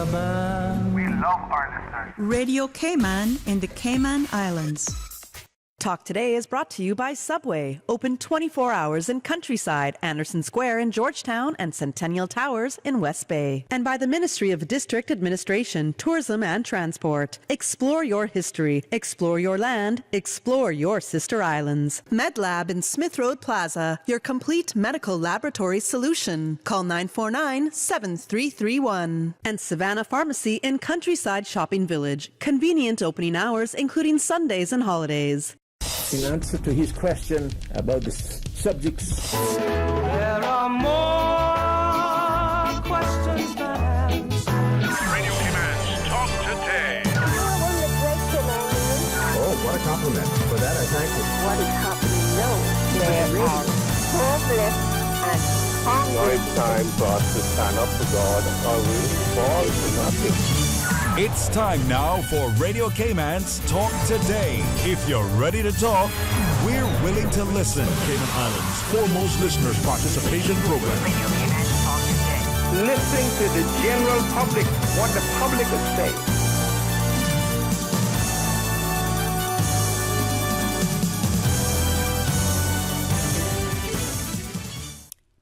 Cayman. We love our listeners. Radio Cayman in the Cayman Islands. Talk Today is brought to you by Subway, open 24 hours in Countryside, Anderson Square in Georgetown, and Centennial Towers in West Bay. And by the Ministry of District Administration, Tourism and Transport. Explore your history, explore your land, explore your sister islands. MedLab in Smith Road Plaza, your complete medical laboratory solution. Call 949-7331. And Savannah Pharmacy in Countryside Shopping Village, convenient opening hours including Sundays and holidays. In answer to his question about the subjects. There are more questions than answers. Radio Cayman's Talk Today. Oh, what a compliment. For that, I thank you. What is happening now? They are hopeless and hungry. Now it's time for us to stand up for God or we'll fall to nothing. It's time now for Radio Cayman's Talk Today. If you're ready to talk, we're willing to listen. Cayman Islands' foremost listeners participation program. Radio Cayman's Talk Today. Listening to the general public, what the public is saying.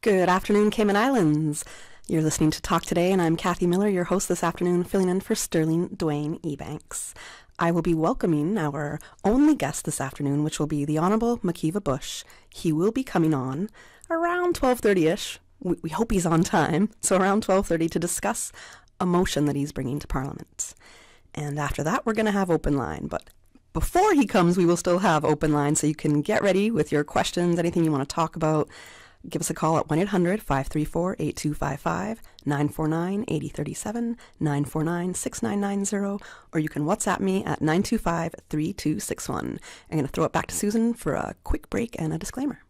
Good afternoon, Cayman Islands. You're listening to Talk Today, and I'm Kathy Miller, your host this afternoon, filling in for Sterling Dwayne Ebanks. I will be welcoming our only guest this afternoon, which will be the Honourable McKeeva Bush. He will be coming on around 12:30-ish. We hope he's on time, so around 12:30 to discuss a motion that he's bringing to Parliament. And after that, we're going to have open line, but before he comes, we will still have open line, so you can get ready with your questions, anything you want to talk about. Give us a call at 1-800-534-8255, 949-8037, 949-6990, or you can WhatsApp me at 925-3261. I'm going to throw it back to Susan for a quick break and a disclaimer.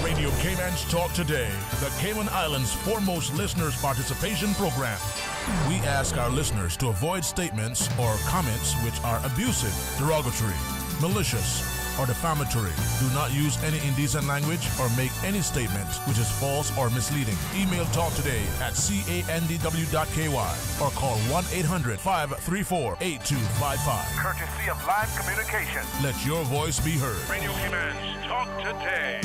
Radio Cayman's Talk Today, the Cayman Islands' foremost listeners participation program. We ask our listeners to avoid statements or comments which are abusive, derogatory, malicious, or defamatory. Do not use any indecent language or make any statement which is false or misleading. Email talktoday@candw.ky or call 1-800-534-8255. Courtesy of Live Communication. Let your voice be heard. Radio Cayman's Talk Today.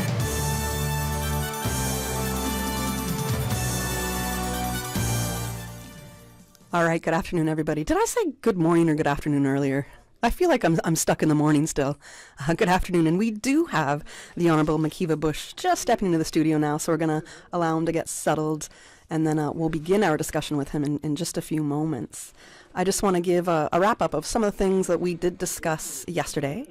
All right, good afternoon, everybody. Did I say good morning or good afternoon earlier? I feel like I'm stuck in the morning still. Good afternoon, and we do have the Honourable McKeeva Bush just stepping into the studio now, so we're going to allow him to get settled, and then we'll begin our discussion with him in just a few moments. I just want to give a wrap-up of some of the things that we did discuss yesterday.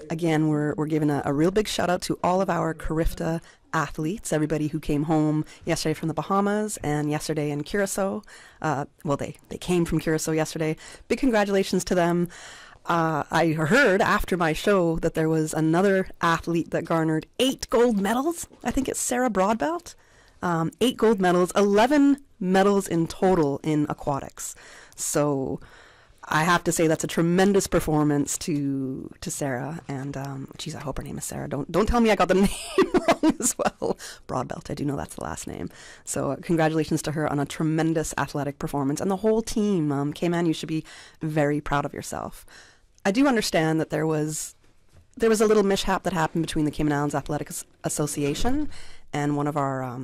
Again, we're giving a real big shout-out to all of our Carifta athletes, everybody who came home yesterday from the Bahamas and yesterday in Curacao. They came from Curacao yesterday. Big congratulations to them. I heard after my show that there was another athlete that garnered 8 gold medals. I think it's Sarah Broadbelt. 8 gold medals, 11 medals in total in aquatics. So I have to say that's a tremendous performance to Sarah. And, I hope her name is Sarah. Don't tell me I got the name wrong as well. Broadbelt, I do know that's the last name. So congratulations to her on a tremendous athletic performance. And the whole team, Cayman, you should be very proud of yourself. I do understand that there was a little mishap that happened between the Cayman Islands Athletics Association and one of our,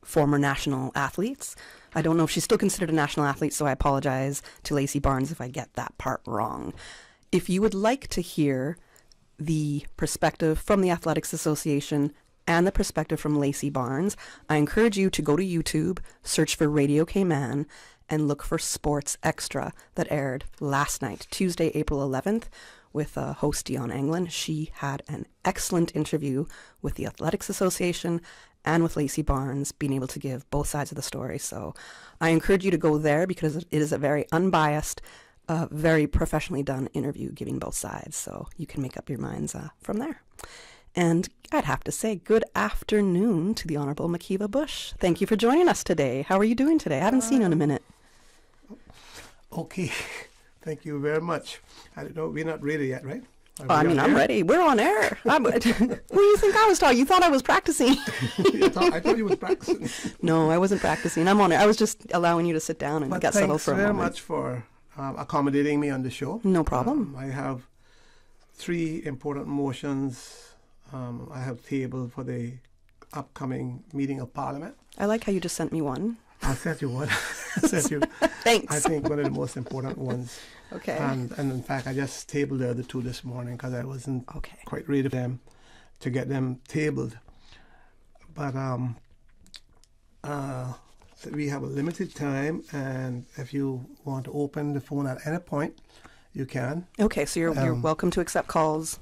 former national athletes. I don't know if she's still considered a national athlete, so I apologize to Lacey Barnes if I get that part wrong. If you would like to hear the perspective from the Athletics Association and the perspective from Lacey Barnes, I encourage you to go to YouTube, search for Radio Cayman, and look for Sports Extra that aired last night, Tuesday, April 11th, with host Dion Anglin. She had an excellent interview with the Athletics Association and with Lacey Barnes, being able to give both sides of the story. So I encourage you to go there because it is a very unbiased, very professionally done interview giving both sides. So you can make up your minds from there. And I'd have to say good afternoon to the Honourable McKeeva Bush. Thank you for joining us today. How are you doing today? I haven't seen you in a minute. Okay. Thank you very much. I don't know, we're not ready yet, right? I mean, I'm ready. We're on air. Who do you think I was talking? You thought I was practicing. I thought you was practicing. No, I wasn't practicing. I'm on air. I was just allowing you to sit down and But get settled for a moment. thanks very much for accommodating me on the show. No problem. I have 3 important motions I have tabled for the upcoming meeting of Parliament. I like how you just sent me one. I'll send you one. I'll send you. Thanks. I think one of the most important ones. Okay. And in fact, I just tabled the other 2 this morning because I wasn't quite ready for them to get them tabled. But so we have a limited time, and if you want to open the phone at any point, you can. Okay, so you're welcome to accept calls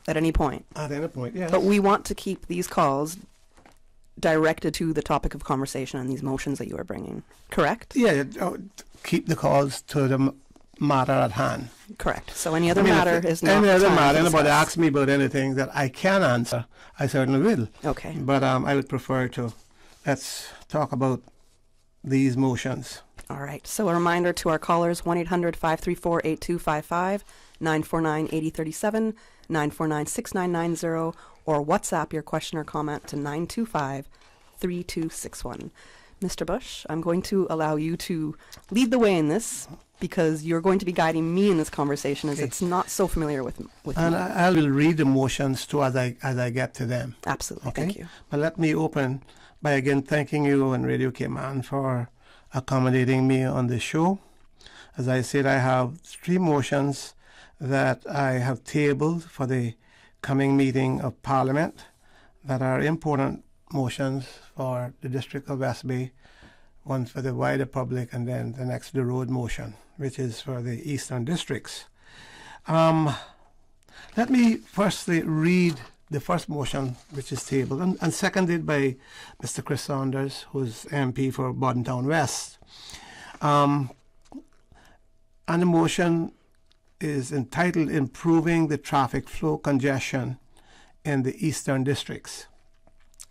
at any point. At any point, yes. But we want to keep these calls directed to the topic of conversation and these motions that you are bringing. Correct? Yeah, keep the calls to the matter at hand. Correct. So any other matter is not any other time matter. to Anybody discuss. asks me about anything that I can answer, I certainly will. Okay. But I would prefer to let's talk about these motions. All right. So a reminder to our callers, 1-800-534-8255, 949-8037, 949-6990, or WhatsApp your question or comment to 925-3261. Mr. Bush, I'm going to allow you to lead the way in this because you're going to be guiding me in this conversation as it's not so familiar with And me. I will read the motions too as I get to them. Absolutely. Okay? Thank you. But let me open by again thanking you and Radio Cayman for accommodating me on the show. As I said, I have 3 motions that I have tabled for the coming meeting of Parliament that are important motions for the District of West Bay, one for the wider public, and then the next, the road motion, which is for the Eastern Districts. Let me firstly read the first motion, which is tabled and seconded by Mr. Chris Saunders, who's MP for Bordentown West. And the motion is entitled Improving the Traffic Flow Congestion in the Eastern Districts.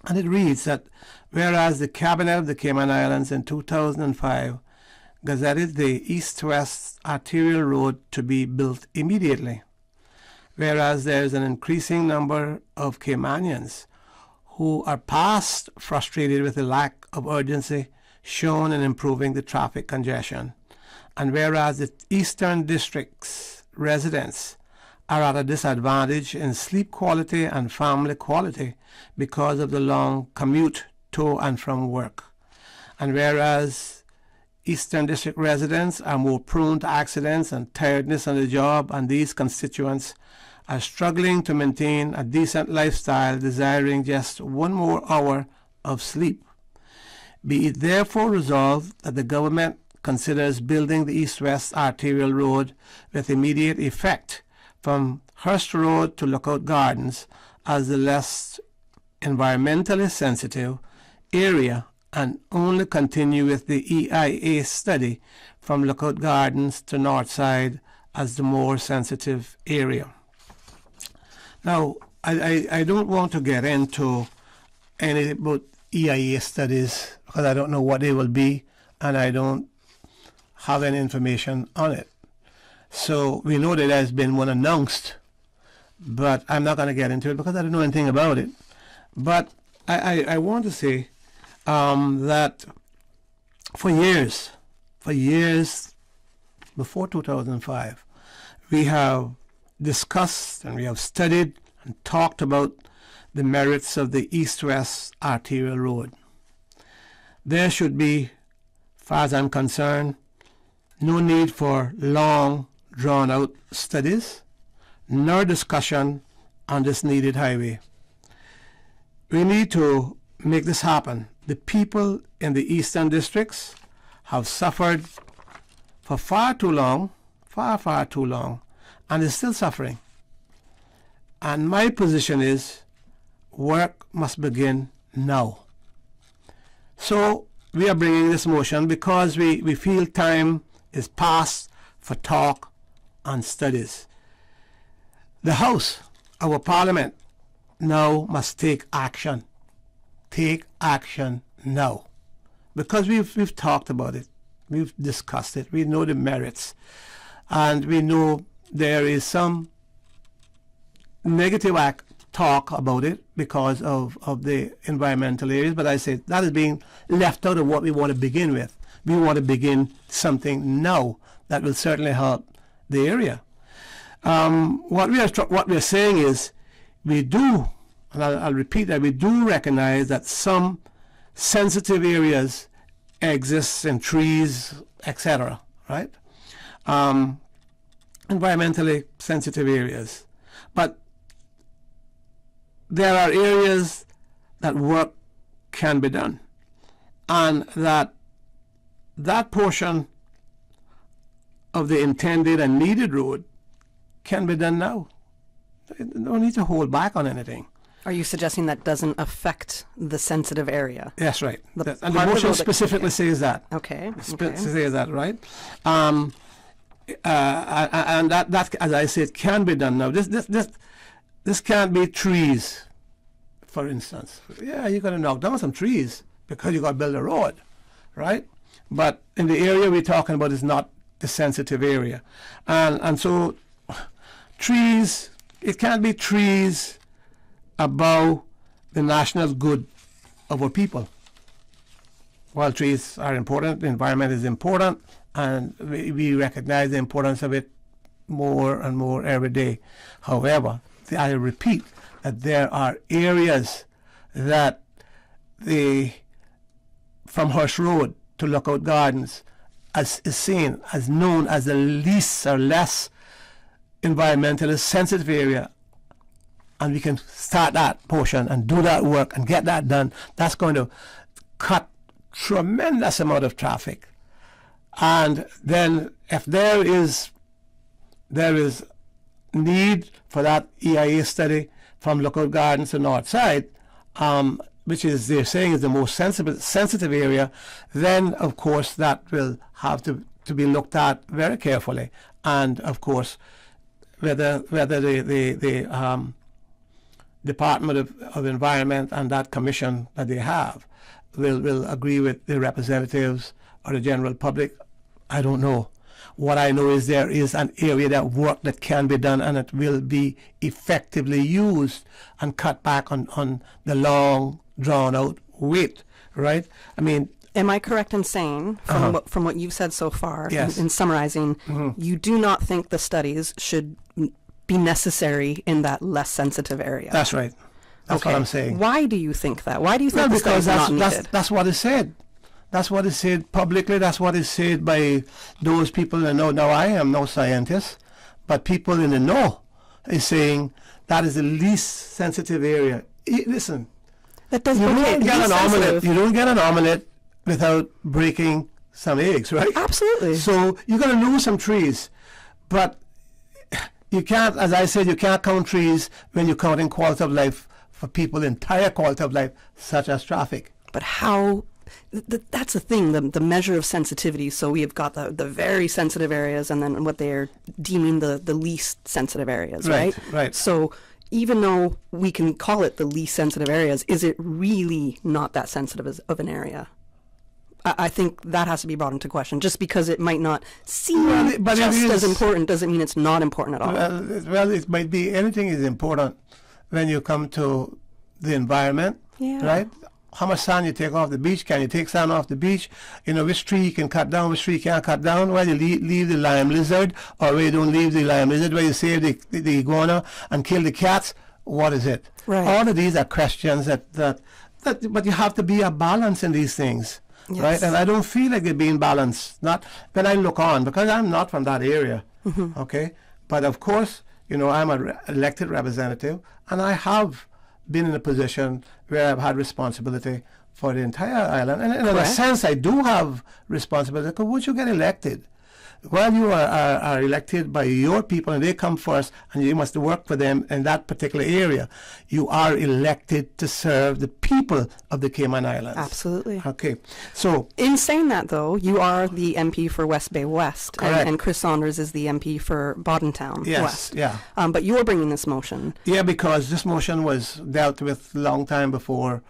And it reads that whereas the Cabinet of the Cayman Islands in 2005 gazetted the east-west arterial road to be built immediately, whereas there is an increasing number of Caymanians who are past frustrated with the lack of urgency shown in improving the traffic congestion, and whereas the Eastern District's residents are at a disadvantage in sleep quality and family quality because of the long commute to and from work, and whereas Eastern District residents are more prone to accidents and tiredness on the job, and these constituents are struggling to maintain a decent lifestyle, desiring just 1 more hour of sleep. Be it therefore resolved that the government considers building the east-west arterial road with immediate effect from Hurst Road to Lookout Gardens as the less environmentally sensitive area, and only continue with the EIA study from Lookout Gardens to Northside as the more sensitive area. Now, I don't want to get into any about EIA studies because I don't know what they will be and I don't have any information on it. So we know that there's been one announced, but I'm not going to get into it because I don't know anything about it. But I want to say that for years before 2005, we have discussed and we have studied and talked about the merits of the east-west arterial road. There should be, as far as I'm concerned, no need for long, drawn-out studies nor discussion on this needed highway. We need to make this happen. The people in the eastern districts have suffered for far too long, far too long, and is still suffering. And my position is work must begin now. So we are bringing this motion because we feel time is past for talk and studies. The House, our Parliament, now must take action. Take action now. Because we've talked about it. We've discussed it. We know the merits. And we know there is some negative talk about it because of the environmental areas, but I say that is being left out of what we want to begin with. We want to begin something now that will certainly help the area. What we are saying is we do, and I'll repeat that, we do recognize that some sensitive areas exist in trees, etc., right? Environmentally sensitive areas. But there are areas that work can be done, and that portion of the intended and needed road can be done now. No need to hold back on anything. Are you suggesting that doesn't affect the sensitive area? That's right. And the part of the motion road that- specifically says that. Okay. Says that, right? And that, as I said, can be done now. This can't be trees, for instance. Yeah, you're going to knock down some trees because you got to build a road, right? But in the area we're talking about is not the sensitive area. And so trees, it can't be trees above the national good of our people. While trees are important, the environment is important, and we recognize the importance of it more and more every day. However, I repeat that there are areas that from Hirsch Road to Lookout Gardens is seen as known as the least or less environmentally sensitive area, and we can start that portion and do that work and get that done. That's going to cut tremendous amount of traffic. And then if there is need for that EIA study from Lookout Gardens to North Side, which is they're saying is the most sensitive area, then of course that will have to be looked at very carefully. And of course, whether the Department of Environment and that commission that they have will agree with the representatives or the general public, I don't know. What I know is there is an area that work that can be done, and it will be effectively used and cut back on the long, drawn-out wait, right? I mean, am I correct in saying, from what you've said so far, yes, in summarizing, you do not think the studies should be necessary in that less sensitive area? That's right. That's what I'm saying. Why do you think that? Why do you think the studies are not needed? That's what is said. That's what is said publicly. That's what is said by those people that know. Now, I am no scientist, but people in the know is saying that is the least sensitive area. Listen, that does, you don't get an omelette. sensitive. You don't get an omelette without breaking some eggs, right? Absolutely. So you're going to lose some trees, but you can't, as I said, you can't count trees when you're counting quality of life for people, entire quality of life, such as traffic. But how? That's the thing, the measure of sensitivity. So we have got the very sensitive areas, and then what they're deeming the least sensitive areas, right? Right. So even though we can call it the least sensitive areas, is it really not that sensitive of an area? I think that has to be brought into question. Just because it might not seem just as important doesn't mean it's not important at all. Well, it might be, anything is important when you come to the environment, right? How much sand you take off the beach? Can you take sand off the beach? You know, which tree you can cut down, which tree you can't cut down, where you leave the lime lizard, or where you don't leave the lime lizard, where you save the iguana and kill the cats. What is it? Right. All of these are questions that but you have to be a balance in these things. Yes. Right? And I don't feel like they're being balanced. Not when I look on, because I'm not from that area. Okay? But of course, you know, I'm an elected representative, and I have been in a position where I've had responsibility for the entire island. And in a sense, I do have responsibility, because once you get elected, while you are elected by your people and they come first and you must work for them in that particular area, you are elected to serve the people of the Cayman Islands. Absolutely. Okay. So, in saying that, though, you are the MP for West Bay West, and Chris Saunders is the MP for Boddentown West. Yeah. But you are bringing this motion. Yeah, because this motion was dealt with a long time before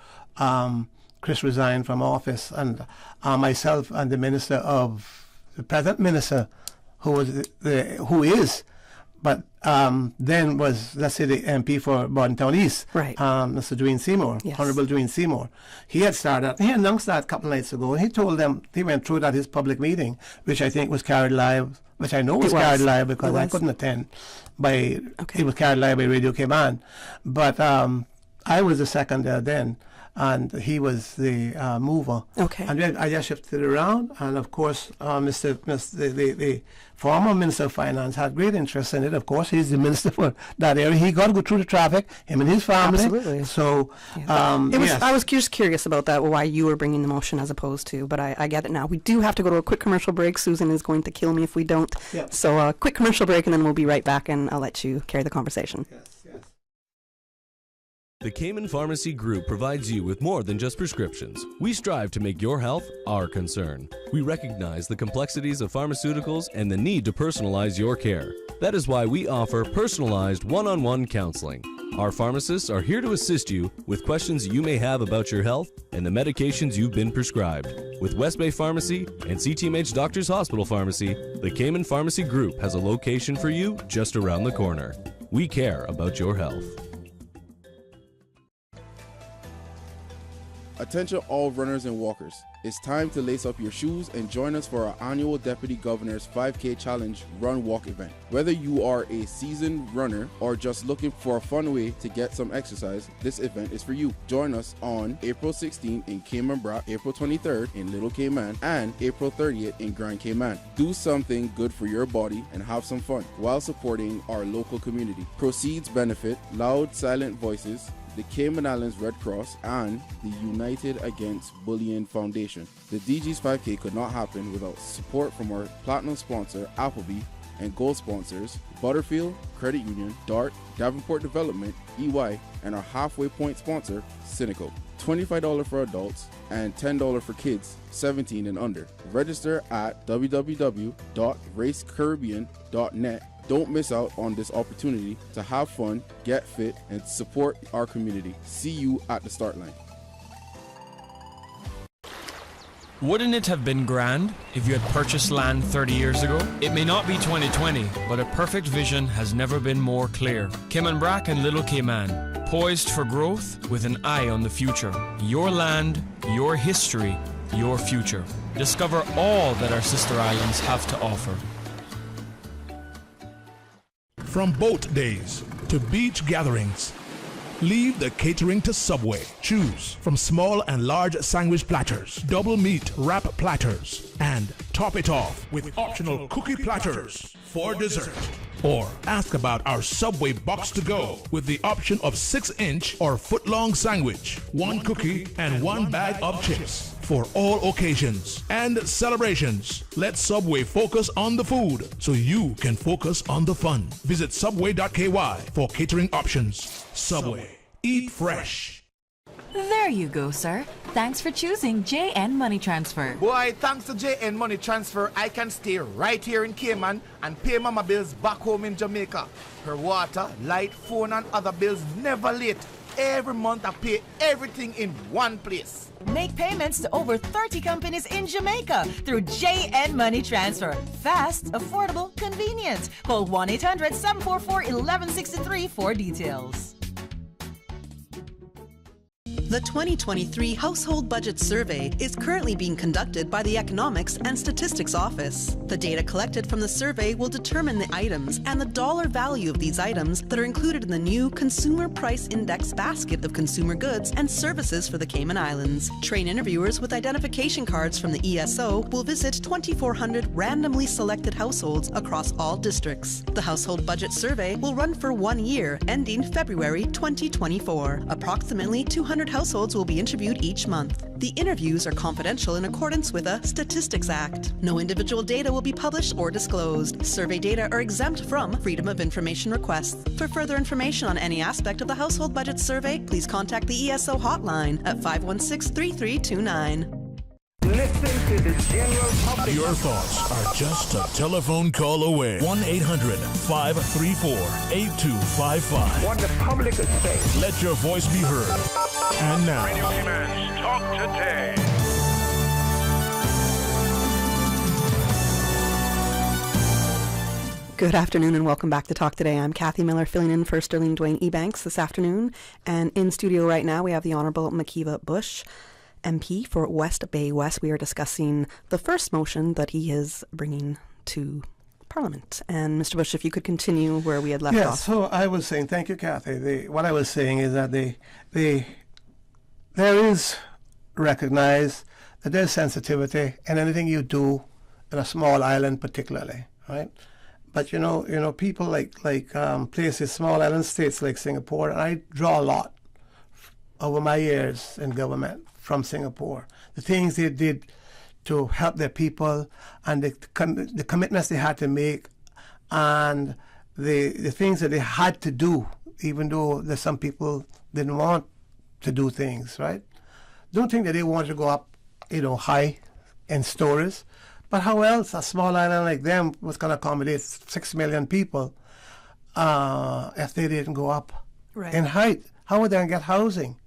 Chris resigned from office, and myself and the present minister, who is but then was, let's say, the MP for Bordentown East, Right. Mr. Dwayne Seymour, Yes. Honorable Dwayne Seymour. He announced that a couple of nights ago, and he told them, he went through that his public meeting, which I think was carried live, which I know was carried live because I couldn't attend. It was carried live by Radio Cayman. But I was the second there then, and he was the mover. Okay. And then I just shifted it around, and of course, the former Minister of Finance had great interest in it. Of course, he's the minister for that area. He got to go through the traffic, him and his family. Absolutely. So, I was just curious about that, why you were bringing the motion as opposed to, but I get it now. We do have to go to a quick commercial break. Susan is going to kill me if we don't. Yep. So a quick commercial break, and then we'll be right back, and I'll let you carry the conversation. Yes. The Cayman Pharmacy Group provides you with more than just prescriptions. We strive to make your health our concern. We recognize the complexities of pharmaceuticals and the need to personalize your care. That is why we offer personalized one-on-one counseling. Our pharmacists are here to assist you with questions you may have about your health and the medications you've been prescribed. With West Bay Pharmacy and CTMH Doctors Hospital Pharmacy, the Cayman Pharmacy Group has a location for you just around the corner. We care about your health. Attention all runners and walkers. It's time to lace up your shoes and join us for our annual Deputy Governor's 5K Challenge Run Walk event. Whether you are a seasoned runner or just looking for a fun way to get some exercise, this event is for you. Join us on April 16th in Cayman Brac, April 23rd in Little Cayman, and April 30th in Grand Cayman. Do something good for your body and have some fun while supporting our local community. Proceeds benefit Loud Silent Voices, the Cayman Islands Red Cross, and the United Against Bullying Foundation. The DG's 5K could not happen without support from our platinum sponsor, Appleby, and gold sponsors, Butterfield, Credit Union, DART, Davenport Development, EY, and our halfway point sponsor, Cynical. $25 for adults and $10 for kids 17 and under. Register at www.racecaribbean.net. Don't miss out on this opportunity to have fun, get fit, and support our community. See you at the start line. Wouldn't it have been grand if you had purchased land 30 years ago? It may not be 2020, but a perfect vision has never been more clear. Cayman Brac and Little Cayman, poised for growth with an eye on the future. Your land, your history, your future. Discover all that our sister islands have to offer. From boat days to beach gatherings, leave the catering to Subway. Choose from small and large sandwich platters, double meat wrap platters, and top it off with optional cookie platters for dessert. Or ask about our Subway box to go with the option of 6-inch or foot-long sandwich, 1 cookie, and 1 bag of chips. For all occasions and celebrations, let Subway focus on the food so you can focus on the fun. Visit subway.ky for catering options. Subway. Eat fresh. There you go, sir. Thanks for choosing JN Money Transfer. Boy, thanks to JN Money Transfer, I can stay right here in Cayman and pay mama bills back home in Jamaica. Her water, light, phone, and other bills never late. Every month I pay everything in one place. Make payments to over 30 companies in Jamaica through JN Money Transfer. Fast, affordable, convenient. Call 1-800-744-1163 for details. The 2023 Household Budget Survey is currently being conducted by the Economics and Statistics Office. The data collected from the survey will determine the items and the dollar value of these items that are included in the new Consumer Price Index basket of consumer goods and services for the Cayman Islands. Trained interviewers with identification cards from the ESO will visit 2,400 randomly selected households across all districts. The Household Budget Survey will run for 1 year, ending February 2024. Approximately 200 households will be interviewed each month. The interviews are confidential in accordance with a Statistics Act. No individual data will be published or disclosed. Survey data are exempt from Freedom of Information requests. For further information on any aspect of the Household Budget Survey, please contact the ESO hotline at 516-3329. Listen to the general public. Your thoughts are just a telephone call away. 1-800-534-8255. What the public is saying. Let your voice be heard. And now, Radio Cayman's Talk Today. Good afternoon and welcome back to Talk Today. I'm Kathy Miller, filling in for Sterling Dwayne Ebanks this afternoon. And in studio right now we have the Honourable McKeeva Bush, MP for West Bay West. We are discussing the first motion that he is bringing to Parliament. And Mr. Bush, if you could continue where we had left off. So I was saying, thank you, Kathy. What I was saying is that there is recognize that there's sensitivity in anything you do in a small island particularly, right? But you know, people like places, small island states like Singapore, and I draw a lot over my years in government from Singapore. The things they did to help their people, and the commitments they had to make, and the things that they had to do, even though there's some people didn't want to do things, right? Don't think that they wanted to go up, high in stories. But how else a small island like them was going to accommodate 6 million people if they didn't go up in height? How would they get housing?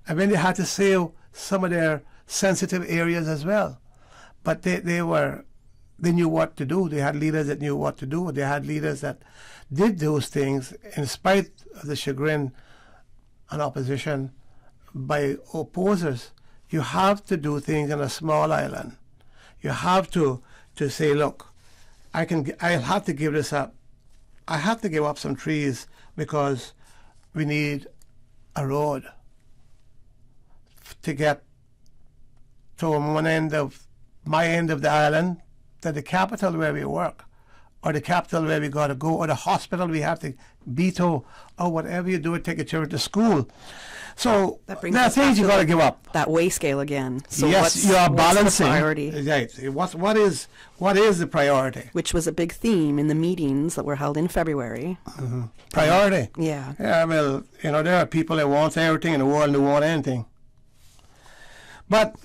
I mean, they had to save some of their sensitive areas as well. But they knew what to do. They had leaders that knew what to do. They had leaders that did those things in spite of the chagrin and opposition by opposers. You have to do things in a small island. You have to say, look, I'll have to give this up. I have to give up some trees because we need a road to get to one end of my end of the island, to the capital where we work, or the capital where we got to go, or the hospital we have to be to, or whatever you do to take your children to school. So there are things you got to give up. That weigh scale again. So yes, you are balancing. What's the priority? Right. What is the priority? Which was a big theme in the meetings that were held in February. Mm-hmm. Priority. Yeah. Yeah. Well, there are people that want everything in the world and don't want anything. But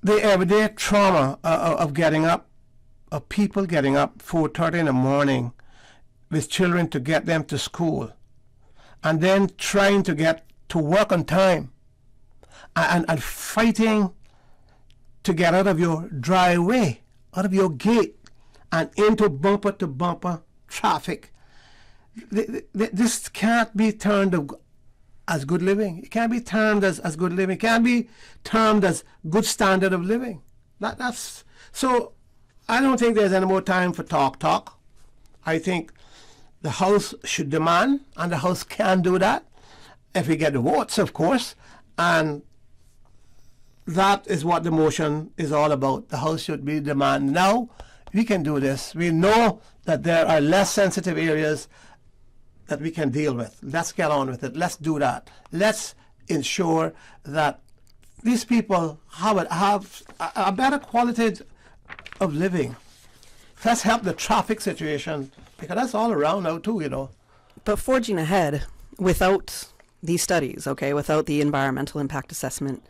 the everyday trauma of getting up, of people getting up 4:30 in the morning with children to get them to school, and then trying to get to work on time, and fighting to get out of your driveway, out of your gate, and into bumper-to-bumper traffic. This can't be termed as good living. It can't be termed as good living. It can't be termed as good standard of living. So I don't think there's any more time for talk. I think the House should demand, and the House can do that, if we get the votes, of course, and that is what the motion is all about. The House should be demand. Now, we can do this. We know that there are less sensitive areas that we can deal with. Let's get on with it. Let's do that. Let's ensure that these people have a better quality of living. Let's help the traffic situation, because that's all around now too, But forging ahead without these studies, without the environmental impact assessment,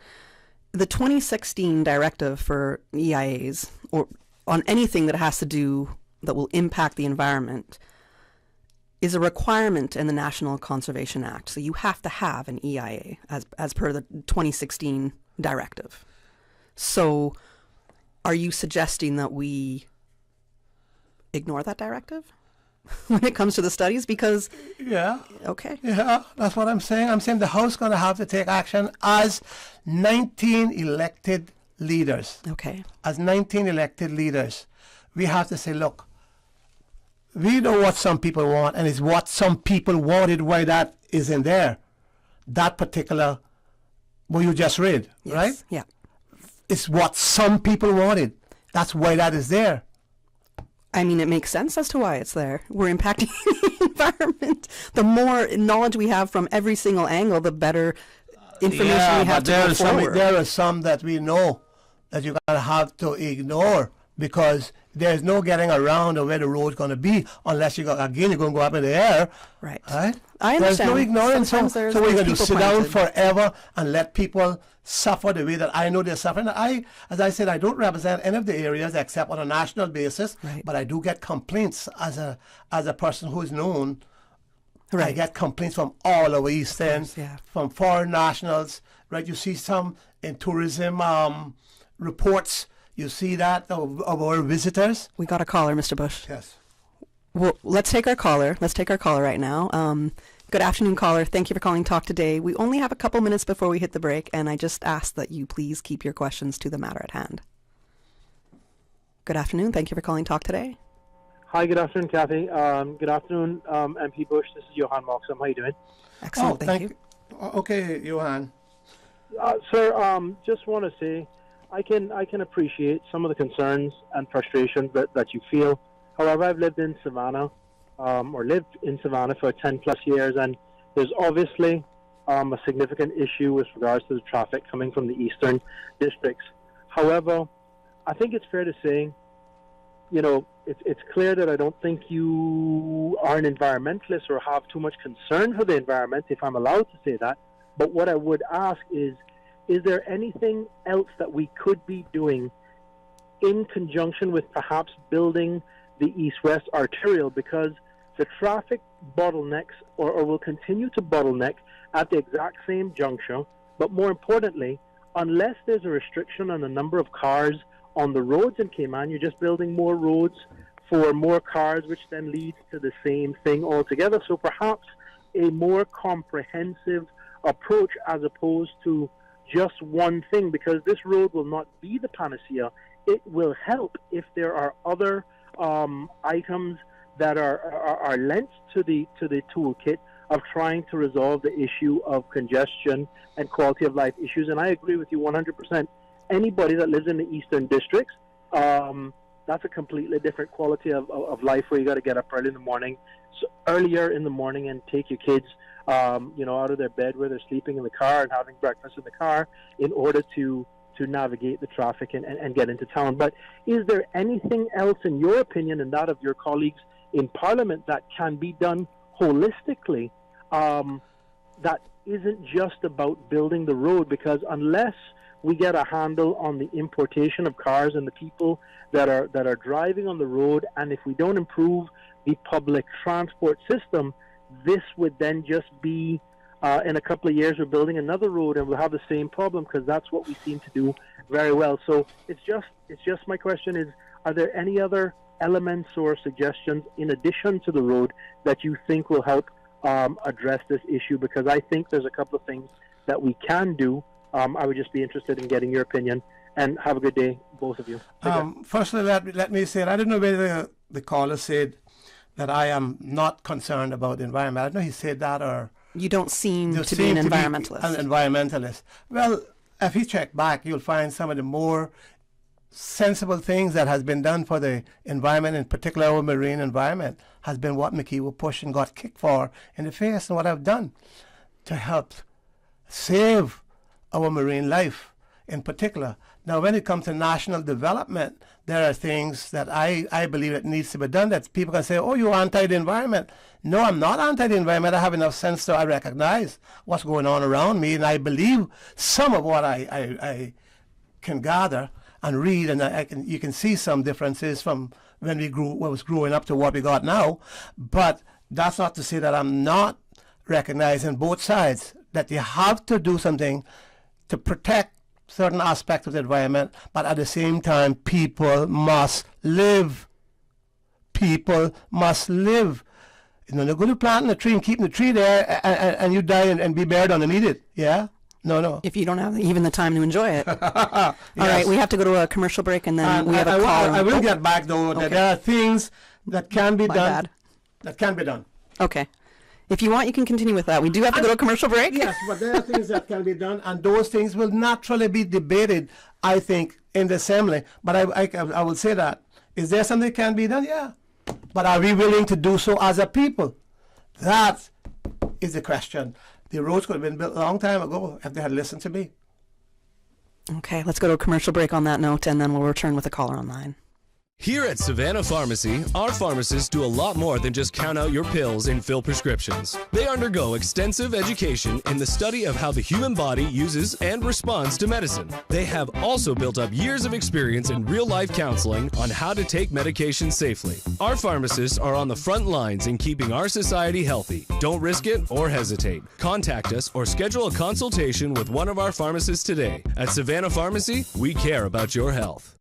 the 2016 directive for EIAs, or on anything that has to do that will impact the environment, is a requirement in the National Conservation Act. So you have to have an EIA as per the 2016 directive. So are you suggesting that we ignore that directive when it comes to the studies? Because that's what I'm saying. I'm saying the House is going to have to take action as 19 elected leaders. As 19 elected leaders, we have to say, look, we know what some people want, and it's what some people wanted, why that is in there. That particular, what you just read, right? Yeah. It's what some people wanted. That's why that is there. I mean, it makes sense as to why it's there. We're impacting the environment. The more knowledge we have from every single angle, the better information we have to go forward. There are some that we know that you're going to have to ignore, because there's no getting around where the road's going to be unless you're going to go up in the air. Right. I understand. There's no ignoring. So we're going to sit down forever and let people suffer the way that I know they're suffering. As I said, I don't represent any of the areas except on a national basis, but I do get complaints as a person who is known. I get complaints from all over East End, from foreign nationals. Right, you see some in tourism reports. You see that of our visitors. We got a caller, Mr. Bush. Yes. Well, let's take our caller. Let's take our caller right now. Good afternoon, caller. Thank you for calling Talk Today. We only have a couple minutes before we hit the break, and I just ask that you please keep your questions to the matter at hand. Good afternoon. Thank you for calling Talk Today. Hi, good afternoon, Kathy. Good afternoon, MP Bush. This is Johan Moxham. How are you doing? Excellent. Thank you. Okay, Johan. Sir, just want to say I can appreciate some of the concerns and frustrations that you feel. However, I've lived in Savannah, for 10 plus years, and there's obviously a significant issue with regards to the traffic coming from the eastern districts. However, I think it's fair to say, it's clear that I don't think you are an environmentalist or have too much concern for the environment, if I'm allowed to say that. But what I would ask is there anything else that we could be doing in conjunction with perhaps building the east-west arterial? Because the traffic bottlenecks or will continue to bottleneck at the exact same juncture. But more importantly, unless there's a restriction on the number of cars on the roads in Cayman, you're just building more roads for more cars, which then leads to the same thing altogether. So perhaps a more comprehensive approach as opposed to just one thing, because this road will not be the panacea. It will help if there are other items that are lent to the toolkit of trying to resolve the issue of congestion and quality of life issues. And I agree with you 100%. Anybody that lives in the eastern districts, that's a completely different quality of life, where you got to get up earlier in the morning and take your kids out of their bed where they're sleeping in the car and having breakfast in the car in order to navigate the traffic and get into town. But is there anything else, in your opinion and that of your colleagues in Parliament, that can be done holistically that isn't just about building the road? Because unless we get a handle on the importation of cars and the people that are driving on the road, and if we don't improve the public transport system, this would then just be in a couple of years we're building another road and we'll have the same problem, because that's what we seem to do very well. So it's just my question is, are there any other elements or suggestions in addition to the road that you think will help address this issue? Because I think there's a couple of things that we can do. I would just be interested in getting your opinion, and have a good day, both of you. Firstly, let me say, I don't know whether the caller said that I am not concerned about the environment. I don't know he said that, or... You don't seem to be an environmentalist. An environmentalist. Well, if you check back, you'll find some of the more sensible things that has been done for the environment, in particular our marine environment, has been what McKeeva pushed and got kicked for in the face, and what I've done to help save our marine life in particular. Now, when it comes to national development, there are things that I believe that needs to be done, that people can say, oh, you're anti the environment. No, I'm not anti the environment. I have enough sense to I recognize what's going on around me, and I believe some of what I can gather and read, and you can see some differences from when we was growing up to what we got now. But that's not to say that I'm not recognizing both sides, that you have to do something to protect certain aspects of the environment, but at the same time, people must live. People must live. You know, they're going to plant a tree and keep the tree there, and you die and be buried underneath it. Yeah? No. If you don't have even the time to enjoy it. Yes. All right, we have to go to a commercial break, and then we have a call. I will get back, though, that there are things that can be done. That can be done. Okay. If you want, you can continue with that. We do have to go to a commercial break. Yes, but there are things that can be done, and those things will naturally be debated, I think, in the Assembly. But I will say that. Is there something that can be done? Yeah. But are we willing to do so as a people? That is the question. The roads could have been built a long time ago if they had listened to me. Okay, let's go to a commercial break on that note, and then we'll return with a caller online. Here at Savannah Pharmacy, our pharmacists do a lot more than just count out your pills and fill prescriptions. They undergo extensive education in the study of how the human body uses and responds to medicine. They have also built up years of experience in real-life counseling on how to take medication safely. Our pharmacists are on the front lines in keeping our society healthy. Don't risk it or hesitate. Contact us or schedule a consultation with one of our pharmacists today. At Savannah Pharmacy, we care about your health.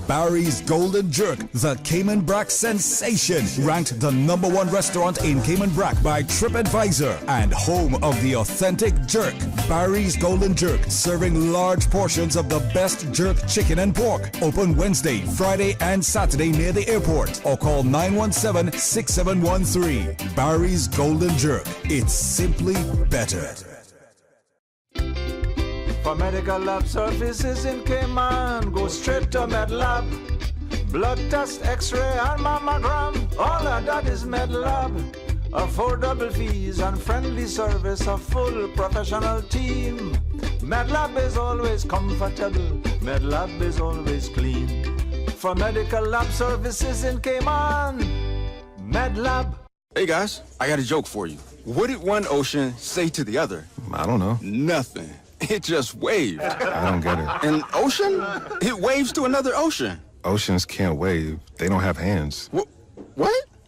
Barry's Golden Jerk, the Cayman Brac sensation, ranked the #1 restaurant in Cayman Brac by TripAdvisor and home of the authentic jerk. Barry's Golden Jerk, serving large portions of the best jerk chicken and pork. Open Wednesday, Friday, and Saturday near the airport, or call 917-6713. Barry's Golden Jerk. It's simply better. For medical lab services in Cayman, go straight to MedLab. Blood test, x-ray, and mammogram, all of that is MedLab. Affordable fees and friendly service, a full professional team. MedLab is always comfortable, MedLab is always clean. For medical lab services in Cayman, MedLab. Hey guys, I got a joke for you. What did one ocean say to the other? I don't know. Nothing. It just waved. I don't get it. An ocean? It waves to another ocean. Oceans can't wave. They don't have hands. What?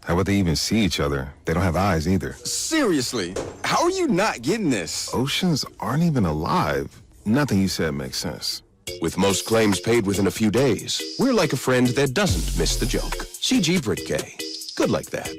How would they even see each other? They don't have eyes either. Seriously, how are you not getting this? Oceans aren't even alive. Nothing you said makes sense. With most claims paid within a few days, we're like a friend that doesn't miss the joke. CG Britke. Good like that.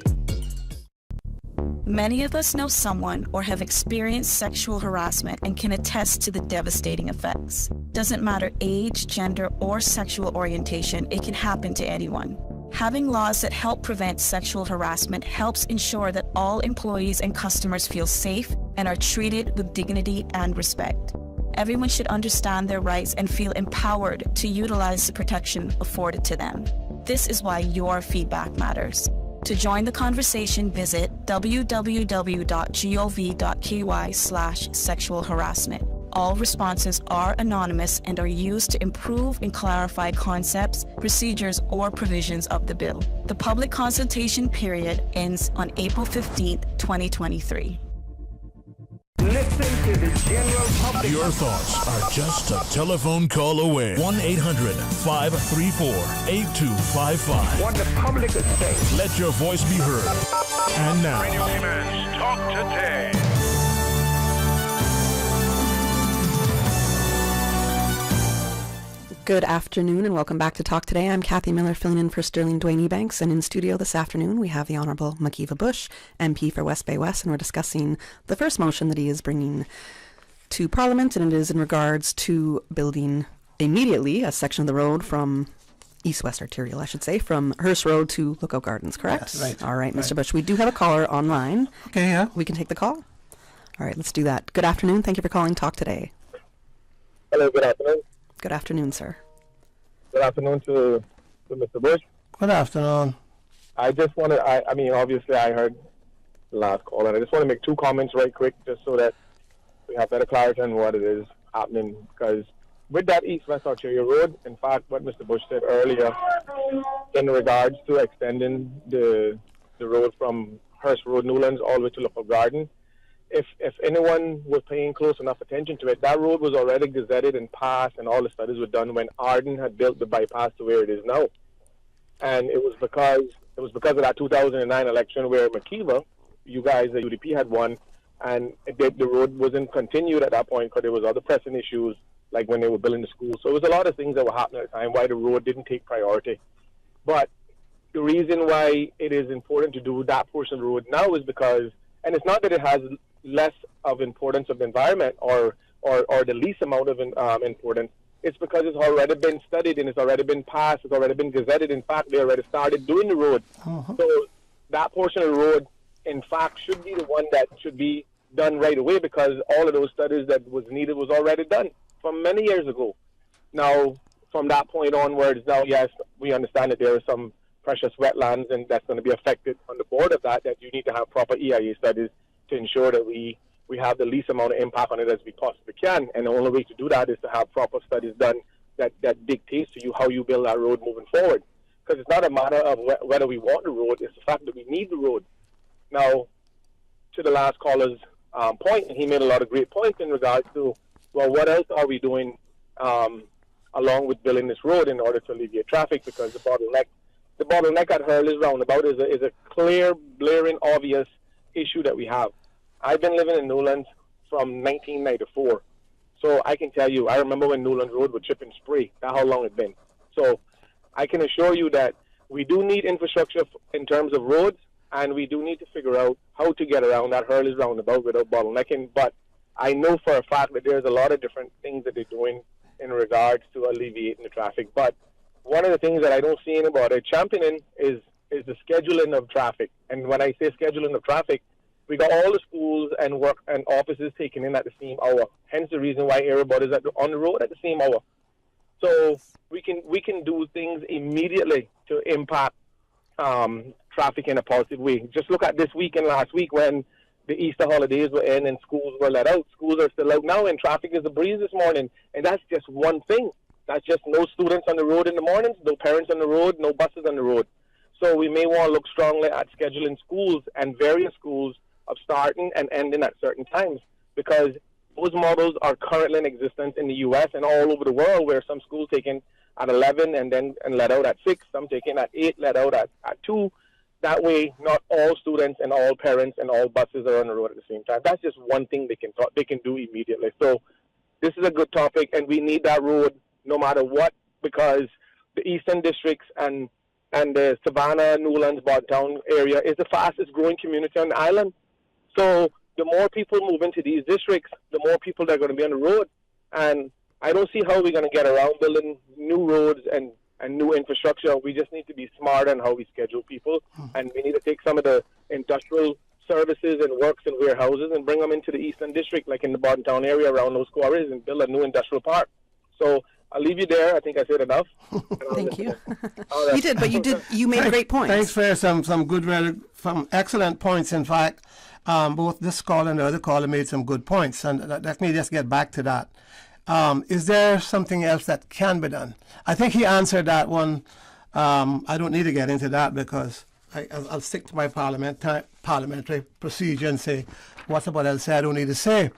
Many of us know someone or have experienced sexual harassment and can attest to the devastating effects. Doesn't matter age, gender, or sexual orientation, it can happen to anyone. Having laws that help prevent sexual harassment helps ensure that all employees and customers feel safe and are treated with dignity and respect. Everyone should understand their rights and feel empowered to utilize the protection afforded to them. This is why your feedback matters. To join the conversation, visit www.gov.ky/sexual harassment. All responses are anonymous and are used to improve and clarify concepts, procedures, or provisions of the bill. The public consultation period ends on April 15th, 2023. Listen to the general public. Your thoughts are just a telephone call away. 1-800-534-8255. What the public is saying. Let your voice be heard. And now, Radio Cayman's Talk Today. Good afternoon and welcome back to Talk Today. I'm Kathy Miller, filling in for Sterling Dwayne Ebanks, and in studio this afternoon we have the Honourable McKeeva Bush, MP for West Bay West, and we're discussing the first motion that he is bringing to Parliament, and it is in regards to building immediately a section of the road from east-west arterial, I should say, from Hearst Road to Lookout Gardens, correct? Yes, right. All right, Mr. Bush, we do have a caller online. Okay, yeah. We can take the call? All right, let's do that. Good afternoon. Thank you for calling Talk Today. Hello, good afternoon. Good afternoon, sir. Good afternoon to Mr. Bush. Good afternoon. I just want to, I mean, obviously I heard the last call, and I just want to make two comments right quick just so that we have better clarity on what it is happening. Because with that east-west arterial road, in fact, what Mr. Bush said earlier in regards to extending the road from Hearst Road, Newlands, all the way to Lookout Garden, if anyone was paying close enough attention to it, that road was already gazetted and passed, and all the studies were done when Arden had built the bypass to where it is now. And it was because of that 2009 election where McKeeva, you guys, the UDP, had won, and the road wasn't continued at that point because there was other pressing issues, like when they were building the school. So it was a lot of things that were happening at the time why the road didn't take priority. But the reason why it is important to do that portion of the road now is because, and it's not that it has less of importance of the environment or the least amount of importance. It's because it's already been studied and it's already been passed, it's already been gazetted. In fact, they already started doing the road. So that portion of the road, in fact, should be the one that should be done right away because all of those studies that was needed was already done from many years ago. Now, from that point onwards, now, yes, we understand that there are some precious wetlands and that's going to be affected on the board of that you need to have proper EIA studies to ensure that we have the least amount of impact on it as we possibly can. And the only way to do that is to have proper studies done that dictates to you how you build that road moving forward. Because it's not a matter of whether we want the road, it's the fact that we need the road. Now, to the last caller's point, and he made a lot of great points in regards to, well, what else are we doing along with building this road in order to alleviate traffic? Because the bottleneck at Hurley's roundabout is a clear, blaring, obvious issue that we have. I've been living in Newlands from 1994. So I can tell you, I remember when Newlands Road would chip and spray. That's how long it's been. So I can assure you that we do need infrastructure in terms of roads, and we do need to figure out how to get around that Hurley's roundabout without bottlenecking. But I know for a fact that there's a lot of different things that they're doing in regards to alleviating the traffic. But one of the things that I don't see anybody championing is the scheduling of traffic. And when I say scheduling of traffic, we got all the schools and work and offices taken in at the same hour. Hence the reason why everybody's on the road at the same hour. So we can do things immediately to impact traffic in a positive way. Just look at this week and last week when the Easter holidays were in and schools were let out. Schools are still out now, and traffic is a breeze this morning. And that's just one thing. That's just no students on the road in the mornings, no parents on the road, no buses on the road. So we may want to look strongly at scheduling schools and various schools of starting and ending at certain times, because those models are currently in existence in the U.S. and all over the world, where some schools taken at 11 and let out at 6, some taken at 8, let out at 2. That way, not all students and all parents and all buses are on the road at the same time. That's just one thing they can do immediately. So this is a good topic, and we need that road no matter what, because the Eastern Districts and the Savannah, Newlands, Bodtown area is the fastest growing community on the island. So the more people move into these districts, the more people that are going to be on the road. And I don't see how we're going to get around building new roads and new infrastructure. We just need to be smart on how we schedule people. And we need to take some of the industrial services and works and warehouses and bring them into the Eastern District, like in the Bodtown area around those quarries, and build a new industrial park. So I'll leave you there. I think I said enough. Thank you. You did, but you made great points. Thanks for some excellent points. In fact, both this caller and the other caller made some good points, and let me just get back to that. Is there something else that can be done? I think he answered that one. I don't need to get into that because I'll stick to my parliamentary procedure and say what's about else I don't need to say.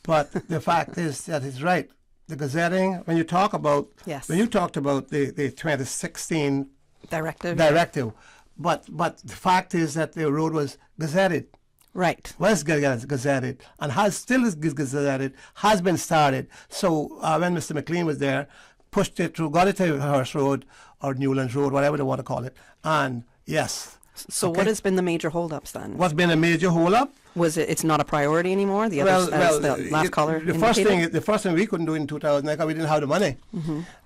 But the fact is that he's right. The gazetting, when you talked about the 2016 directive, but the fact is that the road was gazetted. Right. Was gazetted and still is gazetted, has been started. So when Mr. McLean was there, pushed it through, got it to Hearst Road or Newlands Road, whatever they want to call it. And yes. So what has been the major holdups then? What's been a major holdup? Was it's not a priority anymore? The last caller the first thing we couldn't do in 2000 because we didn't have the money,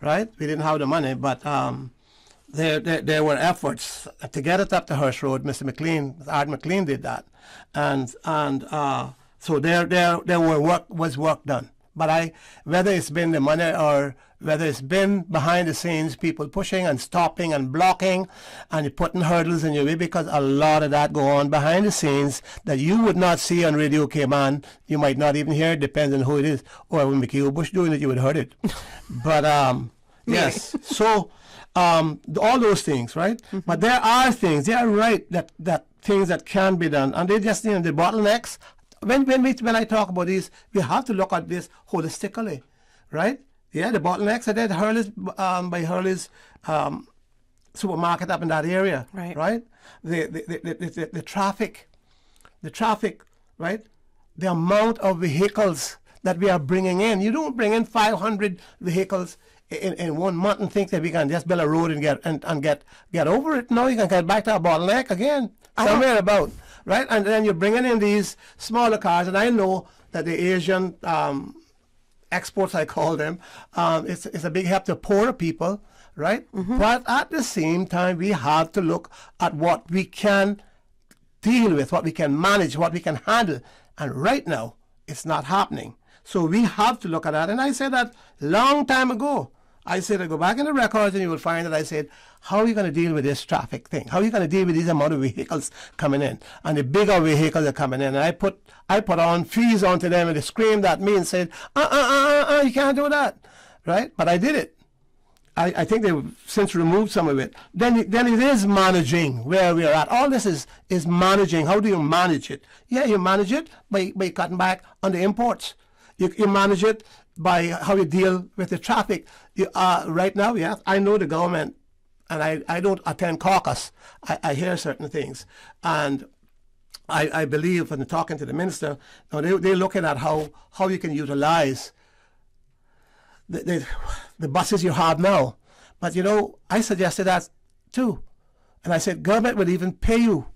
right? We didn't have the money, but there were efforts to get it up to Hearst Road. Mr. McLean, Art McLean did that, and so there was work done. But whether it's been the money or whether it's been behind the scenes, people pushing and stopping and blocking and putting hurdles in your way, because a lot of that go on behind the scenes that you would not see on Radio Cayman. You might not even hear it, depends on who it is. Or when McKeeva Bush doing it, you would have heard it. But yes, so all those things, right? But there are things, they are right, that things that can be done, and they just, the bottlenecks. When I talk about these, we have to look at this holistically, right? Yeah, the bottlenecks are there. By Hurley's supermarket up in that area, right? The traffic, right? The amount of vehicles that we are bringing in. You don't bring in 500 vehicles in 1 month and think that we can just build a road and get over it. No, you can get back to a bottleneck again somewhere about. Right, and then you're bringing in these smaller cars, and I know that the Asian exports, I call them, it's a big help to poorer people, right? But at the same time, we have to look at what we can deal with, what we can manage, what we can handle, and right now, it's not happening. So we have to look at that, and I said that long time ago. I said, I go back in the records and you will find that I said, how are you going to deal with this traffic thing? How are you going to deal with these amount of vehicles coming in? And the bigger vehicles are coming in. And I put on fees onto them, and they screamed at me and said, you can't do that. Right? But I did it. I think they've since removed some of it. Then it is managing where we are at. All this is managing. How do you manage it? Yeah, you manage it by cutting back on the imports. You manage it by how you deal with the traffic. Right now, yes, I know the government, and I don't attend caucus. I hear certain things. And I believe, when talking to the minister, they're looking at how you can utilize the buses you have now. But you know, I suggested that too. And I said, government would even pay you.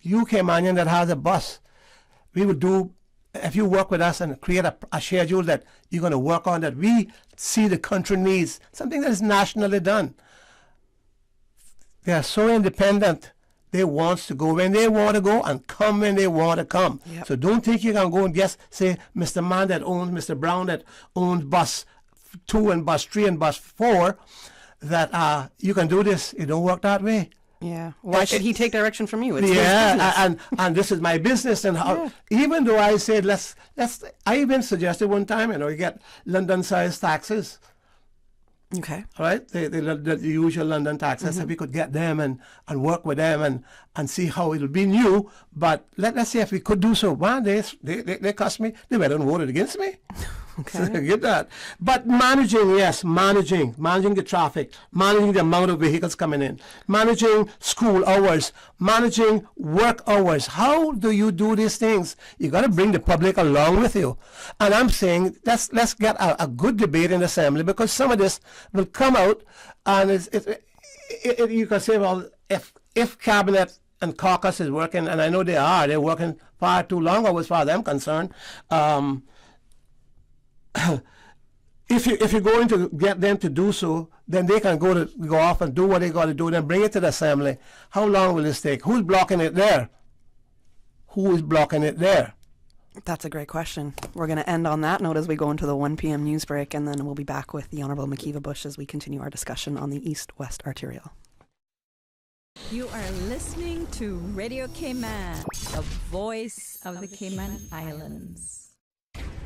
You, Caymanian, that has a bus. We would do, if you work with us and create a schedule that you're going to work on, that we see the country needs, something that is nationally done. They are so independent. They want to go when they want to go and come when they want to come. Yep. So don't think you can go and just say, Mr. Man that owns, Mr. Brown that owns bus 2 and bus 3 and bus 4, that you can do this. It don't work that way. Yeah. Why should he take direction from you? It's his yeah, business. and this is my business. And how, even though I said I even suggested one time, you get London-sized taxes. Okay. All right, the usual London taxes. So we could get them and work with them and see how it'll be new. But let's see if we could do so. One day they cost me. They went and voted against me. Okay. So get that. But managing the traffic, managing the amount of vehicles coming in, managing school hours, managing work hours. How do you do these things? You got to bring the public along with you. And I'm saying let's get a good debate in the assembly, because some of this will come out, and you can say, well, if cabinet and caucus is working, and I know they're working far too long, as far as I'm concerned. If you're going to get them to do so, then they can go off and do what they got to do, then bring it to the assembly. How long will this take? Who's blocking it there? Who is blocking it there? That's a great question. We're going to end on that note as we go into the 1 p.m. news break, and then we'll be back with the Honourable McKeeva Bush as we continue our discussion on the East-West Arterial. You are listening to Radio Cayman, the voice of the Cayman Islands.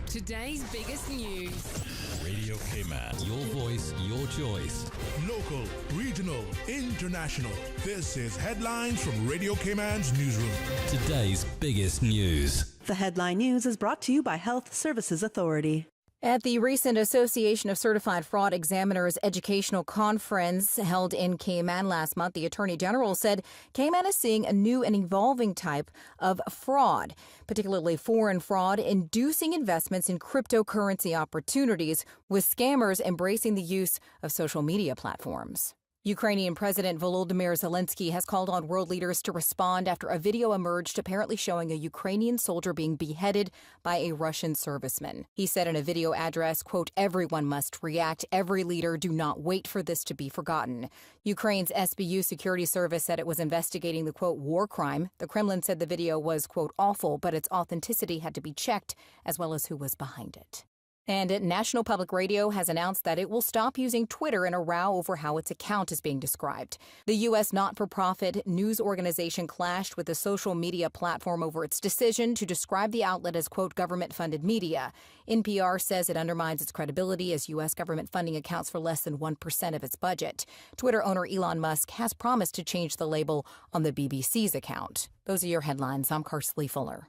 Today's biggest news. Radio Cayman. Your voice, your choice. Local, regional, international. This is Headlines from Radio Cayman's newsroom. Today's biggest news. The headline news is brought to you by Health Services Authority. At the recent Association of Certified Fraud Examiners educational conference held in Cayman last month, the Attorney General said Cayman is seeing a new and evolving type of fraud, particularly foreign fraud, inducing investments in cryptocurrency opportunities, with scammers embracing the use of social media platforms. Ukrainian President Volodymyr Zelensky has called on world leaders to respond after a video emerged apparently showing a Ukrainian soldier being beheaded by a Russian serviceman. He said in a video address, quote, "Everyone must react. Every leader, do not wait for this to be forgotten." Ukraine's SBU security service said it was investigating the, quote, war crime. The Kremlin said the video was, quote, awful, but its authenticity had to be checked, as well as who was behind it. And National Public Radio has announced that it will stop using Twitter in a row over how its account is being described. The U.S. not-for-profit news organization clashed with the social media platform over its decision to describe the outlet as, quote, government-funded media. NPR says it undermines its credibility as U.S. government funding accounts for less than 1% of its budget. Twitter owner Elon Musk has promised to change the label on the BBC's account. Those are your headlines. I'm Karsley Fuller.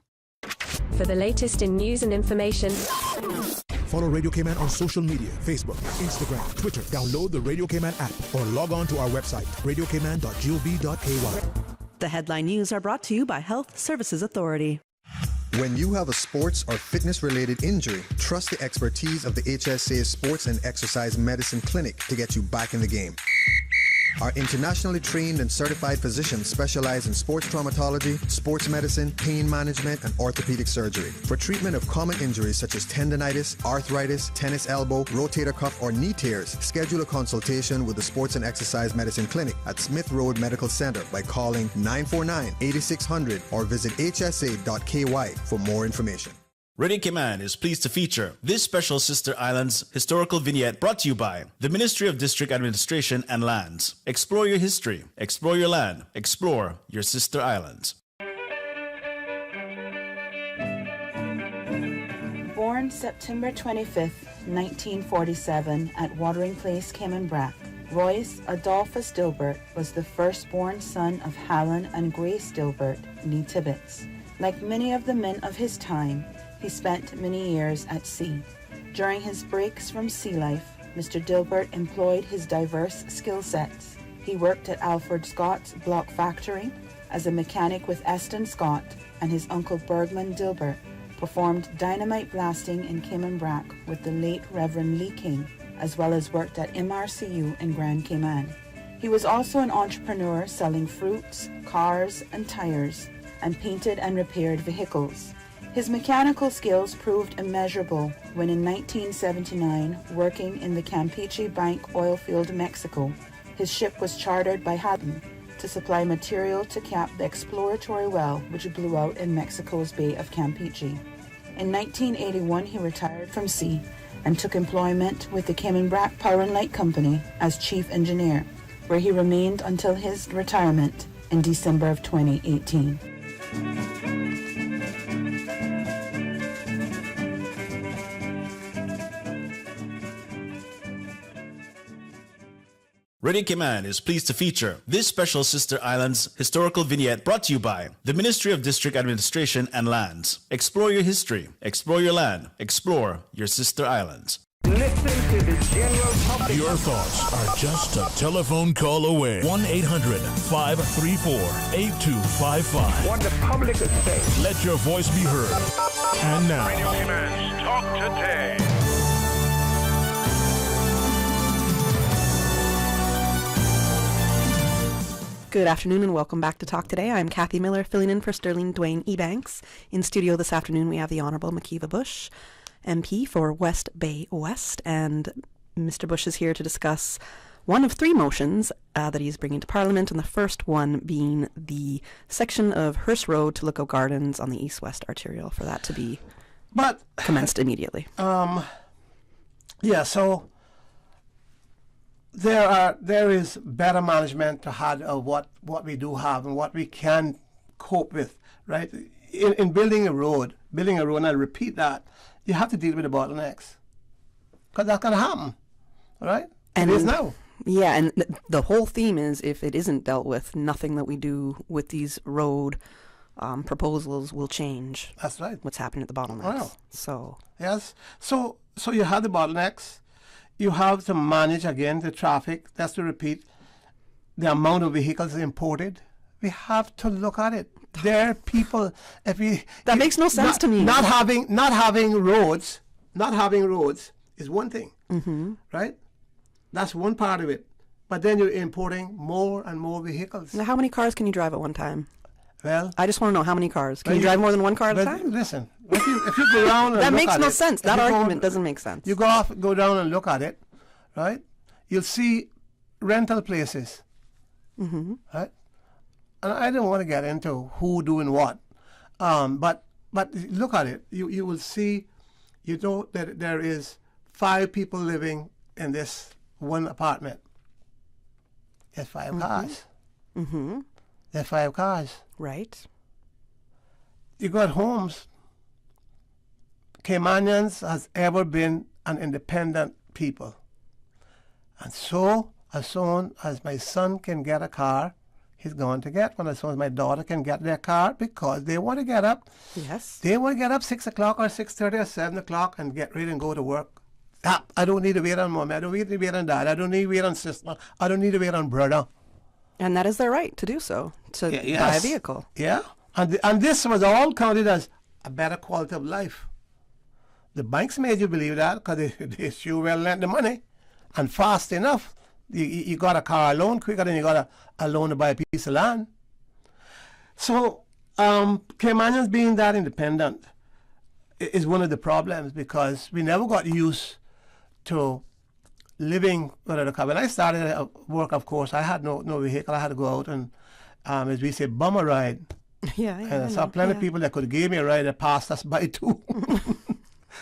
For the latest in news and information, follow Radio Cayman on social media, Facebook, Instagram, Twitter. Download the Radio Cayman app or log on to our website, radiocayman.gov.ky. The headline news are brought to you by Health Services Authority. When you have a sports or fitness-related injury, trust the expertise of the HSA Sports and Exercise Medicine Clinic to get you back in the game. Our internationally trained and certified physicians specialize in sports traumatology, sports medicine, pain management, and orthopedic surgery. For treatment of common injuries such as tendonitis, arthritis, tennis elbow, rotator cuff, or knee tears, schedule a consultation with the Sports and Exercise Medicine Clinic at Smith Road Medical Center by calling 949-8600 or visit hsa.ky for more information. Radio Cayman is pleased to feature this special Sister Islands historical vignette brought to you by the Ministry of District Administration and Lands. Explore your history, explore your land, explore your Sister Islands. Born September 25th, 1947 at Watering Place, Cayman Brac, Royce Adolphus Dilbert was the firstborn son of Helen and Grace Dilbert, née Tibbets. Like many of the men of his time, he spent many years at sea. During his breaks from sea life, Mr. Dilbert employed his diverse skill sets. He worked at Alfred Scott's block factory as a mechanic with Eston Scott, and his uncle Bergman Dilbert performed dynamite blasting in Cayman Brac with the late Reverend Lee King. as well as worked at MRCU in Grand Cayman. He was also an entrepreneur selling fruits, cars, and tires, and painted and repaired vehicles. His mechanical skills proved immeasurable when in 1979, working in the Campeche Bank oil field, Mexico, his ship was chartered by Hatton to supply material to cap the exploratory well which blew out in Mexico's Bay of Campeche. In 1981, he retired from sea and took employment with the Cayman Brac Power and Light Company as chief engineer, where he remained until his retirement in December of 2018. Radio Cayman is pleased to feature this special Sister Islands historical vignette brought to you by the Ministry of District Administration and Lands. Explore your history, explore your land, explore your Sister Islands. Listen to the general public. Your thoughts are just a telephone call away. 1-800-534-8255. What the public is saying. Let your voice be heard. And now, Radio Cayman's Talk Today. Good afternoon and welcome back to Talk Today. I'm Kathy Miller, filling in for Sterling Dwayne Ebanks. In studio this afternoon, we have the Honourable McKeeva Bush, MP for West Bay West, and Mr. Bush is here to discuss one of three motions that he's bringing to Parliament, and the first one being the section of Hearst Road to Lookout Gardens on the east-west arterial, for that to be commenced immediately. So there is better management to have of what we do have and what we can cope with, right? In building a road, and I repeat that, you have to deal with the bottlenecks, because that's going to happen, all right? And it is now. Yeah, and the whole theme is, if it isn't dealt with, nothing that we do with these road proposals will change. That's right. What's happening at the bottlenecks. Wow. So yes, so you have the bottlenecks. You have to manage, again, the traffic. That's to repeat, the amount of vehicles imported. We have to look at it. There are people, that makes no sense to me. Not having roads is one thing, right? That's one part of it. But then you're importing more and more vehicles. Now, how many cars can you drive at one time? Well, I just want to know how many cars. Can you drive more than one car at a time? Listen, if you go around and that look makes at no it, sense. That argument doesn't make sense. You go down and look at it, right? You'll see rental places, right? And I don't want to get into who doing what, but look at it. You will see, that there is 5 people living in this one apartment. There's 5 cars. There's 5 cars. Right. You got homes. Caymanians has ever been an independent people. And so, as soon as my son can get a car, he's going to get one. As soon as my daughter can get their car, because they want to get up. Yes. They want to get up 6 o'clock or 6:30 or 7 o'clock and get ready and go to work. I don't need to wait on mom. I don't need to wait on dad. I don't need to wait on sister. I don't need to wait on brother. And that is their right to do so, to buy a vehicle. Yeah. And this was all counted as a better quality of life. The banks made you believe that, because they sure well lent the money. And fast enough. You got a car loan quicker than you got a loan to buy a piece of land. So Caymanians being that independent is one of the problems, because we never got used to living without a car. When I started work, of course, I had no vehicle. I had to go out and, as we say, bum a ride. Yeah, And I saw plenty of people that could give me a ride that passed us by too.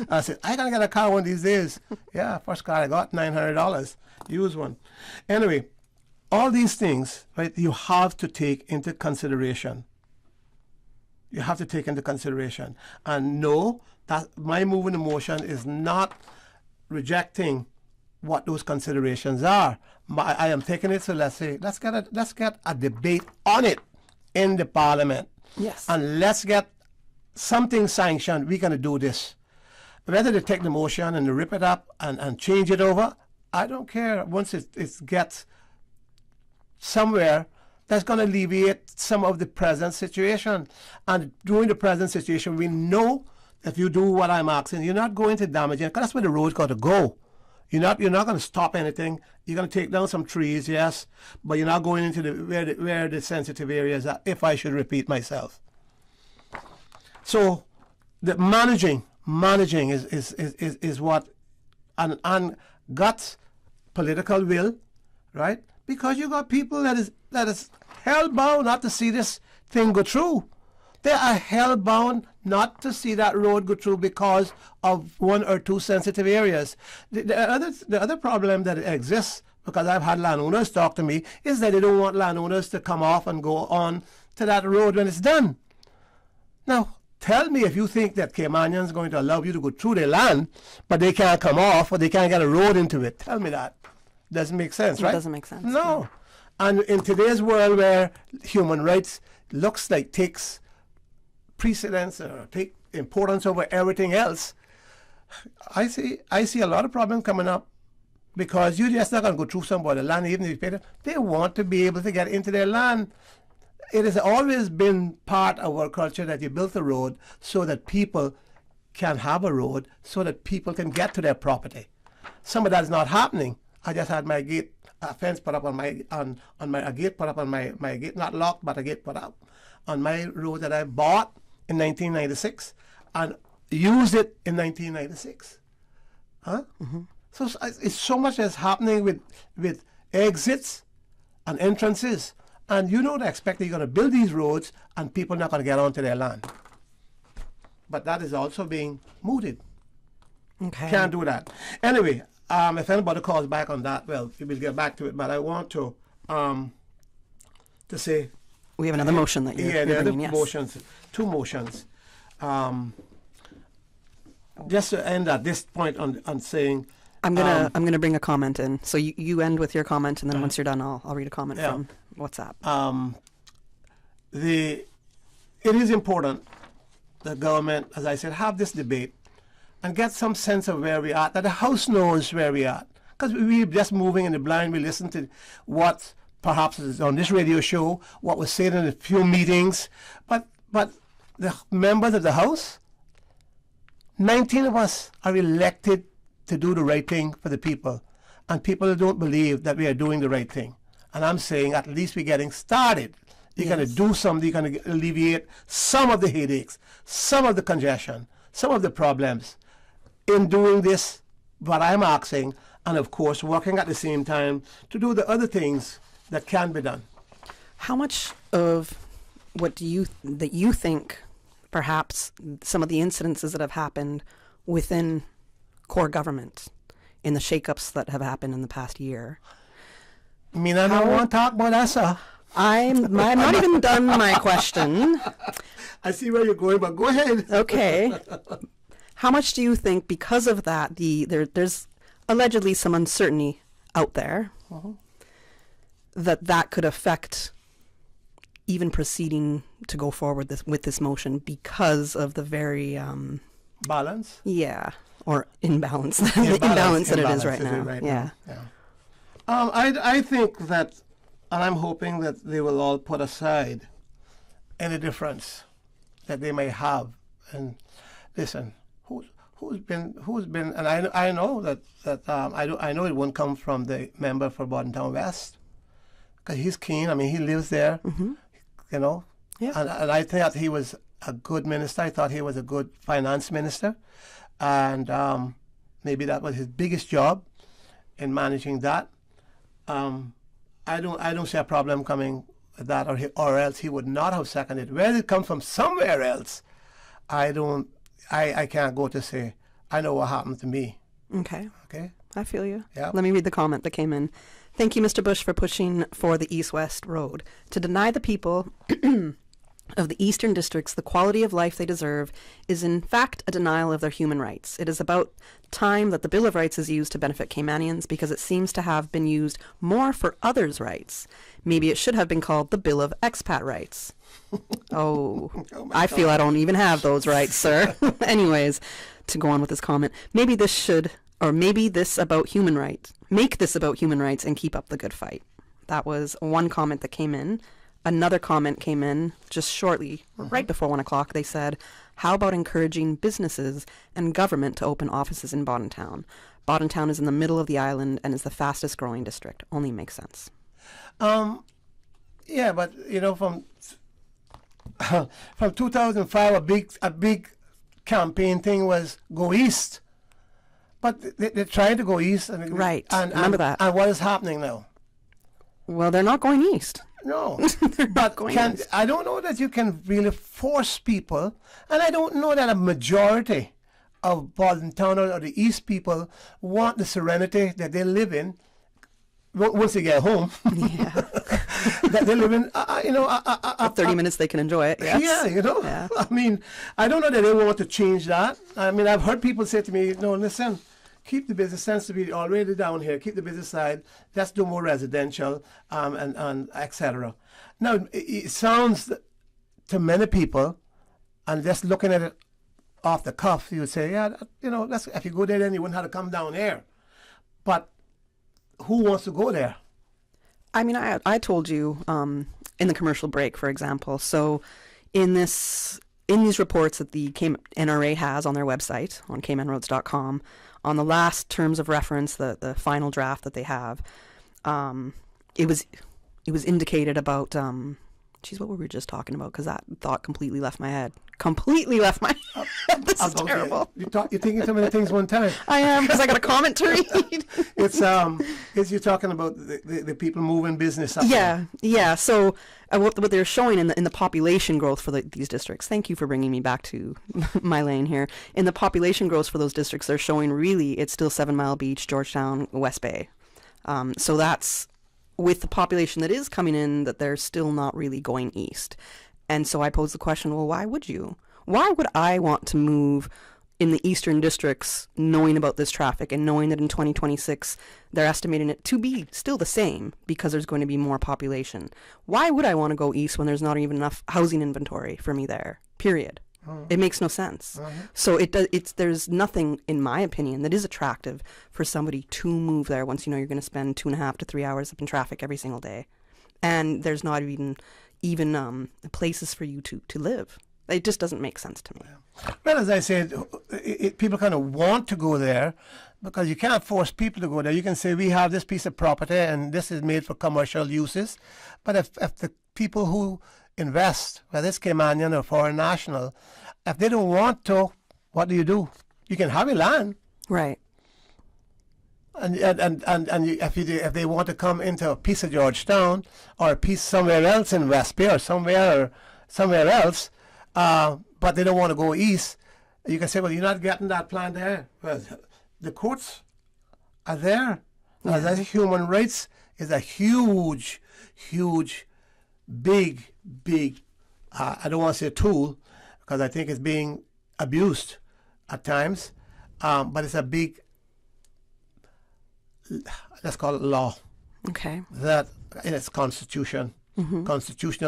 I said, I gotta get a car one of these days. Yeah, first car I got, $900. Use one. Anyway, all these things, right, you have to take into consideration. You have to take into consideration. And no, that my move in the motion is not rejecting what those considerations are. I am taking it, so let's get a debate on it in the Parliament. Yes. And let's get something sanctioned. We're going to do this. Whether they take the motion and they rip it up and change it over, I don't care. Once it gets somewhere, that's going to alleviate some of the present situation. And during the present situation, we know that if you do what I'm asking, you're not going to damage it, because that's where the road's got to go. You're not going to stop anything. You're going to take down some trees, yes, but you're not going into where the sensitive areas are, if I should repeat myself. So the managing is what and guts, political will, right? Because you got people that is hell-bound not to see this thing go through. They are hell-bound not to see that road go through because of one or two sensitive areas. The other problem that exists, because I've had landowners talk to me, is that they don't want landowners to come off and go on to that road when it's done. Now, tell me if you think that Caymanians are going to allow you to go through their land, but they can't come off or they can't get a road into it. Tell me that. Doesn't make sense, right? It doesn't make sense. No. And in today's world where human rights looks like takes precedence or take importance over everything else, I see a lot of problems coming up because you're just not going to go through somebody's land even if you pay them. They want to be able to get into their land. It has always been part of our culture that you build a road so that people can have a road, so that people can get to their property. Some of that is not happening. I just had my gate, a fence put up on my a gate put up on my gate, not locked, but a gate put up on my road that I bought in 1996 and used it in 1996. Huh? Mm-hmm. So it's so much that's happening with exits and entrances. And you don't expect that you're going to build these roads and people are not going to get onto their land. But that is also being mooted. Okay. Can't do that. Anyway, if anybody calls back on that, well, we will get back to it. But I want to say... We have another motion that you're bringing, yes. Motions, two motions. Just to end at this point on saying... I'm gonna bring a comment in. So you end with your comment, and then once you're done, I'll read a comment from WhatsApp. It is important the government, as I said, have this debate and get some sense of where we are, that the House knows where we are. Because we're just moving in the blind. We listen to what perhaps is on this radio show, what was said in a few meetings. But the members of the House, 19 of us are elected to do the right thing for the people. And people don't believe that we are doing the right thing. And I'm saying at least we're getting started. You're going to do something, you're going to alleviate some of the headaches, some of the congestion, some of the problems. In doing this, what I'm asking, and of course working at the same time to do the other things that can be done. How much of what do you think perhaps some of the incidences that have happened within core government in the shakeups that have happened in the past year? I mean, I don't want to talk about that, sir. I'm not even done my question. I see where you're going, but go ahead. Okay. How much do you think, because of that, there's allegedly some uncertainty out there, that could affect even proceeding to go forward with this motion because of the very... balance? Yeah. Or imbalance. The imbalance that it is right now. Yeah. I think that, and I'm hoping that they will all put aside any difference that they may have. And listen, who's been, and I know that I know it won't come from the member for Bordentown West, because he's keen. I mean, he lives there, you know. Yeah. And I thought he was a good minister. I thought he was a good finance minister. And maybe that was his biggest job in managing that. I don't see a problem coming with that, or else he would not have seconded. Where it comes from somewhere else, I can't go to say, I know what happened to me. Okay. Okay. I feel you. Yeah. Let me read the comment that came in. Thank you, Mr. Bush, for pushing for the East-West Road. To deny the people of the Eastern Districts the quality of life they deserve is in fact a denial of their human rights. It is about time that the Bill of Rights is used to benefit Caymanians because it seems to have been used more for others' rights. Maybe it should have been called the Bill of Expat Rights. Oh I feel I don't even have those rights, sir. Anyways, to go on with this comment, maybe this about human rights. Make this about human rights and keep up the good fight. That was one comment that came in. Another comment came in just shortly, right before 1 o'clock. They said, how about encouraging businesses and government to open offices in Bordentown? Boddentown is in the middle of the island and is the fastest growing district. Only makes sense. Yeah, but from 2005, a big campaign thing was go east. But they're trying to go east. Right. Remember that. And what is happening now? Well, they're not going east. No. They're not going east. I don't know that you can really force people, and I don't know that a majority of Boddentown or the East people want the serenity that they live in once they get home. Yeah. That they live in, 30 minutes they can enjoy it. Yes. Yeah, Yeah. I mean, I don't know that they want to change that. I mean, I've heard people say to me, no, listen, keep the business sense to be already down here, keep the business side, let's do more residential, and etc. Now, it sounds to many people, and just looking at it off the cuff, you would say, yeah, that's, if you go there, then you wouldn't have to come down here. But who wants to go there? I mean, I told you in the commercial break, for example. So in these reports that the NRA has on their website, on caymanroads.com, on the last terms of reference, the final draft that they have, it was indicated about, what were we just talking about? Because that thought completely left my head. This is terrible. You're thinking so many things one time. I am, because I got a comment to read. It's you're talking about the people moving business up there. Yeah. So what they're showing in the population growth for these districts. Thank you for bringing me back to my lane here. In the population growth for those districts, they're showing really it's still 7 Mile Beach, Georgetown, West Bay. So that's with the population that is coming in, that they're still not really going east. And so I pose the question, well, why would you? Why would I want to move in the eastern districts knowing about this traffic and knowing that in 2026 they're estimating it to be still the same because there's going to be more population? Why would I want to go east when there's not even enough housing inventory for me there? Period. It makes no sense. So there's nothing, in my opinion, that is attractive for somebody to move there once you know you're going to spend 2.5 to 3 hours up in traffic every single day. And there's not even places for you to live. It just doesn't make sense to me. Well, as I said, people kind of want to go there because you can't force people to go there. You can say, we have this piece of property and this is made for commercial uses. But if the people who invest, whether it's Caymanian or foreign national, if they don't want to, what do? You can have your land. Right. And if they want to come into a piece of Georgetown or a piece somewhere else in West Bay or somewhere else, but they don't want to go east, you can say, well, you're not getting that plan there. Well, the courts are there. Yeah. As human rights is a huge, big, I don't want to say tool because I think it's being abused at times, but it's a big, let's call it law. Okay. That in its constitutional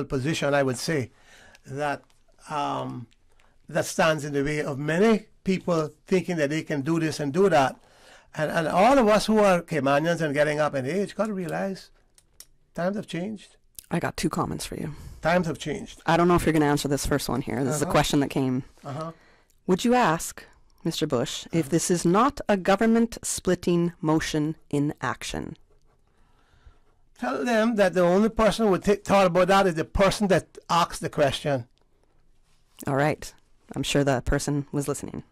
position, I would say, that stands in the way of many people thinking that they can do this and do that. And all of us who are Caymanians and getting up in age got to realize times have changed. I got 2 comments for you. Times have changed. I don't know if you're going to answer this first one here. This is a question that came. Would you ask, Mr. Bush, if this is not a government-splitting motion in action? Tell them that the only person who would thought about that is the person that asked the question. All right. I'm sure the person was listening.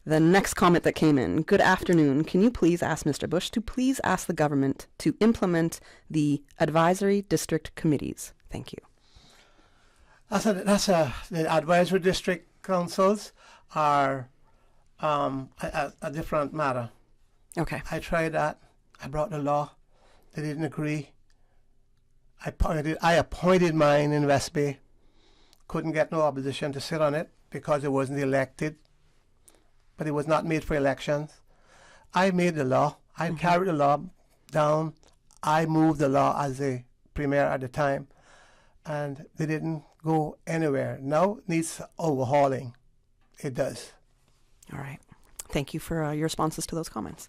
The next comment that came in. Good afternoon. Can you please ask Mr. Bush to please ask the government to implement the advisory district committees? Thank you. The advisory district councils are a different matter. Okay. I tried that. I brought the law. They didn't agree. I appointed mine in West Bay. Couldn't get no opposition to sit on it because it wasn't elected. But it was not made for elections. I made the law. I carried the law down. I moved the law as the premier at the time. And they didn't go anywhere. Now it needs overhauling. It does. All right. Thank you for your responses to those comments.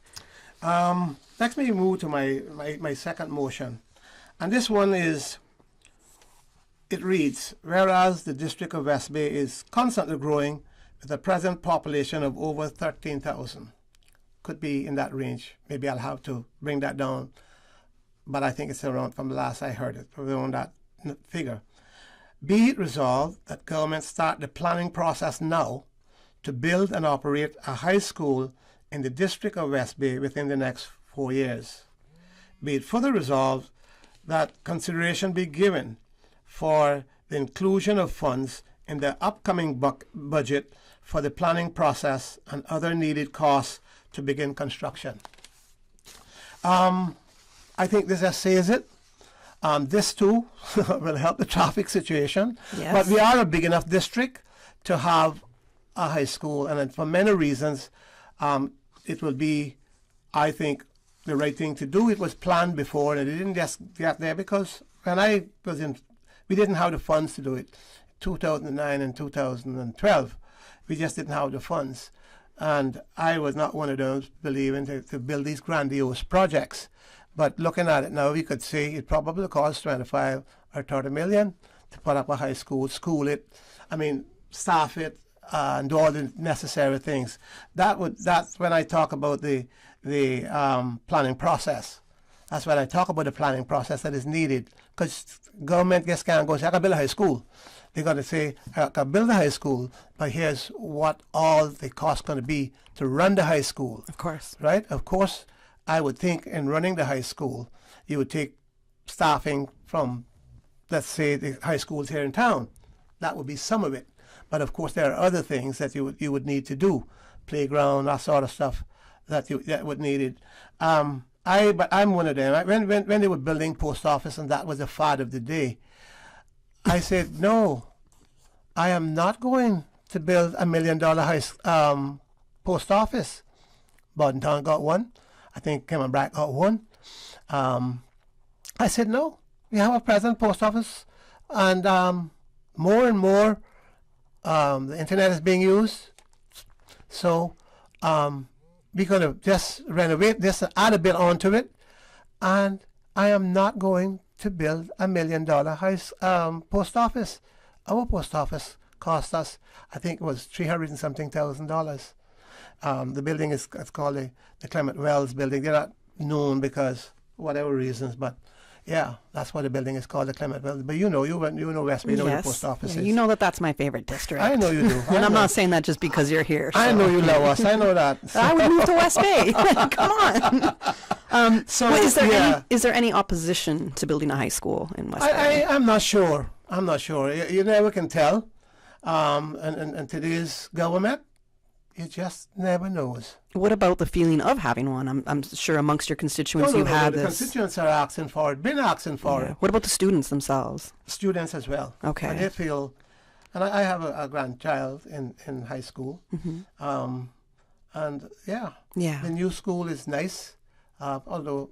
Next, we move to my second motion. And this one is, it reads, whereas the District of West Bay is constantly growing with a present population of over 13,000. could be in that range. Maybe I'll have to bring that down, but I think it's around, from the last I heard it, around that figure. Be it resolved that government start the planning process now to build and operate a high school in the district of West Bay within the next 4 years. Be it further resolved that consideration be given for the inclusion of funds in the upcoming budget for the planning process and other needed costs to begin construction. I think this just says it. This too will help the traffic situation. Yes. But we are a big enough district to have a high school, and for many reasons, it will be, I think, the right thing to do. It was planned before, and it didn't just get there because when I was in, we didn't have the funds to do it. 2009 and 2012, we just didn't have the funds. And I was not one of those believing to build these grandiose projects. But looking at it now, we could see it probably cost 25 or 30 million to put up a high school, school it, staff it, and do all the necessary things. That's when I talk about the planning process. That's when I talk about the planning process that is needed. Because government just can't go and say, I can build a high school. They're going to say, I can build a high school, but here's what all the costs going to be to run the high school. Of course. Right? Of course, I would think in running the high school, you would take staffing from, let's say, the high schools here in town. That would be some of it. But of course, there are other things that you would need to do, playground, that sort of stuff that would need it. But I'm one of them. When they were building post office and that was the fad of the day, I said, no, I am not going to build $1 million post office. Bordentown got one. I think Cayman Brack got one. I said, no, we have a present post office, and more and more the internet is being used. So we're going to just renovate this and add a bit onto it. And I am not going to build $1 million post office. Our post office cost us, I think it was $300 and something thousand. The building is called the Clement Wells building. They're not known because whatever reasons, but yeah, that's what the building is called, the Clement Wells. But you know West Bay, you know where the post office is. You know that's my favorite district. I know you do. And I'm not saying that just because you're here. So. I know you love us. I know that. I would move to West Bay. Come on. Is there any opposition to building a high school in West Bay? I'm not sure. You never can tell. And today's government, you just never knows. What about the feeling of having one? I'm sure amongst your constituents you had the this. Constituents are asking for it, been asking for it. What about the students themselves? Students as well. Okay. And they feel, and I have a grandchild in high school. Mm-hmm. And the new school is nice, although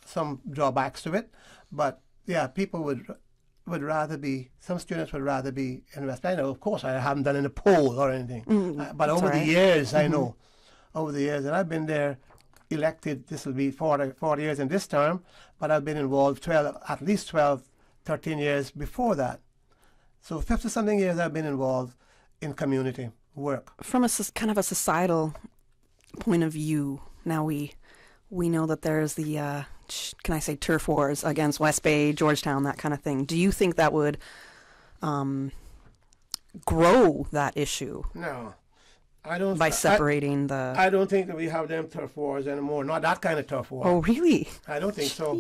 some drawbacks to it. But yeah, people would rather be, some students would rather be in West Bay. I know, of course, I haven't done in a poll or anything. But over the years, I know, over the years, and I've been there elected, this will be 40 years in this term, but I've been involved at least 12, 13 years before that. So 50-something years I've been involved in community work. From a kind of a societal point of view, now we know that there's the, can I say, turf wars against West Bay, Georgetown, that kind of thing. Do you think that would grow that issue? No. I don't. By separating the... I don't think that we have them turf wars anymore. Not that kind of turf war. Oh, really? I don't think so.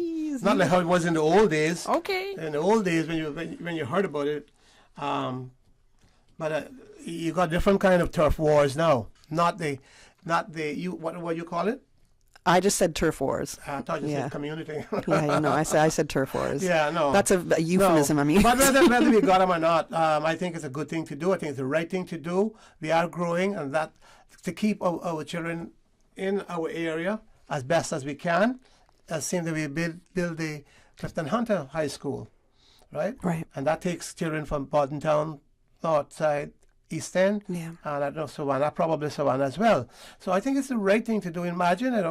Not like how it was in the old days. Okay. In the old days when you heard about it. But you got different kind of turf wars now. Not the what you call it? I just said turf wars. I thought you said community. I said turf wars. Yeah, no. That's a euphemism. No. I mean, but whether we got them or not, I think it's a good thing to do. I think it's the right thing to do. We are growing, and that to keep our children in our area as best as we can. Seem to be build the Clifton Hunter High School, right? Right. And that takes children from Bordentown, Northside, East End, and I know Savannah, probably Savannah as well. So I think it's the right thing to do. Imagine, you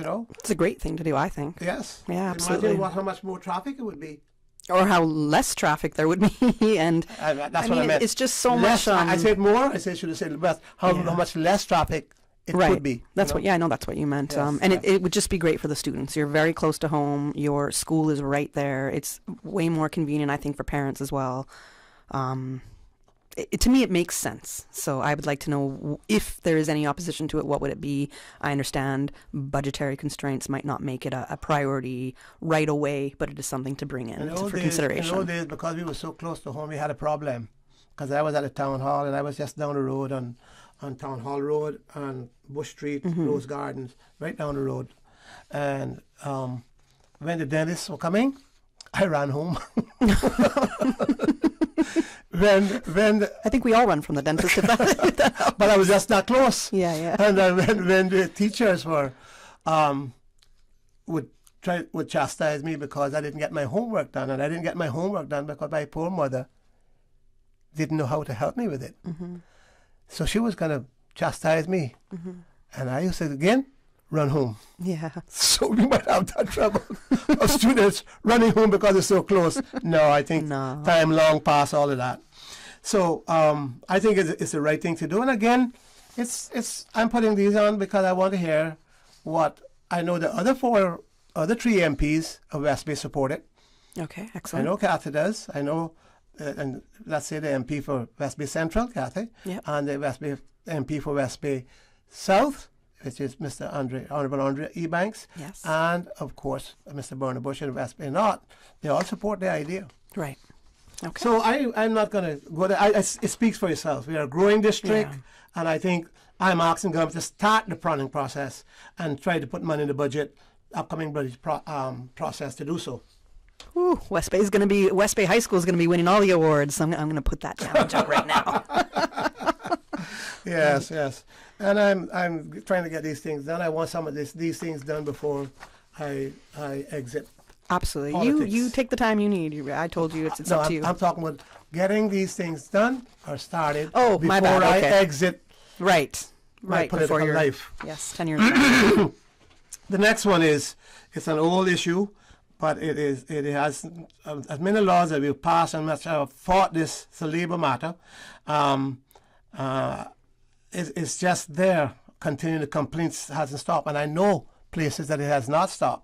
know. It's a great thing to do, I think. Yes. Yeah, absolutely. Imagine how much more traffic it would be. Or how less traffic there would be, and that's what I meant. It's just so less, much. I said more. I should have said less. How much less traffic it right. could be. That's what. Yeah, I know that's what you meant. Yes, and yes. it would just be great for the students. You're very close to home. Your school is right there. It's way more convenient, I think, for parents as well. To me, it makes sense. So I would like to know if there is any opposition to it, what would it be? I understand budgetary constraints might not make it a priority right away, but it is something to bring in for consideration. In old days, because we were so close to home, we had a problem. Because I was at the town hall, and I was just down the road on Town Hall Road and Bush Street, Rose Gardens, right down the road. And when the dentists were coming, I ran home. when I think we all run from the dentist, but I was just not close. Yeah, yeah. And when the teachers were would chastise me because I didn't get my homework done, and I didn't get my homework done because my poor mother didn't know how to help me with it. So she was going to chastise me, and I used to again run home. Yeah. So we might have that trouble of students running home because they're so close. No, I think time long past all of that. So I think it's the right thing to do. And again, I'm putting these on because I want to hear what I know the other three MPs of West Bay support it. Okay, excellent. I know Kathy does. I know, and let's say the MP for West Bay Central, Kathy, and the West Bay MP for West Bay South, which is Honourable Andre Ebanks, yes, and of course Mr. Bernard Bush in West Bay North. They all support the idea. Right. Okay. So I'm not going to go there. It speaks for itself. We are a growing district, and I think I'm asking government to start the planning process and try to put money in the budget, upcoming budget process to do so. Ooh, West Bay High School is going to be winning all the awards. I'm going to put that challenge out right now. Yes, yes. And I'm trying to get these things done. I want some of these things done before I exit. Absolutely. Politics. You take the time you need. I told you it's up to you. I'm talking about getting these things done or started before my bad. I Okay. exit right political life. Yes, 10 years. The next one it's an old issue, but it has as many laws that we've passed and much have fought this. It's a labor matter. It's just there. Continuing the complaints hasn't stopped, and I know places that it has not stopped.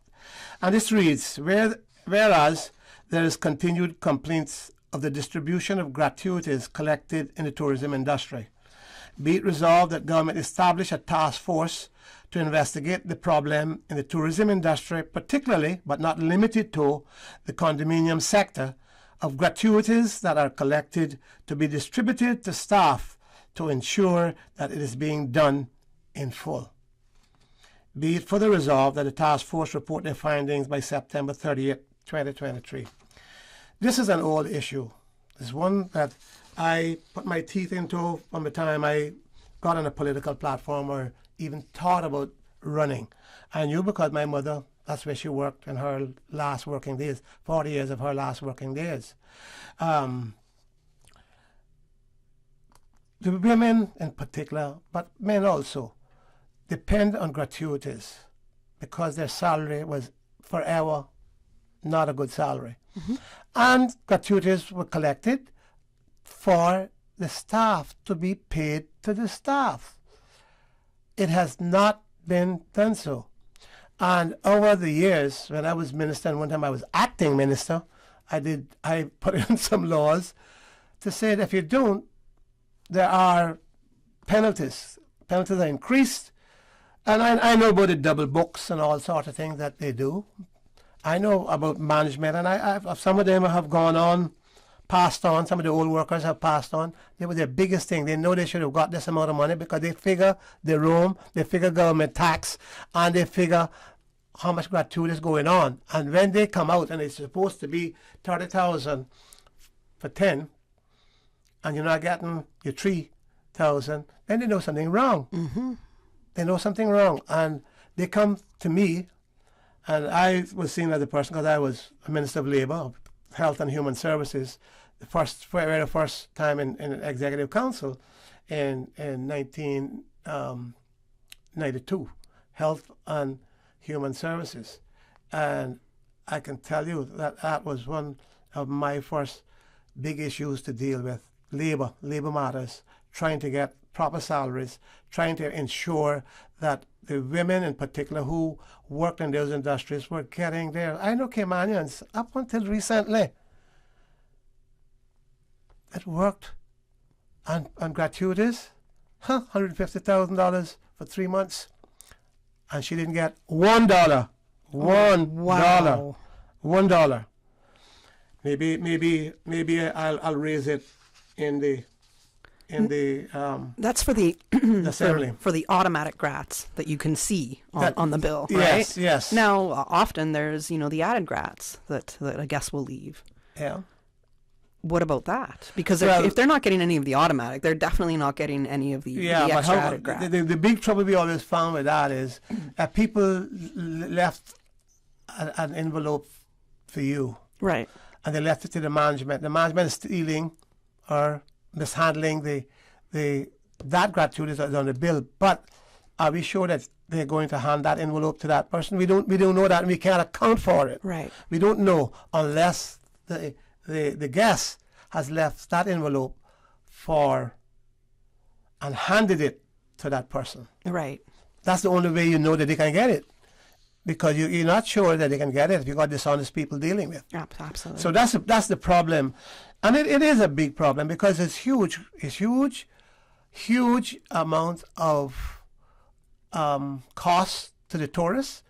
And this reads, whereas there is continued complaints of the distribution of gratuities collected in the tourism industry, be it resolved that government establish a task force to investigate the problem in the tourism industry, particularly, but not limited to, the condominium sector, of gratuities that are collected to be distributed to staff to ensure that it is being done in full. Be it further resolved that the task force report their findings by September 30th, 2023. This is an old issue. It's one that I put my teeth into from the time I got on a political platform or even thought about running. I knew because my mother, that's where she worked in her last working days, 40 years of her last working days. The women in particular, but men also, depend on gratuities because their salary was forever not a good salary. And gratuities were collected for the staff to be paid to the staff. It has not been done so. And over the years, when I was minister, and one time I was acting minister, I put in some laws to say that if you don't, there are penalties. Penalties are increased. And I know about the double books and all sorts of things that they do. I know about management, and some of them have gone on, passed on. Some of the old workers have passed on. They were their biggest thing. They know they should have got this amount of money because they figure the room, they figure government tax, and they figure how much gratuity is going on. And when they come out and it's supposed to be 30,000 for 10, and you're not getting your 3,000, then they know something wrong. They know something wrong, and they come to me, and I was seen as a person because I was a Minister of Labour, Health and Human Services, the first time in Executive Council in 1992, Health and Human Services, and I can tell you that was one of my first big issues to deal with, labor matters, trying to get proper salaries, trying to ensure that the women in particular who worked in those industries were getting there. I know Caymanians, up until recently, that worked on gratuities, $150,000 for 3 months, and she didn't get $1. Wow. $1. Maybe I'll raise it in the that's for the assembly. for the automatic grats that you can see on the bill, right? Yes. Now, often there's the added grats that a guest will leave. Yeah. What about that? Because if they're not getting any of the automatic, they're definitely not getting any of the extra added grats. The big trouble we always found with that is that people left an envelope for you. Right. And they left it to the management. The management is stealing or mishandling that gratuity that's on the bill. But are we sure that they're going to hand that envelope to that person? We don't know that, and we can't account for it. Right. We don't know unless the guest has left that envelope and handed it to that person. Right. That's the only way you know that they can get it. Because you're not sure that they can get it if you've got dishonest people dealing with. Absolutely. So that's the problem. And it is a big problem because it's huge amount of cost to the tourists,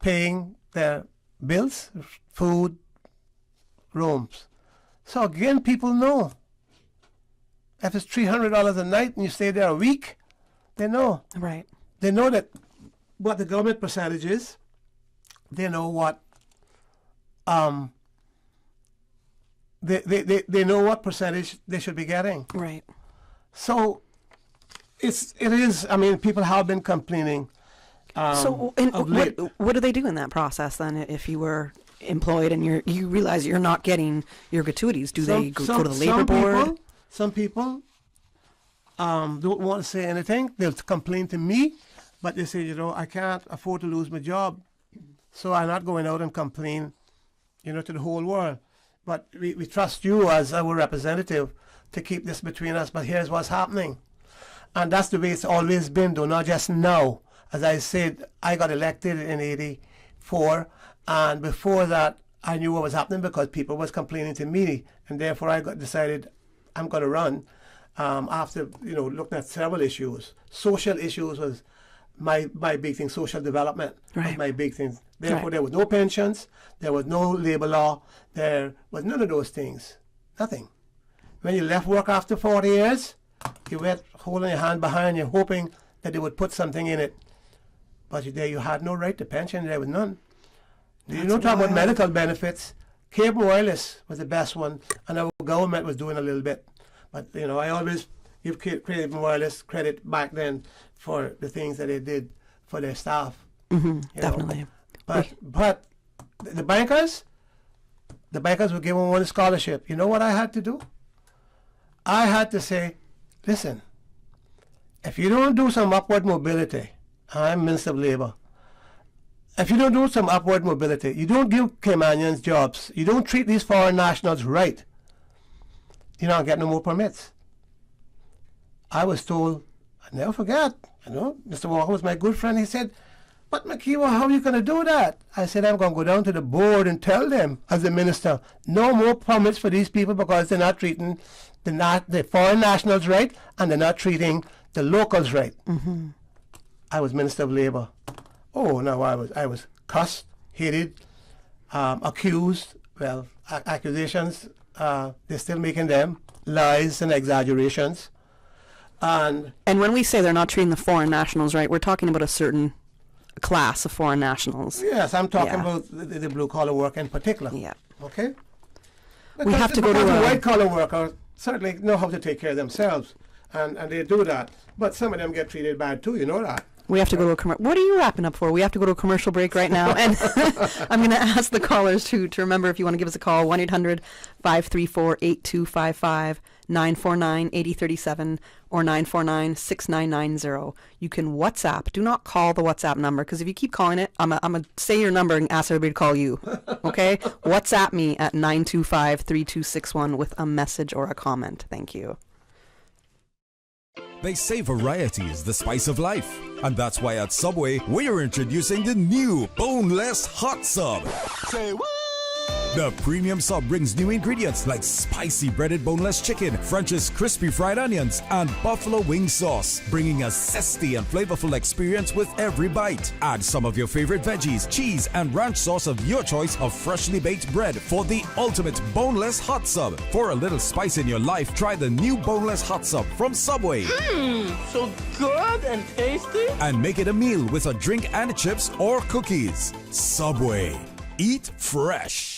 paying their bills, food, rooms. So again, people know. If it's $300 a night and you stay there a week, they know. Right. They know what the government percentage is. They know what they know what percentage they should be getting. Right. So it is. I mean, people have been complaining. What do they do in that process then? If you were employed and you realize you're not getting your gratuities, do they go to the labor board? Some people don't want to say anything. They'll complain to me. But they say, I can't afford to lose my job, so I'm not going out and complain, to the whole world. But we trust you as our representative to keep this between us. But here's what's happening. And that's the way it's always been, though, not just now. As I said, I got elected in 84, and before that, I knew what was happening because people was complaining to me, and therefore I decided I'm going to run after, looking at several issues. Social issues was my big thing. Social development was my big thing. Therefore, there was no pensions, there was no labor law, there was none of those things. Nothing. When you left work after 40 years, you went holding your hand behind you, hoping that they would put something in it. But you had no right to pension, there was none. You don't talk about medical benefits. Cable Wireless was the best one, and our government was doing a little bit. But, I always give Cable Wireless credit back then for the things that they did for their staff. Definitely. But the bankers were given one scholarship. You know what I had to do? I had to say, listen, if you don't do some upward mobility, I'm Minister of Labour, if you don't do some upward mobility, you don't give Caymanians jobs, you don't treat these foreign nationals right, you don't get no more permits. I was told, I never forget, Mr. Walker was my good friend. He said, but McKeeva, how are you going to do that? I said, I'm going to go down to the board and tell them, as the minister, no more permits for these people because they're not treating the foreign nationals right and they're not treating the locals right. I was Minister of Labour. Oh, no, I was cussed, hated, accused. Well, accusations, they're still making them, lies and exaggerations. And when we say they're not treating the foreign nationals right, we're talking about a certain class of foreign nationals. Yes, I'm talking about the blue-collar worker in particular. Yeah. Okay? We have to go to the white-collar worker certainly know how to take care of themselves, and they do that. But some of them get treated bad too, you know that. We have to go to a commercial. What are you wrapping up for? We have to go to a commercial break right now. And I'm going to ask the callers to remember, if you want to give us a call, 1-800-534-8255, 949-8037, or 949-6990. You can WhatsApp. Do not call the WhatsApp number, because if you keep calling it, I'm going to say your number and ask everybody to call you. Okay? WhatsApp me at 925-3261 with a message or a comment. Thank you. They say variety is the spice of life. And that's why at Subway, we're introducing the new Boneless Hot Sub. Say what? The premium sub brings new ingredients like spicy breaded boneless chicken, French's crispy fried onions, and buffalo wing sauce, bringing a zesty and flavorful experience with every bite. Add some of your favorite veggies, cheese, and ranch sauce of your choice of freshly baked bread for the ultimate boneless hot sub. For a little spice in your life, try the new boneless hot sub from Subway. So good and tasty. And make it a meal with a drink and chips or cookies. Subway. Eat fresh.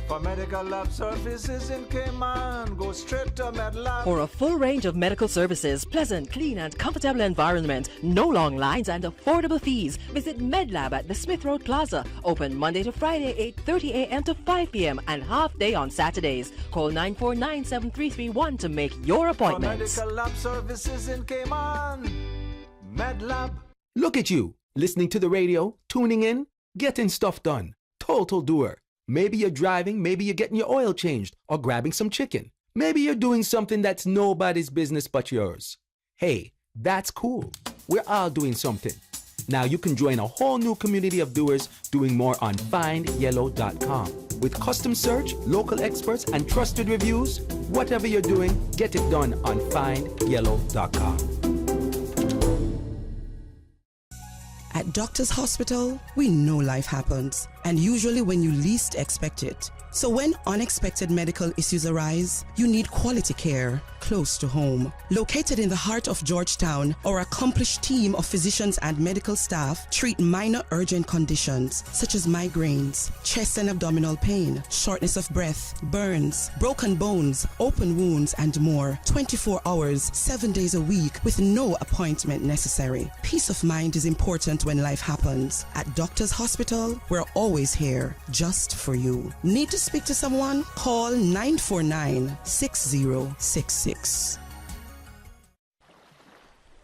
For medical lab services in Cayman, go straight to MedLab. For a full range of medical services, pleasant, clean and comfortable environment, no long lines and affordable fees, visit MedLab at the Smith Road Plaza. Open Monday to Friday, 8:30 a.m. to 5 p.m. and half day on Saturdays. Call 949-7331 to make your appointments. For medical lab services in Cayman, MedLab. Look at you, listening to the radio, tuning in, getting stuff done. Total doer. Maybe you're driving, maybe you're getting your oil changed, or grabbing some chicken. Maybe you're doing something that's nobody's business but yours. Hey, that's cool. We're all doing something. Now you can join a whole new community of doers doing more on findyellow.com. With custom search, local experts, and trusted reviews, whatever you're doing, get it done on findyellow.com. At Doctors Hospital, we know life happens, and usually when you least expect it. So when unexpected medical issues arise, you need quality care close to home. Located in the heart of Georgetown, our accomplished team of physicians and medical staff treat minor urgent conditions such as migraines, chest and abdominal pain, shortness of breath, burns, broken bones, open wounds, and more. 24 hours, 7 days a week with no appointment necessary. Peace of mind is important when life happens. At Doctors Hospital, we're always here just for you. Need to speak to someone? Call 949-6066.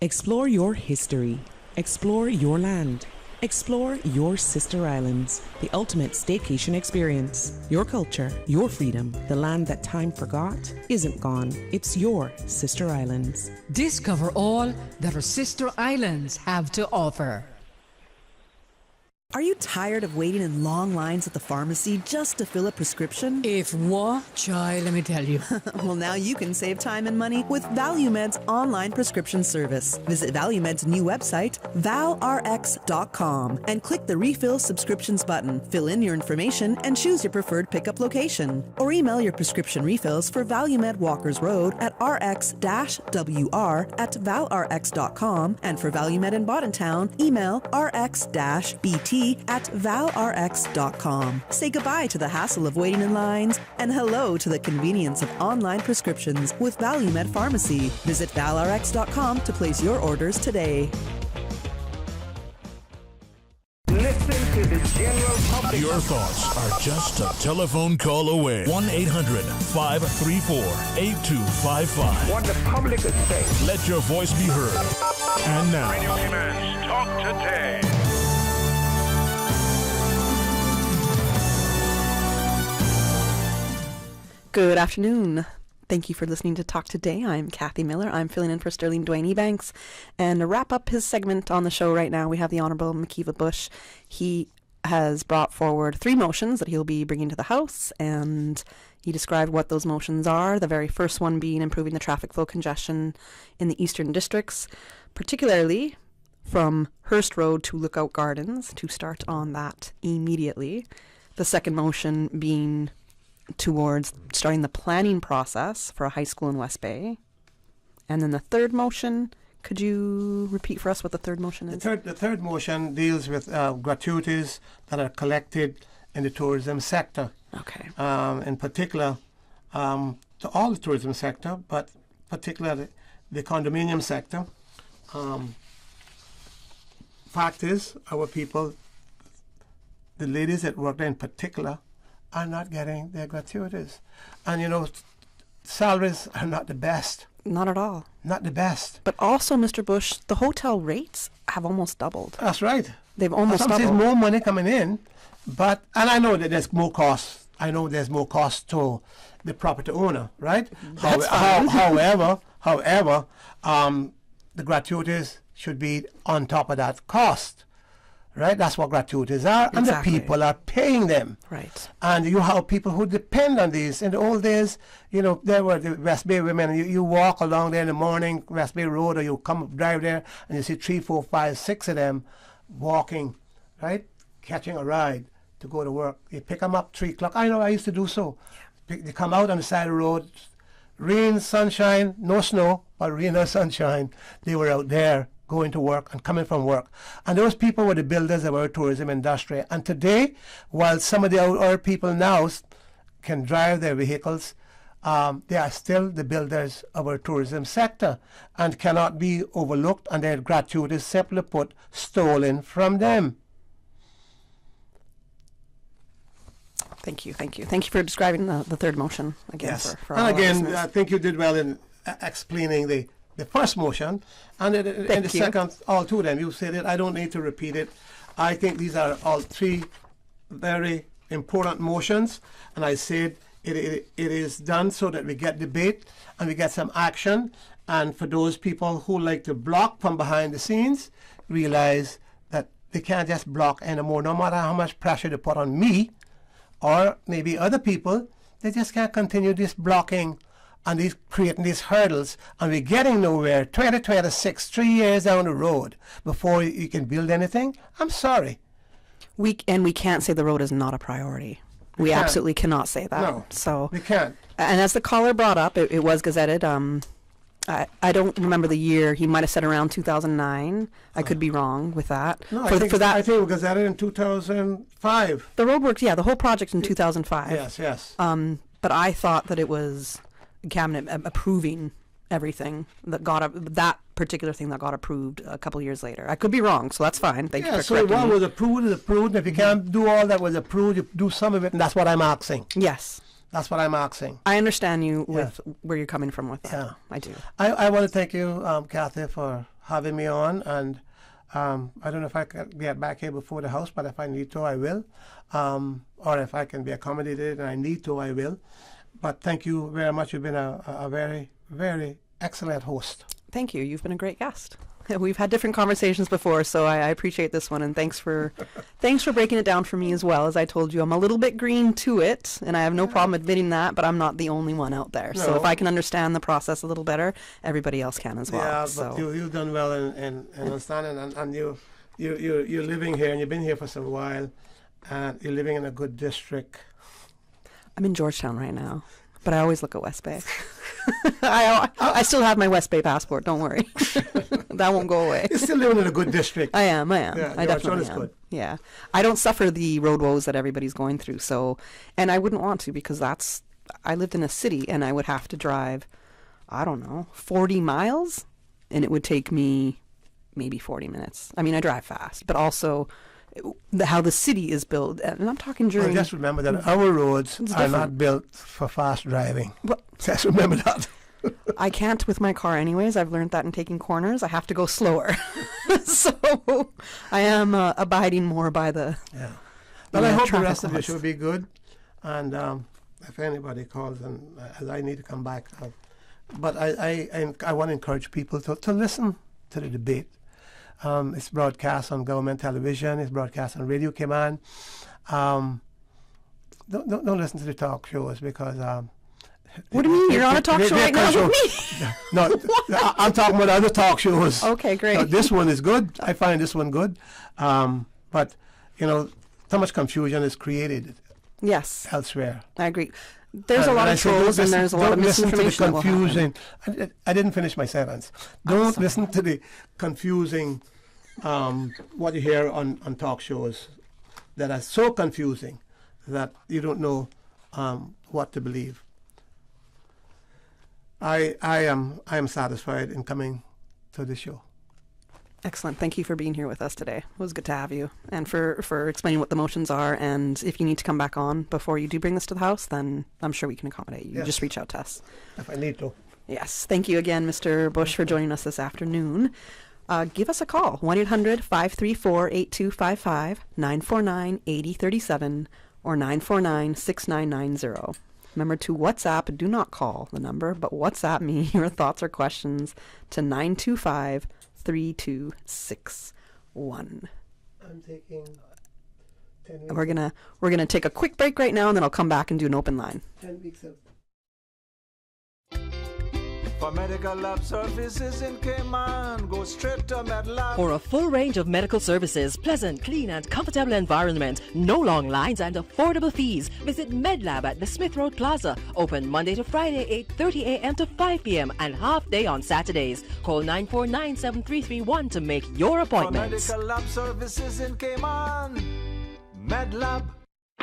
Explore your history. Explore your land. Explore your sister islands. The ultimate staycation experience. Your culture, your freedom. The land that time forgot isn't gone. It's your sister islands. Discover all that our sister islands have to offer. Are you tired of waiting in long lines at the pharmacy just to fill a prescription? If what, child, let me tell you. Well, now you can save time and money with ValueMed's online prescription service. Visit ValueMed's new website, valrx.com, and click the Refill Subscriptions button. Fill in your information and choose your preferred pickup location. Or email your prescription refills for ValueMed Walkers Road at rx-wr@valrx.com, and for ValueMed in Boddentown, email rx-bt at valrx.com. Say goodbye to the hassle of waiting in lines and hello to the convenience of online prescriptions with ValueMed Pharmacy. Visit valrx.com to place your orders today. Listen to the general public. Your thoughts are just a telephone call away. 1-800-534-8255. What the public is saying. Let your voice be heard. And now, Radio Cayman's Talk Today. Good afternoon. Thank you for listening to Talk Today. I'm Kathy Miller. I'm filling in for Sterling Dwayne Ebanks. And to wrap up his segment on the show right now, we have the Honourable McKeeva Bush. He has brought forward 3 motions that he'll be bringing to the House, and he described what those motions are. The very first one being improving the traffic flow congestion in the eastern districts, particularly from Hearst Road to Lookout Gardens, to start on that immediately. The second motion being towards starting the planning process for a high school in West Bay. And then the third motion, could you repeat for us what the third motion is? The third motion deals with gratuities that are collected in the tourism sector. Okay. In particular, to all the tourism sector, but particularly the condominium sector. Fact is, our people, the ladies that work there in particular, are not getting their gratuities. And you know, salaries are not the best. Not at all. Not the best. But also, Mr. Bush, the hotel rates have almost doubled. That's right. They've almost doubled. There's more money coming in, but, and I know that there's more cost. I know there's more cost to the property owner, right? That's fine. However, the gratuities should be on top of that cost. Right, that's what gratuities are, and Exactly. the people are paying them. Right. And you have people who depend on these. In the old days, there were the West Bay women. You walk along there in the morning, West Bay Road, or you drive there, and you see 3, 4, 5, 6 of them walking, right, catching a ride to go to work. You pick them up 3 o'clock. I know I used to do so. They come out on the side of the road, rain, sunshine, no snow, but rain or sunshine. They were out there going to work and coming from work. And those people were the builders of our tourism industry. And today, while some of our people now can drive their vehicles, they are still the builders of our tourism sector and cannot be overlooked, and their gratuities, simply put, stolen from them. Thank you for describing the third motion again. Yes. For And all our again, listeners. I think you did well in explaining the first motion, and in the second, all two of them. You said it. I don't need to repeat it. I think these are all 3 very important motions, and I said it is done so that we get debate and we get some action. And for those people who like to block from behind the scenes, realize that they can't just block anymore, no matter how much pressure they put on me or maybe other people. They just can't continue this blocking and these creating these hurdles, and we're getting nowhere. 2026, 3 years down the road before you can build anything. I'm sorry. We can't say the road is not a priority. We can't. absolutely cannot say that. No, so we can't. And as the caller brought up, it was gazetted. I don't remember the year. He might have said around 2009. I could be wrong with that. No, I think it was gazetted in 2005. The roadworks, yeah, the whole project in 2005. Yes. But I thought that it was cabinet approving everything that particular thing that got approved a couple years later. I could be wrong, so that's fine. Thank you for so correcting what me. was approved is approved. If you can't do all that was approved, you do some of it, and that's what I'm asking. Yes. That's what I'm asking. I understand you with where you're coming from with that. Yeah. I do. I want to thank you, Kathy, for having me on, and I don't know if I can get back here before the house, but if I need to, I will. Or if I can be accommodated and I need to, I will. But thank you very much. You've been a very, very excellent host. Thank you. You've been a great guest. We've had different conversations before, so I appreciate this one, and thanks for breaking it down for me as well. As I told you, I'm a little bit green to it, and I have no problem admitting that, but I'm not the only one out there. No. So if I can understand the process a little better, everybody else can as well. Yeah, so. but you've done well in understanding, and you're living here, and you've been here for some while, and you're living in a good district. I'm in Georgetown right now, but I always look at West Bay. I still have my West Bay passport. Don't worry, that won't go away. You're still living in a good district. I am. Yeah, I definitely am. Good. Yeah, I don't suffer the road woes that everybody's going through. So, and I wouldn't want to, because I lived in a city and I would have to drive, I don't know, 40 miles, and it would take me maybe 40 minutes. I mean, I drive fast, but also how the city is built, and I'm talking during. Well, just remember that our roads are not built for fast driving. Well, just remember that. I can't with my car anyways. I've learned that in taking corners. I have to go slower. So I am abiding more by the. Yeah. Well, I hope the rest of the show will be good. And if anybody calls, and as I need to come back, but I want to encourage people to listen to the debate. It's broadcast on government television. It's broadcast on Radio Cayman. Don't listen to the talk shows, because. What do you mean? You're on a talk show right now with me? No, I'm talking about other talk shows. Okay, great. This one is good. I find this one good. But, so much confusion is created. Yes. Elsewhere. I agree. There's a lot of trolls and there's a lot of misinformation. Don't listen to the confusing. I didn't finish my sentence. Don't listen to the confusing, what you hear on talk shows that are so confusing that you don't know what to believe. I am satisfied in coming to the show. Excellent. Thank you for being here with us today. It was good to have you, and for explaining what the motions are. And if you need to come back on before you do bring this to the House, then I'm sure we can accommodate you. Yes. Just reach out to us. If I need to. Yes. Thank you again, Mr. Bush, for joining us this afternoon. Give us a call, 1-800-534-8255, 949-8037, or 949-6990. Remember to WhatsApp, do not call the number, but WhatsApp me your thoughts or questions to 925-3261. I'm taking 10 weeks. We're gonna take a quick break right now, and then I'll come back and do an open line. 10 weeks of For medical lab services in Cayman, go straight to MedLab. For a full range of medical services, pleasant, clean and comfortable environment, no long lines and affordable fees, visit MedLab at the Smith Road Plaza. Open Monday to Friday, 8:30 a.m. to 5 p.m. and half day on Saturdays. Call 949-7331 to make your appointments. For medical lab services in Cayman, MedLab.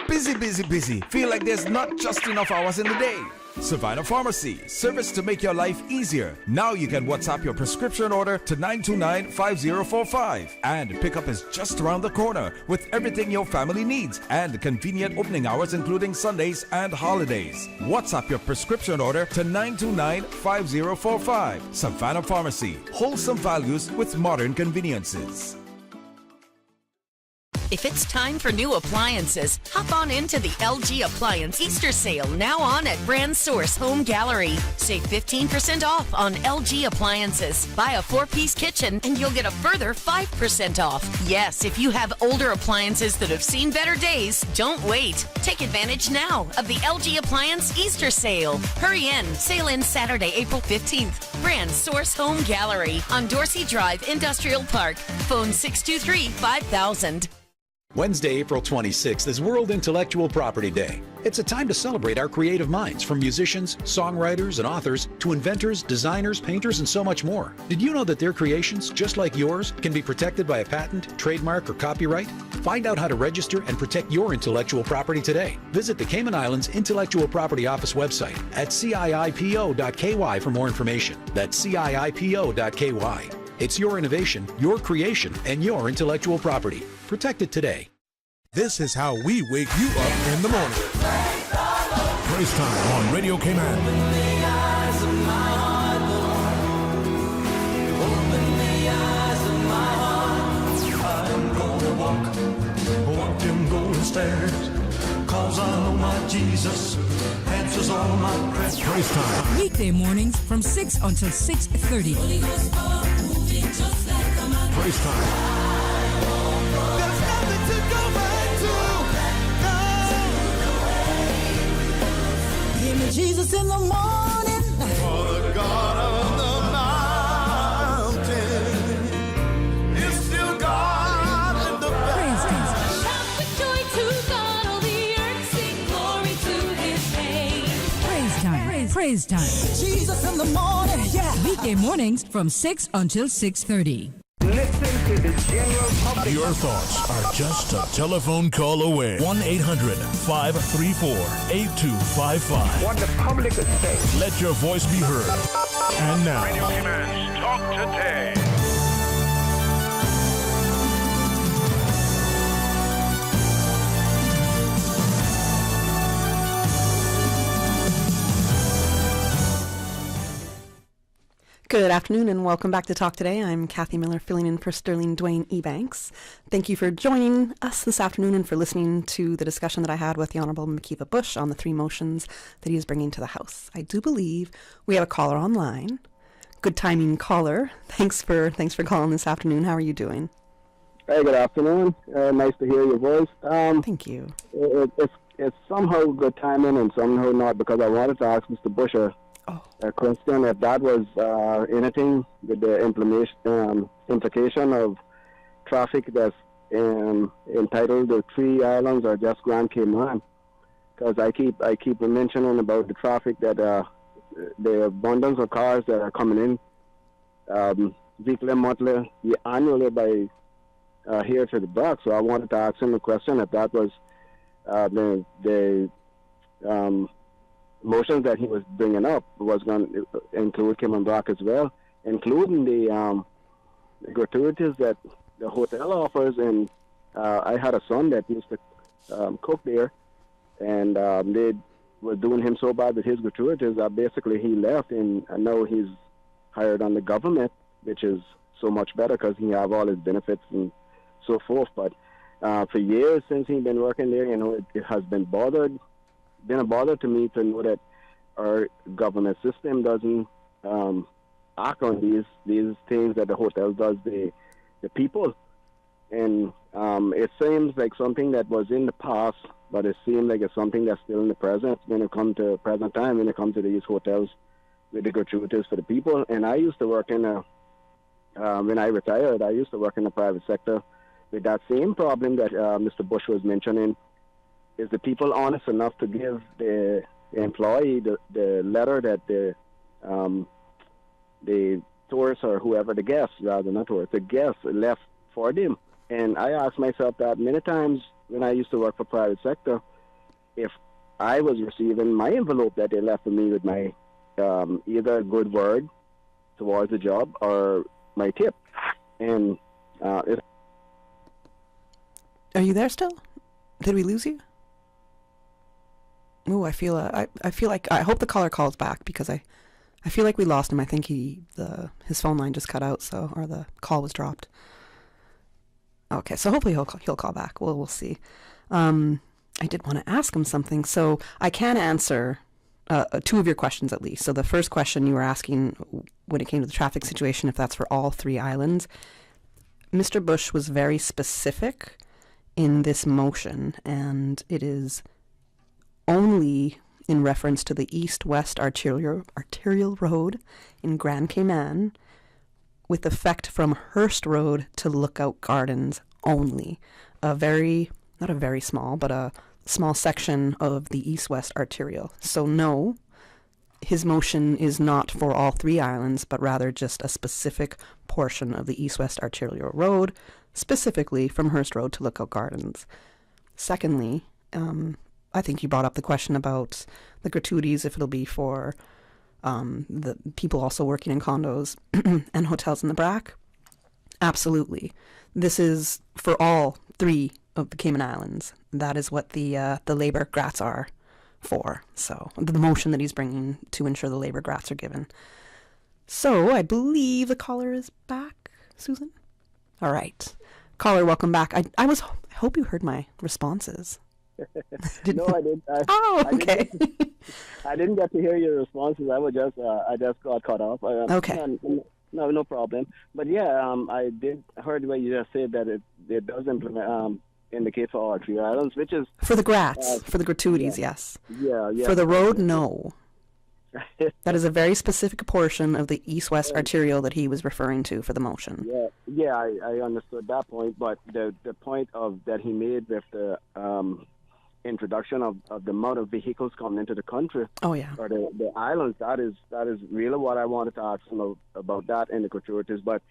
Busy. Feel like there's not just enough hours in the day. Savannah Pharmacy, service to make your life easier. Now you can WhatsApp your prescription order to 929-5045. And pickup is just around the corner with everything your family needs and convenient opening hours including Sundays and holidays. WhatsApp your prescription order to 929-5045. Savannah Pharmacy, wholesome values with modern conveniences. If it's time for new appliances, hop on into the LG Appliance Easter Sale now on at Brand Source Home Gallery. Save 15% off on LG appliances. Buy a 4-piece kitchen and you'll get a further 5% off. Yes, if you have older appliances that have seen better days, don't wait. Take advantage now of the LG Appliance Easter Sale. Hurry in. Sale ends Saturday, April 15th. Brand Source Home Gallery on Dorsey Drive, Industrial Park. Phone 623-5000. Wednesday, April 26th is World Intellectual Property Day. It's a time to celebrate our creative minds, from musicians, songwriters, and authors to inventors, designers, painters, and so much more. Did you know that their creations, just like yours, can be protected by a patent, trademark, or copyright? Find out how to register and protect your intellectual property today. Visit the Cayman Islands Intellectual Property Office website at ciipo.ky for more information. That's ciipo.ky. It's your innovation, your creation, and your intellectual property. Protect it today. This is how we wake you up in the morning. Praise time on Radio Cayman. I'm gonna walk them golden stairs, 'cause I know my Jesus answers all my prayers. Praise time. Weekday mornings from 6 until 6:30. Praise time. Give me Jesus in the morning. For the God of the mountain is still God in the valley. Shout with joy to God, all the earth sing glory to His name. Praise time. Praise time. Jesus in the morning. Yeah. Weekday mornings from 6 until 6:30. Listen to the general public. Your thoughts are just a telephone call away. 1-800-534-8255. What the public is saying. Let your voice be heard. And now, Radio Cayman's Talk Today. Good afternoon and welcome back to Talk Today. I'm Kathy Miller, filling in for Sterling Dwayne Ebanks. Thank you for joining us this afternoon and for listening to the discussion that I had with the Honourable McKeeva Bush on the 3 motions that he is bringing to the House. I do believe we have a caller online. Good timing, caller. Thanks for calling this afternoon. How are you doing? Hey, good afternoon. Nice to hear your voice. Thank you. It's somehow good timing and somehow not, because I wanted to ask Mr. Bush a question, if that was anything with the implication of traffic that's entitled the 3 islands or just Grand Cayman. Because I keep mentioning about the traffic that the abundance of cars that are coming in weekly, monthly, annually by here to the dock. So I wanted to ask him a question if that was the motions that he was bringing up was going to include Cayman Brac as well, including the gratuities that the hotel offers. And I had a son that used to cook there, and they were doing him so bad with his gratuities that basically he left, and I know he's hired on the government, which is so much better because he have all his benefits and so forth. But for years since he's been working there, it has been bothered been a bother to me to know that our government system doesn't act on these things that the hotel does the people. And it seems like something that was in the past, but it seems like it's something that's still in the present when it comes to present time, when it comes to these hotels with the gratuities for the people. And I used to work in when I retired, I used to work in the private sector with that same problem that Mr. Bush was mentioning. Is the people honest enough to give the employee the letter that the tourists or whoever, the guests, rather not tourists, the guests left for them? And I asked myself that many times when I used to work for private sector, if I was receiving my envelope that they left for me with my either a good word towards the job or my tip. And Are you there still? Did we lose you? Oh, I feel like I hope the caller calls back because I feel like we lost him. I think his phone line just cut out, or the call was dropped. Okay, so hopefully he'll call back. We'll see. I did want to ask him something, so I can answer two of your questions at least. So the first question you were asking when it came to the traffic situation, if that's for all 3 islands, Mr. Bush was very specific in this motion, and it is only in reference to the east-west arterial road in Grand Cayman, with effect from Hearst Road to Lookout Gardens only. Not a very small, but a small section of the east-west arterial. So no, his motion is not for all 3 islands, but rather just a specific portion of the east-west arterial road, specifically from Hearst Road to Lookout Gardens. Secondly, I think you brought up the question about the gratuities, if it'll be for the people also working in condos and hotels in the BRAC. Absolutely. This is for all 3 of the Cayman Islands. That is what the labor grats are for. So the motion that he's bringing to ensure the labor grats are given. So I believe the caller is back, Susan? All right. Caller, welcome back. I hope you heard my responses. No, I didn't. Okay. I didn't get to hear your responses. I just got cut off. Okay. No problem. But yeah, I did heard what you just said that it does indicate for all 3 islands, which is for the grats, for the gratuities, yes. Yeah. For the road, no. That is a very specific portion of the east-west arterial that he was referring to for the motion. Yeah, I understood that point, but the point of that he made with the introduction of the amount of vehicles coming into the country, or the islands, that is really what I wanted to ask him about that and the gratuities. But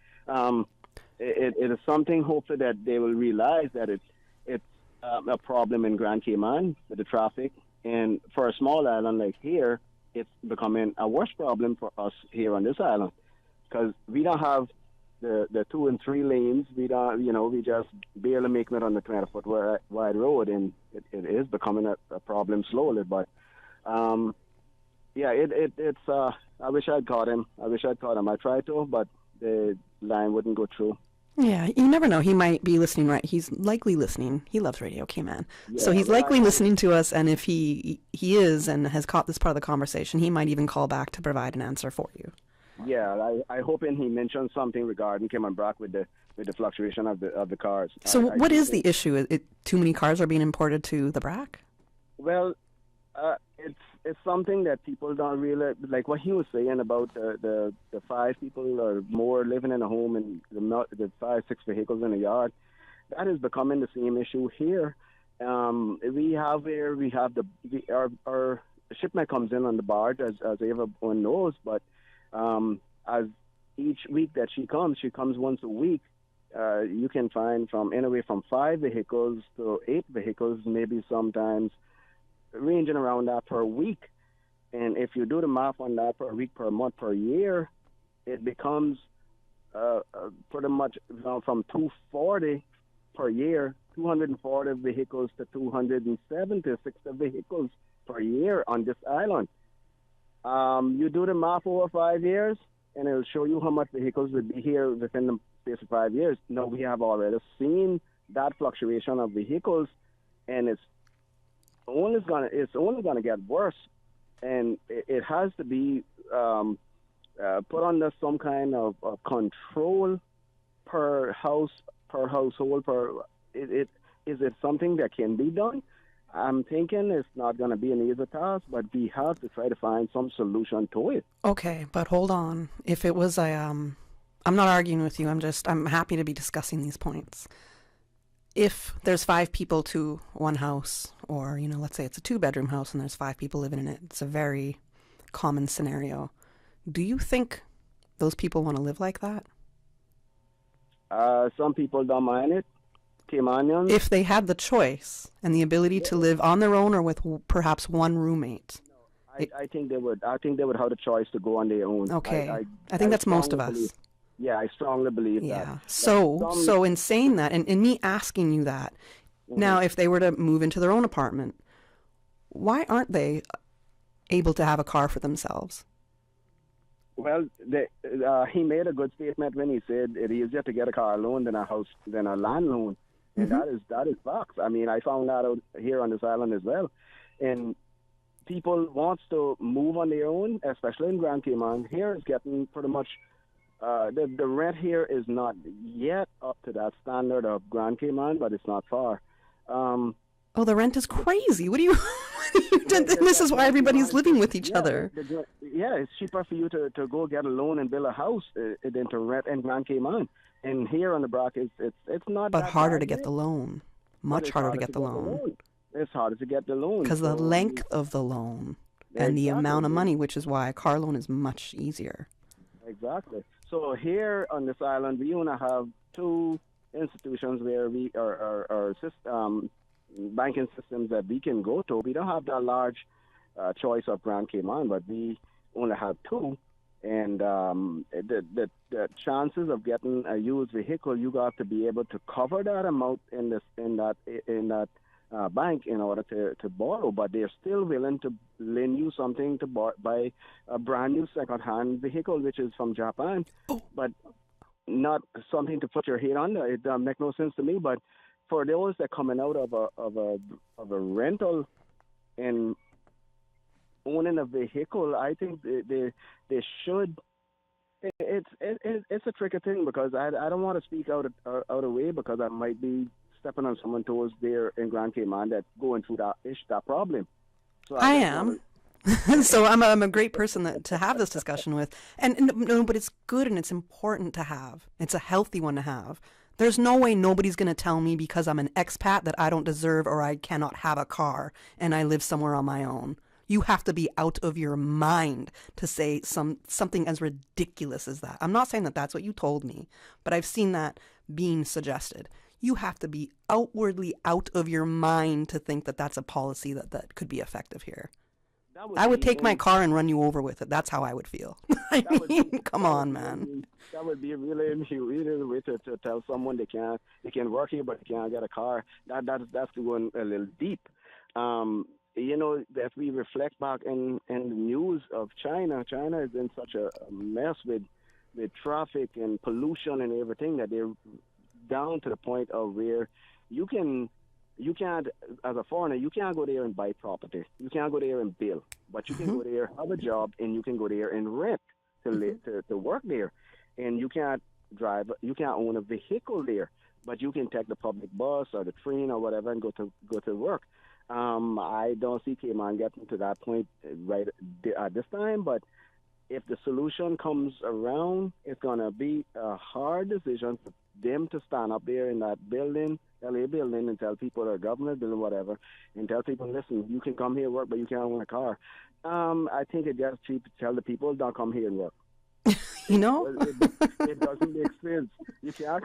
it is something hopefully that they will realize that it's a problem in Grand Cayman with the traffic, and for a small island like here, it's becoming a worse problem for us here on this island because we don't have the 2 and 3 lanes. We don't, we just barely making it on the 20-foot wide road, and it is becoming a problem slowly. But it's. I wish I'd caught him. I tried to, but the line wouldn't go through. Yeah, you never know. He might be listening, right? He's likely listening. He loves Radio Cayman. So he's likely listening to us, and if he is and has caught this part of the conversation, he might even call back to provide an answer for you. Yeah, I hope he mentioned something regarding Cayman Brac with the fluctuation of the cars. So what is the issue? Too many cars are being imported to the BRAC? Well, it's something that people don't really like. What he was saying about the 5 people or more living in a home and the 5-6 vehicles in a yard. That is becoming the same issue here. Our shipment comes in on the barge, as everyone knows, but as each week that she comes once a week. You can find anywhere from 5 vehicles to 8 vehicles, maybe sometimes ranging around that per week. And if you do the math on that per week, per month, per year, it becomes pretty much from 240 per year, 240 vehicles to 276 vehicles per year on this island. You do the math over 5 years, and it'll show you how much vehicles would be here within the space of 5 years. Now, we have already seen that fluctuation of vehicles, and it's it's only gonna get worse, and it has to be put under some kind of control per household. Is it something that can be done? I'm thinking it's not going to be an easy task, but we have to try to find some solution to it. Okay, but hold on. If it was I'm not arguing with you. I'm happy to be discussing these points. If there's 5 people to one house, or, let's say it's a 2-bedroom house and there's 5 people living in it, it's a very common scenario. Do you think those people want to live like that? Some people don't mind it. Caymanians. If they had the choice and the ability to live on their own or with perhaps one roommate. I think they would. I think they would have the choice to go on their own. Okay. I think that's most of us. Yeah, I strongly believe that. Yeah. So in saying that, and me asking you that, now if they were to move into their own apartment, why aren't they able to have a car for themselves? Well, he made a good statement when he said it's easier to get a car loan than a land loan, and that is facts. I mean, I found that out here on this island as well, and people wants to move on their own, especially in Grand Cayman. Here it's getting pretty much the rent here is not yet up to that standard of Grand Cayman, but it's not far. The rent is crazy. What do you? This is why everybody's living with each other. It's cheaper for you to go get a loan and build a house than to rent in Grand Cayman. And here on the Brock, it's not. But harder to get the loan. Much harder to get the loan. It's harder to get the loan because the length of the loan and the amount of money, which is why a car loan is much easier. Exactly. So here on this island, we only have 2 institutions where we are banking systems that we can go to. We don't have that large choice of Grand Cayman, but we only have 2. And the chances of getting a used vehicle, you got to be able to cover that amount in that bank in order to borrow. But they're still willing to lend you something to buy a brand new second-hand vehicle, which is from Japan, but not something to put your head under. It makes no sense to me. But for those that coming out of a rental and owning a vehicle, I think they should. It's a tricky thing because I don't want to speak out of way because I might be stepping on someone's toes there in Grand Cayman that's going through that problem. So I am. So I'm a great person to have this discussion with. And no, but it's good and it's important to have. It's a healthy one to have. There's no way nobody's going to tell me because I'm an expat that I don't deserve or I cannot have a car and I live somewhere on my own. You have to be out of your mind to say something as ridiculous as that. I'm not saying that that's what you told me, but I've seen that being suggested. You have to be outwardly out of your mind to think that that's a policy that could be effective here. I would take my car and run you over with it. That's how I would feel. Come on, man. That would be really the way to tell someone they can work here, but they can't get a car. That's going a little deep. If we reflect back in the news of China is in such a mess with traffic and pollution and everything that they're down to the point of where you can't, as a foreigner, you can't go there and buy property. You can't go there and build, but you can go there, have a job, and you can go there and rent to work there. And you can't drive, you can't own a vehicle there, but you can take the public bus or the train or whatever and go to work. I don't see Cayman getting to that point right at this time, but if the solution comes around, it's going to be a hard decision for them to stand up there in that building, LA building, and tell people, or government building, whatever, and tell people, listen, you can come here and work, but you can't own a car. I think it's just cheap to tell the people, don't come here and work. You know, it doesn't make sense. You can't.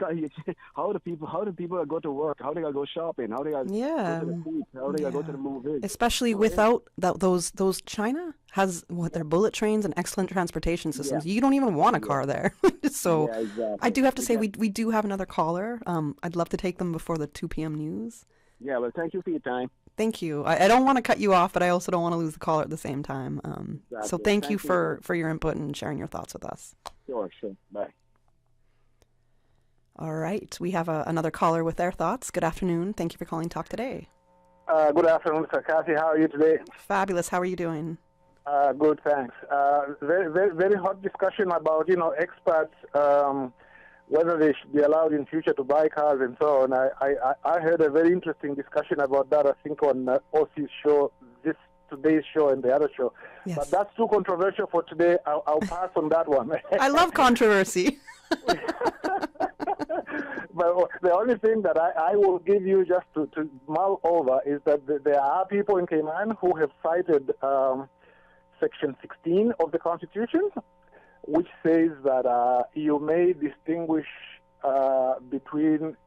How do people go to work? How do they go shopping? How do they go to the food? How do they go to the movies? Especially without those China has their bullet trains and excellent transportation systems. You don't even want a car there. So exactly. I do have to say we do have another caller. I'd love to take them before the 2 p.m. news. Yeah, well, thank you for your time. Thank you. I don't want to cut you off, but I also don't want to lose the caller at the same time. So thank you for your input and sharing your thoughts with us. Sure. Bye. All right. We have another caller with their thoughts. Good afternoon. Thank you for calling Talk Today. Good afternoon, Mr. Cassie. How are you today? Fabulous. How are you doing? Good, thanks. Very hot discussion about, experts, whether they should be allowed in future to buy cars and so on. I heard a very interesting discussion about that, I think, on OC's show, today's show and the other show. Yes. But that's too controversial for today. I'll pass on that one. I love controversy. But the only thing that I will give you just to mull over is that there are people in Cayman who have cited Section 16 of the Constitution, which says that you may distinguish between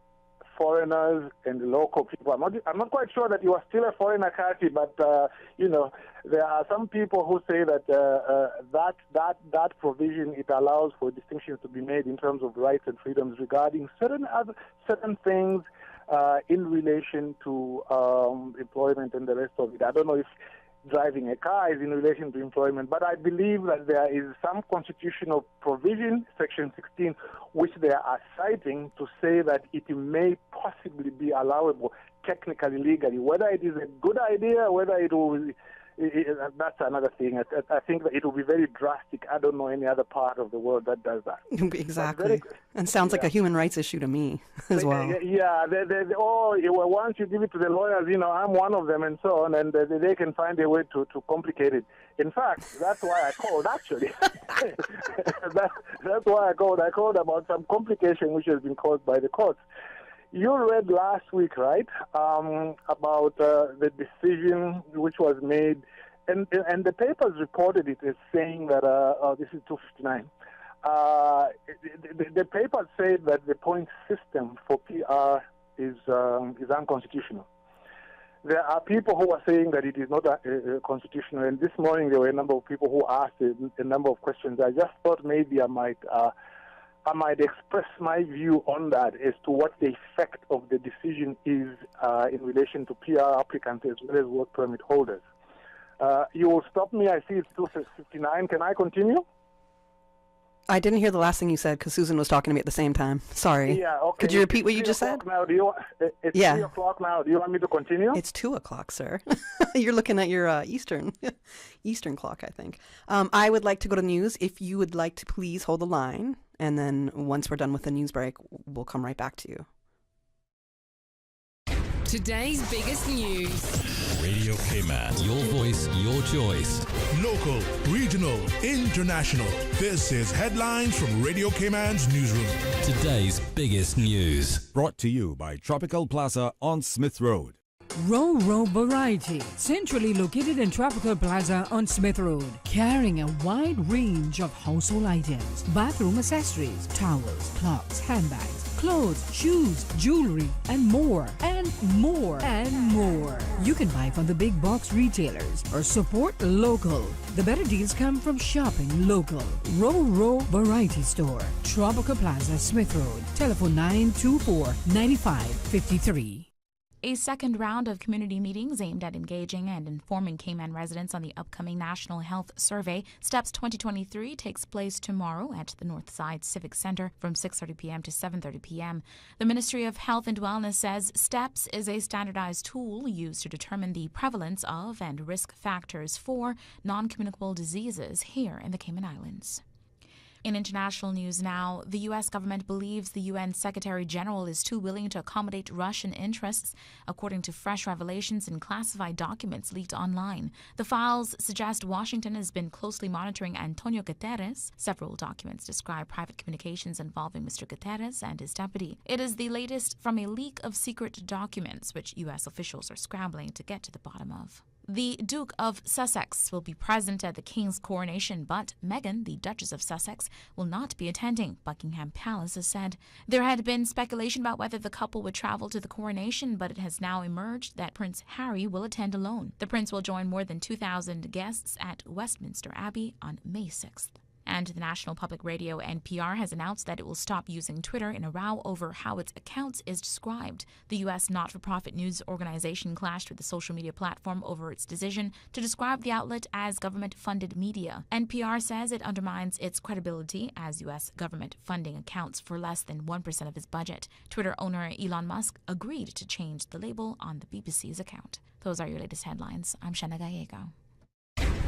foreigners and local people. I'm not quite sure that you are still a foreigner, Cathy, but there are some people who say that that provision, it allows for distinctions to be made in terms of rights and freedoms regarding certain things in relation to employment and the rest of it. I don't know if driving a car is in relation to employment, but I believe that there is some constitutional provision, Section 16, which they are citing to say that it may possibly be allowable technically, legally. Whether it is a good idea, whether it will... that's another thing. I think that it will be very drastic. I don't know any other part of the world that does that. Exactly. And sounds like a human rights issue to me as well. Yeah. Once you give it to the lawyers, I'm one of them and so on, and they can find a way to complicate it. In fact, that's why I called, actually. That's why I called. I called about some complication which has been caused by the courts. You read last week, right, about the decision which was made, and the papers reported it as saying that, this is 259, the papers said that the point system for PR is unconstitutional. There are people who are saying that it is not constitutional, and this morning there were a number of people who asked a number of questions. I just thought maybe I might express my view on that as to what the effect of the decision is in relation to PR applicants as well as work permit holders. You will stop me. I see it's 2:59. Can I continue? I didn't hear the last thing you said because Susan was talking to me at the same time. Sorry. Yeah, okay. Could you repeat what you just said? Now, it's 3 o'clock now. Do you want me to continue? It's 2 o'clock, sir. You're looking at your Eastern clock, I think. I would like to go to news. If you would like to please hold the line, and then once we're done with the news break, we'll come right back to you. Today's biggest news. Radio Cayman, your voice, your choice. Local, regional, international. This is Headlines from Radio Cayman's newsroom. Today's biggest news. Brought to you by Tropical Plaza on Smith Road. Ro Variety, centrally located in Tropical Plaza on Smith Road, carrying a wide range of household items, bathroom accessories, towels, clocks, handbags, clothes, shoes, jewelry, and more, and more, and more. You can buy from the big box retailers or support local. The better deals come from shopping local. Ro Variety Store, Tropical Plaza, Smith Road. Telephone 924-9553. A second round of community meetings aimed at engaging and informing Cayman residents on the upcoming National Health Survey, STEPS 2023, takes place tomorrow at the Northside Civic Center from 6:30 p.m. to 7:30 p.m. The Ministry of Health and Wellness says STEPS is a standardized tool used to determine the prevalence of and risk factors for non-communicable diseases here in the Cayman Islands. In international news now, the U.S. government believes the UN Secretary General is too willing to accommodate Russian interests, according to fresh revelations in classified documents leaked online. The files suggest Washington has been closely monitoring Antonio Guterres. Several documents describe private communications involving Mr. Guterres and his deputy. It is the latest from a leak of secret documents, which U.S. officials are scrambling to get to the bottom of. The Duke of Sussex will be present at the King's coronation, but Meghan, the Duchess of Sussex, will not be attending, Buckingham Palace has said. There had been speculation about whether the couple would travel to the coronation, but it has now emerged that Prince Harry will attend alone. The prince will join more than 2,000 guests at Westminster Abbey on May 6th. And the National Public Radio NPR has announced that it will stop using Twitter in a row over how its accounts is described. The U.S. not-for-profit news organization clashed with the social media platform over its decision to describe the outlet as government-funded media. NPR says it undermines its credibility as U.S. government funding accounts for less than 1% of its budget. Twitter owner Elon Musk agreed to change the label on the BBC's account. Those are your latest headlines. I'm Shana Gallego.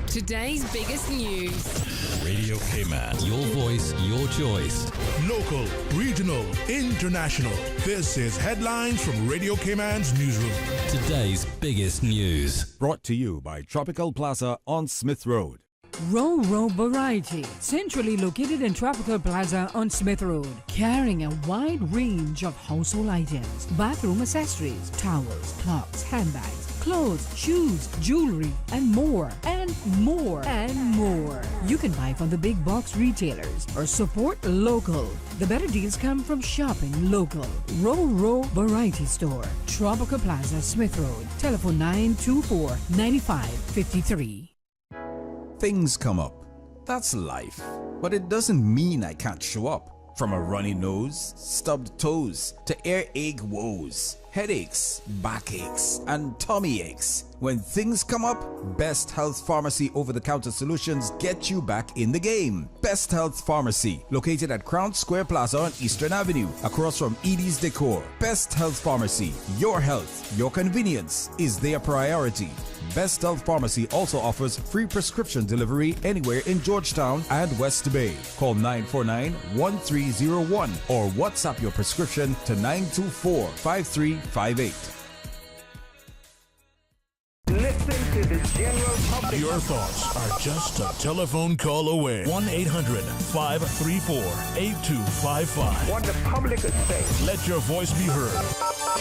Today's biggest news. Radio Cayman, your voice, your choice. Local, regional, international. This is Headlines from Radio Cayman's newsroom. Today's biggest news. Brought to you by Tropical Plaza on Smith Road. Ro Variety, centrally located in Tropical Plaza on Smith Road, carrying a wide range of household items, bathroom accessories, towels, clocks, handbags, clothes, shoes, jewelry, and more, and more, and more. You can buy from the big box retailers or support local. The better deals come from shopping local. Ro Variety Store, Tropical Plaza, Smith Road. Telephone 924-9553. Things come up. That's life. But it doesn't mean I can't show up. From a runny nose, stubbed toes, to earache woes, headaches, backaches, and tummy aches. When things come up, Best Health Pharmacy over-the-counter solutions get you back in the game. Best Health Pharmacy, located at Crown Square Plaza on Eastern Avenue, across from Edie's Decor. Best Health Pharmacy, your health, your convenience is their priority. Best Health Pharmacy also offers free prescription delivery anywhere in Georgetown and West Bay. Call 949-1301 or WhatsApp your prescription to 924-5358. Listen to the general public. Your thoughts are just a telephone call away. 1-800-534-8255. What the public is saying. Let your voice be heard.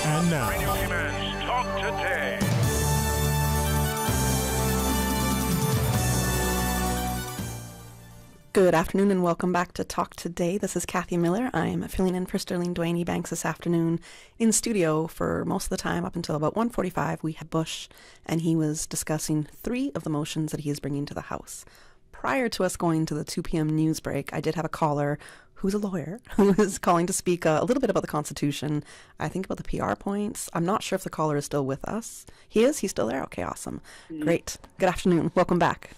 And now, Radio Cayman's Talk Today. Good afternoon and welcome back to Talk Today. This is Kathy Miller. I'm filling in for Sterling Dwayne Ebanks this afternoon in studio for most of the time up until about 1:45. We had Bush and he was discussing 3 of the motions that he is bringing to the House. Prior to us going to the 2 p.m. news break, I did have a caller who's a lawyer who was calling to speak a little bit about the Constitution, I think about the PR points. I'm not sure if the caller is still with us. He is? He's still there? Okay, awesome. Great. Good afternoon. Welcome back.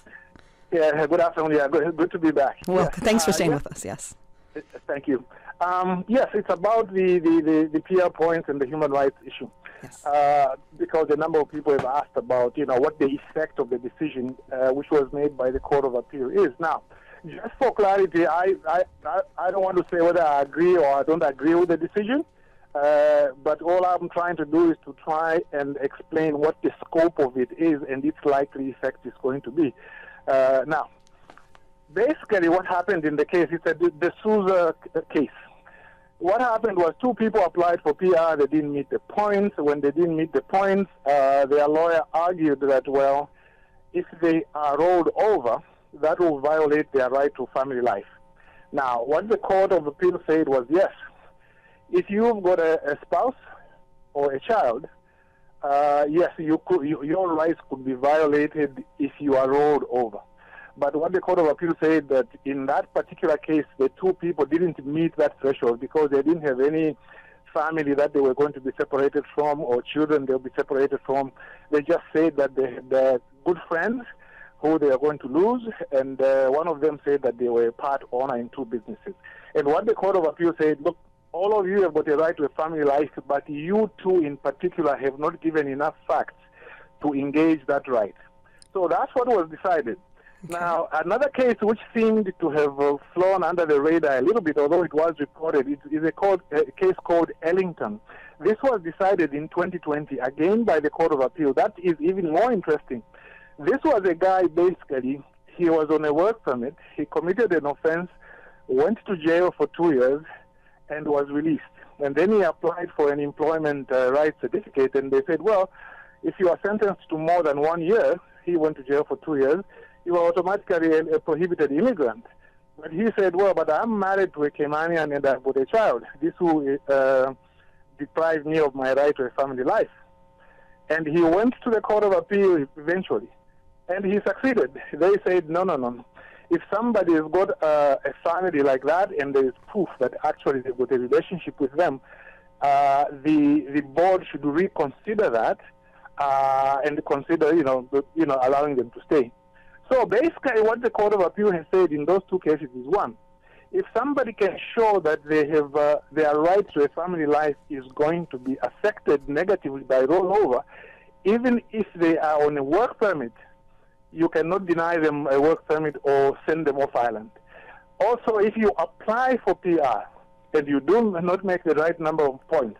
Yeah, good afternoon. Yeah, good to be back. Well, yes. Thanks for staying with us, yes. Thank you. Yes, it's about the PR points and the human rights issue. Yes. Because a number of people have asked about, what the effect of the decision which was made by the Court of Appeal is. Now, just for clarity, I don't want to say whether I agree or I don't agree with the decision, but all I'm trying to do is to try and explain what the scope of it is and its likely effect is going to be. Now, basically what happened in the case, it's the Souza case. What happened was 2 people applied for PR, they didn't meet the points. When they didn't meet the points, their lawyer argued that, well, if they are rolled over, that will violate their right to family life. Now, what the Court of Appeal said was, yes, if you've got a spouse or a child, yes, your rights could be violated if you are rolled over. But what the Court of Appeal said that in that particular case, the 2 people didn't meet that threshold because they didn't have any family that they were going to be separated from or children they'll be separated from. They just said that they had good friends who they are going to lose, and one of them said that they were part owner in 2 businesses. And what the Court of Appeal said, look, all of you have got a right to a family life, but you 2 in particular have not given enough facts to engage that right. So that's what was decided. Now, another case which seemed to have flown under the radar a little bit, although it was reported, is a case called Ellington. This was decided in 2020, again by the Court of Appeal. That is even more interesting. This was a guy, basically, he was on a work permit, he committed an offense, went to jail for 2 years, and was released. And then he applied for an employment rights certificate, and they said, well, if you are sentenced to more than 1 year, he went to jail for 2 years, you are automatically a prohibited immigrant. But he said, well, but I'm married to a Caymanian and I've got a child. This will deprive me of my right to a family life. And he went to the Court of Appeal eventually, and he succeeded. They said, no. If somebody has got a family like that and there is proof that actually they've got a relationship with them, the board should reconsider that and consider, allowing them to stay. So basically what the Court of Appeal has said in those 2 cases is, 1, if somebody can show that they have their right to a family life is going to be affected negatively by rollover, even if they are on a work permit, you cannot deny them a work permit or send them off island. Also, if you apply for PR and you do not make the right number of points,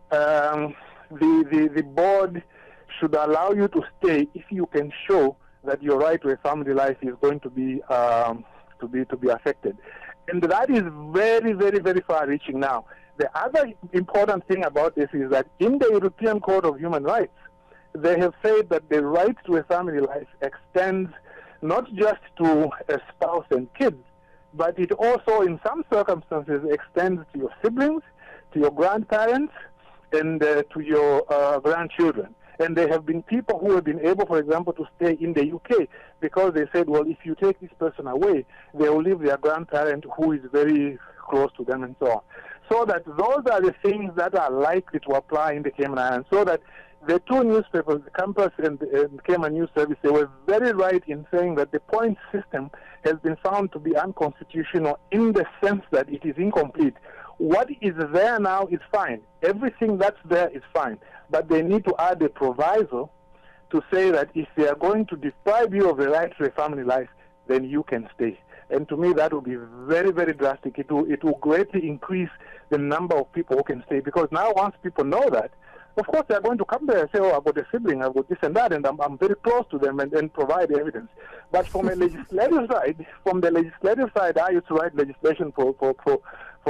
the board should allow you to stay if you can show that your right to a family life is going to be affected. And that is very, very, very far-reaching now. The other important thing about this is that in the European Court of Human Rights, they have said that the right to a family life extends not just to a spouse and kids, but it also, in some circumstances, extends to your siblings, to your grandparents, and to your grandchildren. And there have been people who have been able, for example, to stay in the UK because they said, well, if you take this person away, they will leave their grandparent who is very close to them and so on. So that those are the things that are likely to apply in the Cayman Islands. So that the two newspapers, the Campus and the Cayman News Service, they were very right in saying that the point system has been found to be unconstitutional in the sense that it is incomplete. What is there now is fine. Everything that's there is fine. But they need to add a proviso to say that if they are going to deprive you of the right to a family life, then you can stay. And to me, that will be very, very drastic. It will greatly increase the number of people who can stay. Because now once people know that, of course, they're going to come there and say, oh, I've got a sibling, I've got this and that, and I'm very close to them and provide evidence. But from a legislative side, I used to write legislation for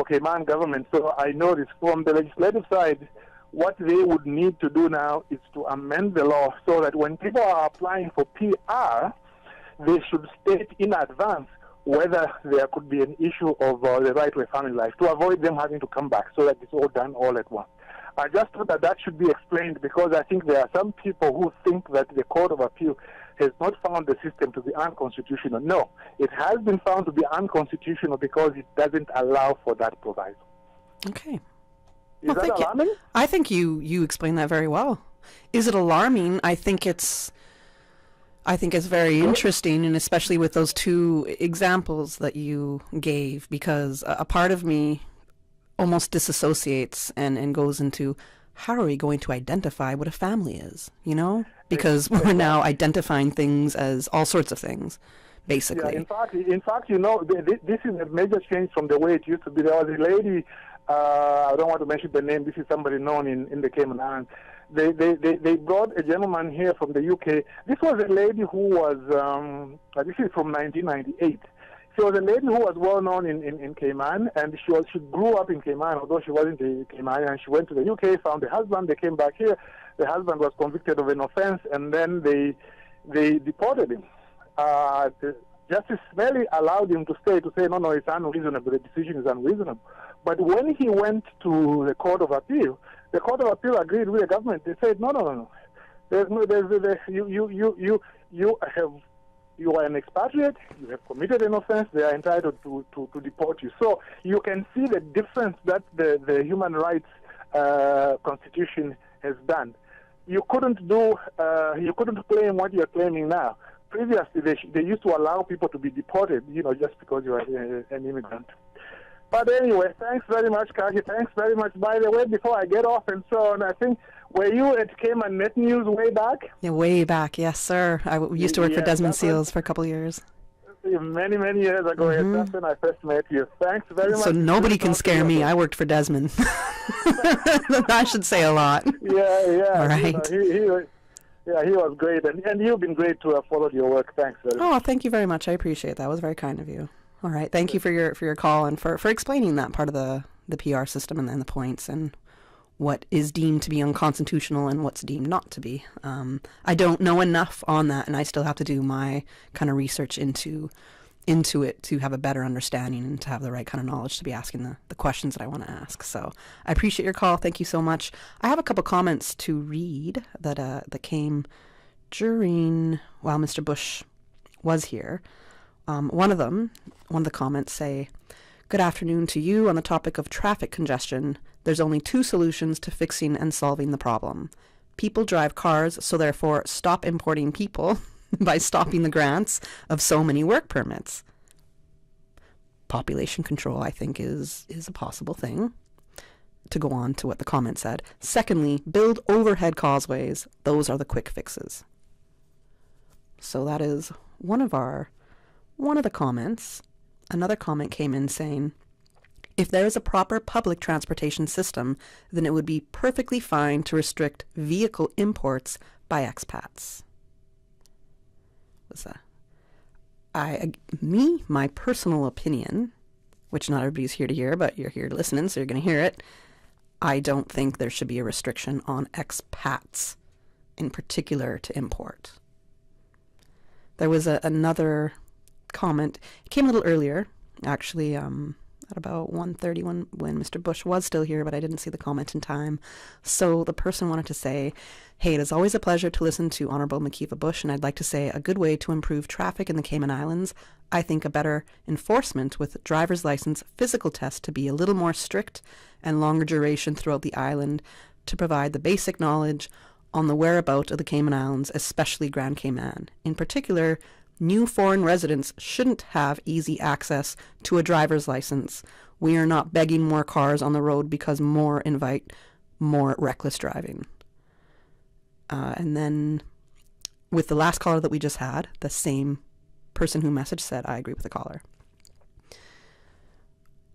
Cayman government, so I know this. From the legislative side, what they would need to do now is to amend the law so that when people are applying for PR, they should state in advance whether there could be an issue of the right to a family life, to avoid them having to come back, so that it's all done all at once. I just thought that should be explained because I think there are some people who think that the Court of Appeal has not found the system to be unconstitutional. No, it has been found to be unconstitutional because it doesn't allow for that proviso. Okay. Is that alarming? I think you explained that very well. Is it alarming? I think it's very interesting, and especially with those two examples that you gave, because a part of me almost disassociates and goes into, how are we going to identify what a family is, you know? Because we're now identifying things as all sorts of things, basically. Yeah, in fact, you know, this is a major change from the way it used to be. There was a lady, I don't want to mention the name, this is somebody known in the Cayman Islands. They brought a gentleman here from the UK. This was a lady who was, this is from 1998. She was a lady who was well known in Cayman, and she grew up in Cayman, although she wasn't in Cayman, and she went to the UK, found a husband, they came back here. The husband was convicted of an offense, and then they deported him. Justice Smelly allowed him to stay, to say, no, it's unreasonable, the decision is unreasonable. But when he went to the Court of Appeal, the Court of Appeal agreed with the government. They said, no. You are an expatriate, you have committed an offense, they are entitled to deport you. So you can see the difference that the Human Rights Constitution has done. You couldn't claim what you're claiming now. Previously, they used to allow people to be deported, just because you are an immigrant. But anyway, thanks very much, Kaki. Thanks very much. By the way, before I get off and so on, I think, were you at Cayman Net News way back? Yeah, way back, yes, sir. I used to work for Desmond Seals for a couple of years. Many, many years ago, that's when I first met you. Thanks very much. So nobody can scare me. I worked for Desmond. I should say a lot. Yeah. All right. He was great, and you've been great to have followed your work. Thanks very much. Oh, thank you very much. I appreciate that. It was very kind of you. All right. Thank you for your call and for explaining that part of the PR system and the points and what is deemed to be unconstitutional and what's deemed not to be. I don't know enough on that, and I still have to do my kind of research into it to have a better understanding and to have the right kind of knowledge to be asking the questions that I want to ask. So I appreciate your call. Thank you so much. I have a couple comments to read that came while Mr. Bush was here. One of the comments say, "Good afternoon to you. On the topic of traffic congestion, there's only two solutions to fixing and solving the problem. People drive cars, so therefore stop importing people by stopping the grants of so many work permits. Population control, I think, is a possible thing. to go on to what the comment said. Secondly, build overhead causeways. Those are the quick fixes. So that is one of the comments. Another comment came in saying, if there is a proper public transportation system, then it would be perfectly fine to restrict vehicle imports by expats. My personal opinion, which not everybody's here to hear, but you're here listening, so you're going to hear it. I don't think there should be a restriction on expats, in particular, to import. There was another comment. It came a little earlier, actually, at about 1:30 when Mr. Bush was still here, but I didn't see the comment in time. So the person wanted to say, hey, it is always a pleasure to listen to Honorable McKeeva Bush, and I'd like to say a good way to improve traffic in the Cayman Islands. I think a better enforcement with driver's license physical tests to be a little more strict and longer duration throughout the island to provide the basic knowledge on the whereabouts of the Cayman Islands, especially Grand Cayman. In particular, new foreign residents shouldn't have easy access to a driver's license. We are not begging more cars on the road because more invite more reckless driving. And then with the last caller that we just had, the same person who messaged said, I agree with the caller.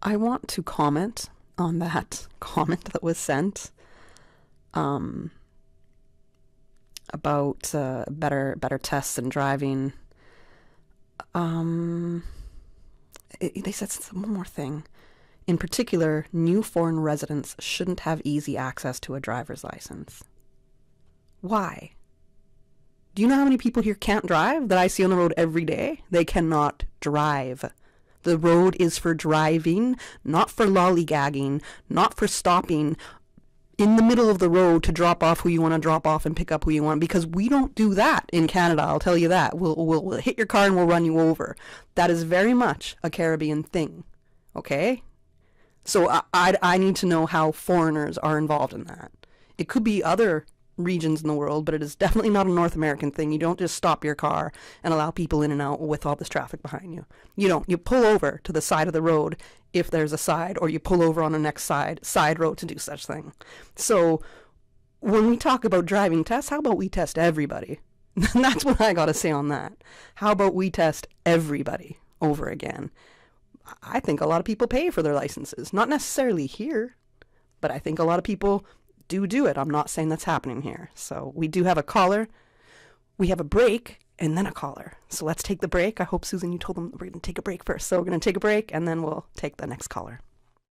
I want to comment on that comment that was sent about better tests and driving. They said one more thing. In particular, new foreign residents shouldn't have easy access to a driver's license. Why? Do you know how many people here can't drive that I see on the road every day? They cannot drive. The road is for driving, not for lollygagging, not for stopping in the middle of the road to drop off who you want to drop off and pick up who you want, because we don't do that in Canada, I'll tell you that. We'll hit your car and we'll run you over. That is very much a Caribbean thing, okay? So I need to know how foreigners are involved in that. It could be other regions in the world, but it is definitely not a North American thing. You don't just stop your car and allow people in and out with all this traffic behind you. You don't. You pull over to the side of the road if there's a side, or you pull over on the next side road to do such thing. So when we talk about driving tests, how about we test everybody? That's what I got to say on that. How about we test everybody over again? I think a lot of people pay for their licenses. Not necessarily here, but I think a lot of people do it. I'm not saying that's happening here. So we do have a caller. We have a break and then a caller. So let's take the break. I hope, Susan, you told them we're going to take a break first. So we're going to take a break and then we'll take the next caller.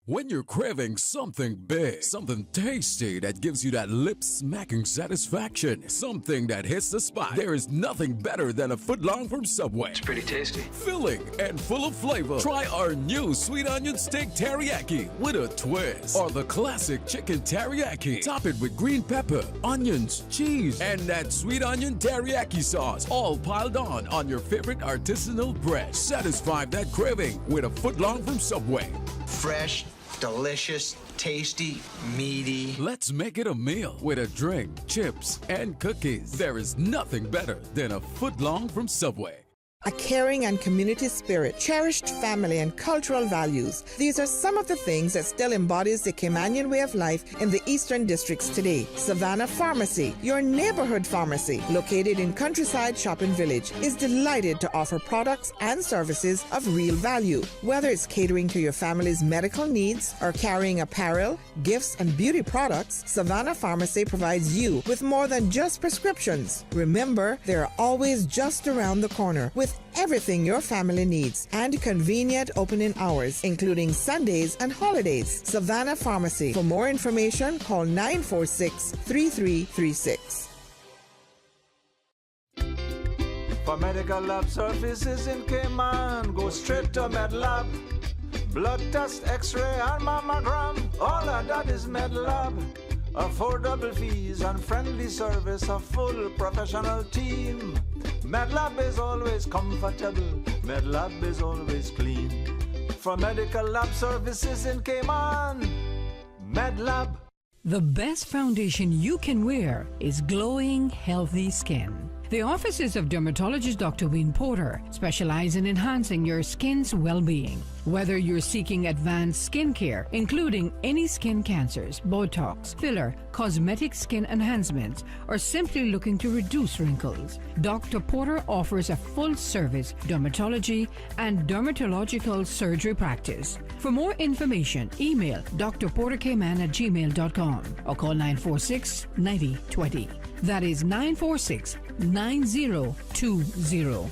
When you're craving something big, something tasty that gives you that lip-smacking satisfaction, something that hits the spot, there is nothing better than a footlong from Subway. It's pretty tasty. Filling and full of flavor. Try our new sweet onion steak teriyaki with a twist. Or the classic chicken teriyaki. Top it with green pepper, onions, cheese, and that sweet onion teriyaki sauce, all piled on your favorite artisanal bread. Satisfy that craving with a footlong from Subway. Fresh, delicious, tasty, meaty. Let's make it a meal with a drink, chips, and cookies. There is nothing better than a footlong from Subway. A caring and community spirit, cherished family and cultural values. These are some of the things that still embodies the Caymanian way of life in the Eastern Districts today. Savannah Pharmacy, your neighborhood pharmacy, located in Countryside Shopping Village, is delighted to offer products and services of real value. Whether it's catering to your family's medical needs or carrying apparel, gifts, and beauty products, Savannah Pharmacy provides you with more than just prescriptions. Remember, they're always just around the corner with everything your family needs and convenient opening hours, including Sundays and holidays. Savannah Pharmacy. For more information, call 946-3336. For medical lab services in Cayman, go straight to MedLab. Blood test, x-ray, and mammogram, all of that is MedLab. Affordable fees and friendly service, a full professional team. MedLab is always comfortable, MedLab is always clean. For medical lab services in Cayman, MedLab. The best foundation you can wear is glowing, healthy skin. The offices of dermatologist Dr. Wayne Porter specialize in enhancing your skin's well-being. Whether you're seeking advanced skin care, including any skin cancers, Botox, filler, cosmetic skin enhancements, or simply looking to reduce wrinkles, Dr. Porter offers a full-service dermatology and dermatological surgery practice. For more information, email drporterkman@gmail.com or call 946-9020. That is 946-9020.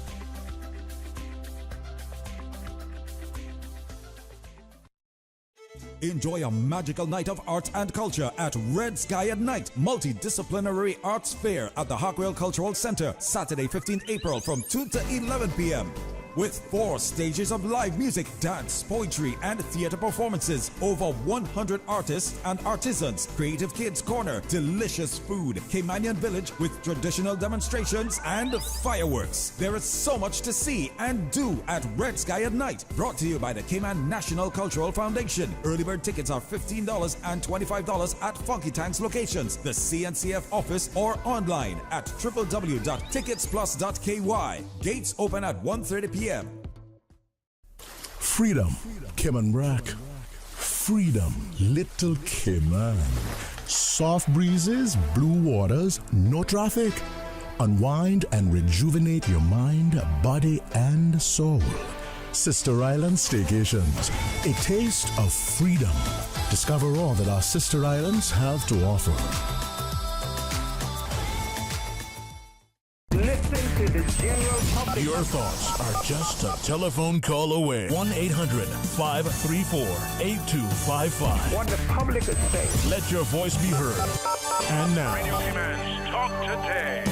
Enjoy a magical night of arts and culture at Red Sky at Night Multidisciplinary Arts Fair at the Hockwell Cultural Center, Saturday 15th April from 2 to 11 p.m. With 4 stages of live music, dance, poetry, and theater performances, over 100 artists and artisans, creative kids corner, delicious food, Caymanian village with traditional demonstrations and fireworks. There is so much to see and do at Red Sky at Night. Brought to you by the Cayman National Cultural Foundation. Early bird tickets are $15 and $25 at Funky Tanks locations, the CNCF office, or online at www.ticketsplus.ky. Gates open at 1:30 p.m. Freedom, Cayman Brack. Freedom, Little Cayman. Soft breezes, blue waters, no traffic. Unwind and rejuvenate your mind, body, and soul. Sister Island Staycations, a taste of freedom. Discover all that our sister islands have to offer. Listen to the general public. Your thoughts are just a telephone call away. 1-800-534-8255. What the public is saying. Let your voice be heard. And now, Radio Cayman's Talk Today.